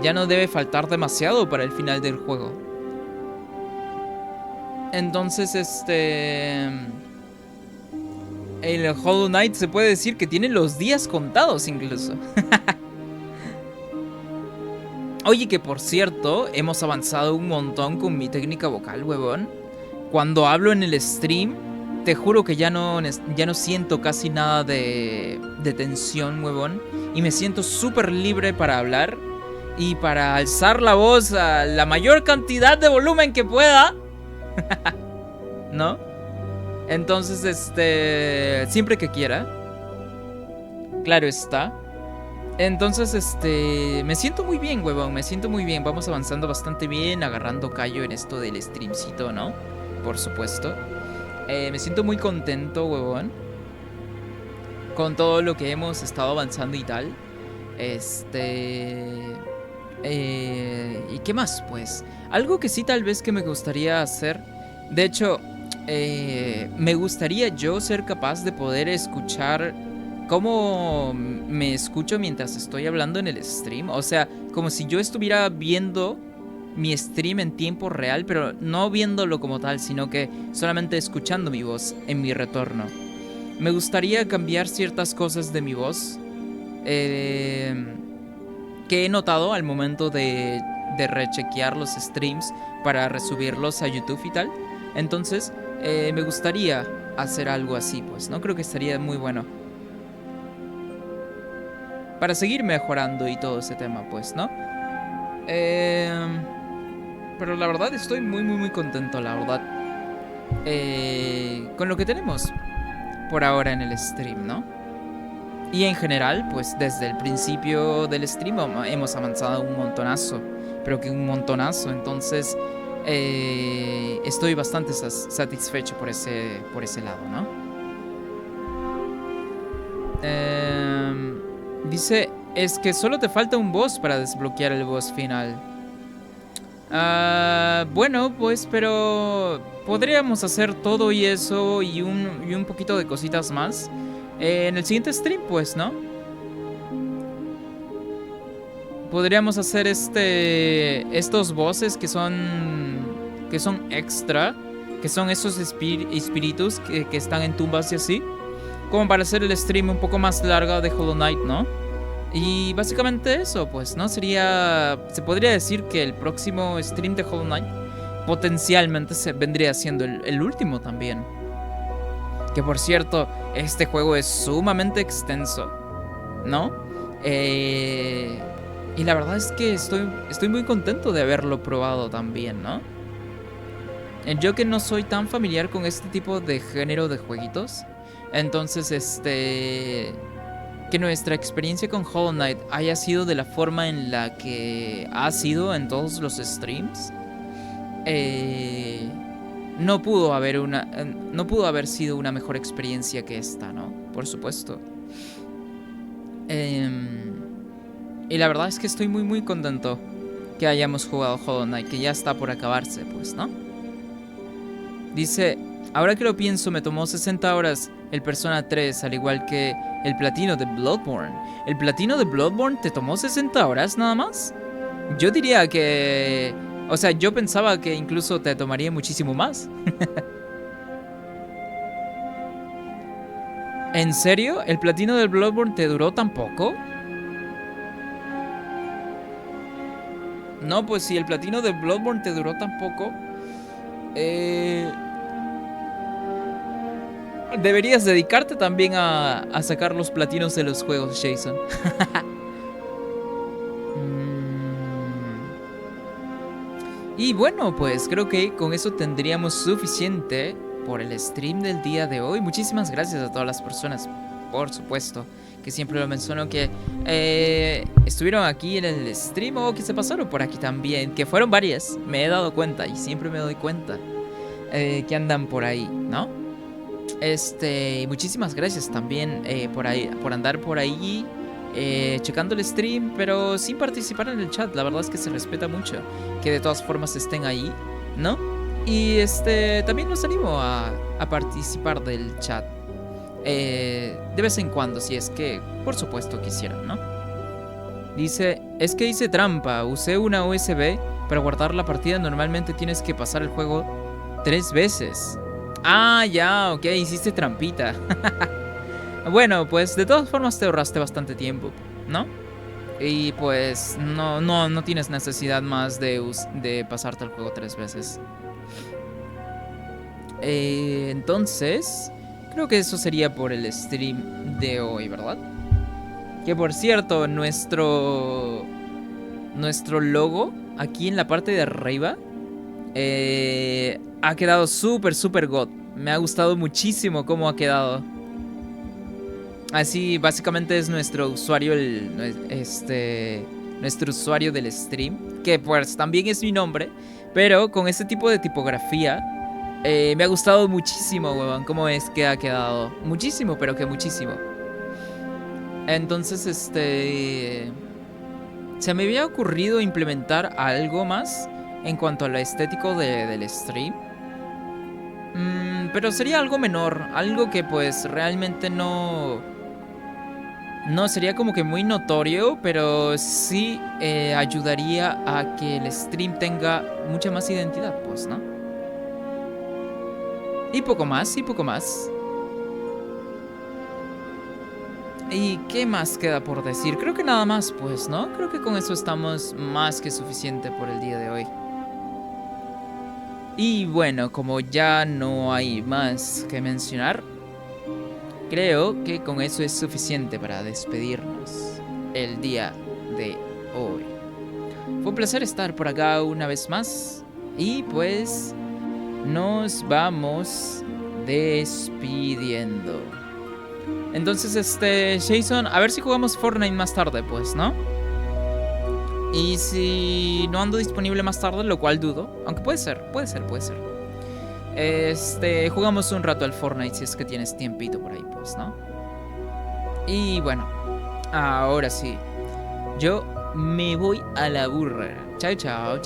ya no debe faltar demasiado para el final del juego. Entonces, el Hollow Knight se puede decir que tiene los días contados incluso. Oye, que por cierto, hemos avanzado un montón con mi técnica vocal, huevón. Cuando hablo en el stream, te juro que ya no siento casi nada de tensión, huevón. Y me siento súper libre para hablar y para alzar la voz a la mayor cantidad de volumen que pueda. ¿No? Entonces, siempre que quiera. Claro está. Entonces, me siento muy bien, huevón. Me siento muy bien. Vamos avanzando bastante bien, agarrando callo en esto del streamcito, ¿no? Por supuesto. Me siento muy contento, huevón, con todo lo que hemos estado avanzando y tal. ¿Y qué más, pues? Algo que sí tal vez que me gustaría hacer. De hecho, me gustaría yo ser capaz de poder escuchar cómo me escucho mientras estoy hablando en el stream. O sea, como si yo estuviera viendo mi stream en tiempo real, pero no viéndolo como tal, sino que solamente escuchando mi voz en mi retorno. Me gustaría cambiar ciertas cosas de mi voz que he notado al momento de rechequear los streams para resubirlos a YouTube y tal. Entonces, me gustaría hacer algo así, pues, ¿no? Creo que estaría muy bueno para seguir mejorando y todo ese tema, pues, ¿no? Pero la verdad estoy muy, muy, muy contento, la verdad. Con lo que tenemos por ahora en el stream, ¿no? Y en general, pues desde el principio del stream hemos avanzado un montonazo. Pero que un montonazo, entonces estoy bastante satisfecho por ese lado, ¿no? Dice, es que solo te falta un boss para desbloquear el boss final. Bueno, pues, pero podríamos hacer todo y eso y un poquito de cositas más en el siguiente stream, pues, ¿no? Podríamos hacer estos bosses que son extra, que son esos espíritus que están en tumbas y así, como para hacer el stream un poco más larga de Hollow Knight, ¿no? Y básicamente eso, pues, ¿no? Se podría decir que el próximo stream de Hollow Knight potencialmente vendría siendo el último también. Que por cierto, este juego es sumamente extenso, ¿no? Y la verdad es que estoy muy contento de haberlo probado también, ¿no? Yo que no soy tan familiar con este tipo de género de jueguitos, entonces que nuestra experiencia con Hollow Knight haya sido de la forma en la que ha sido en todos los streams, no pudo haber sido una mejor experiencia que esta, ¿no? Por supuesto. Y la verdad es que estoy muy muy contento que hayamos jugado Hollow Knight, que ya está por acabarse, pues, ¿no? Dice, ahora que lo pienso, me tomó 60 horas el Persona 3, al igual que el platino de Bloodborne. ¿El platino de Bloodborne te tomó 60 horas nada más? Yo diría que... O sea, yo pensaba que incluso te tomaría muchísimo más. ¿En serio? ¿El platino del Bloodborne te duró tan poco? No, pues si el platino de Bloodborne te duró tan poco, deberías dedicarte también a sacar los platinos de los juegos, Jason. Y bueno, pues creo que con eso tendríamos suficiente por el stream del día de hoy. Muchísimas gracias a todas las personas, por supuesto, que siempre lo menciono, que estuvieron aquí en el stream o que se pasaron por aquí también, que fueron varias, me he dado cuenta y siempre me doy cuenta que andan por ahí, ¿no? Muchísimas gracias también por andar por ahí checando el stream, pero sin participar en el chat. La verdad es que se respeta mucho que de todas formas estén ahí, ¿no? Y también los animo a participar del chat. De vez en cuando, si es que, por supuesto, quisieran, ¿no? Dice, es que hice trampa, usé una USB para guardar la partida. Normalmente tienes que pasar el juego 3 veces. Ah, ya, ok, hiciste trampita. Bueno, pues de todas formas te ahorraste bastante tiempo, ¿no? Y pues no tienes necesidad más de pasarte el juego 3 veces. Entonces, creo que eso sería por el stream de hoy, ¿verdad? Que por cierto, nuestro logo aquí en la parte de arriba ha quedado súper god. Me ha gustado muchísimo cómo ha quedado. Así básicamente es nuestro usuario, nuestro usuario del stream, que pues también es mi nombre, pero con este tipo de tipografía. Me ha gustado muchísimo, huevón, cómo es que ha quedado. Muchísimo, pero que muchísimo. Entonces, se me había ocurrido implementar algo más en cuanto a lo estético del stream. Pero sería algo menor, algo que pues realmente no sería como que muy notorio, pero sí ayudaría a que el stream tenga mucha más identidad, pues, ¿no? Y poco más, y poco más. ¿Y qué más queda por decir? Creo que nada más, pues, ¿no? Creo que con eso estamos más que suficiente por el día de hoy. Y bueno, como ya no hay más que mencionar, creo que con eso es suficiente para despedirnos el día de hoy. Fue un placer estar por acá una vez más. Y pues nos vamos despidiendo. Entonces, Jason, a ver si jugamos Fortnite más tarde, pues, ¿no? Y si no ando disponible más tarde, lo cual dudo, aunque puede ser. Jugamos un rato al Fortnite si es que tienes tiempito por ahí, pues, ¿no? Y bueno, ahora sí, yo me voy a la burra. Chao.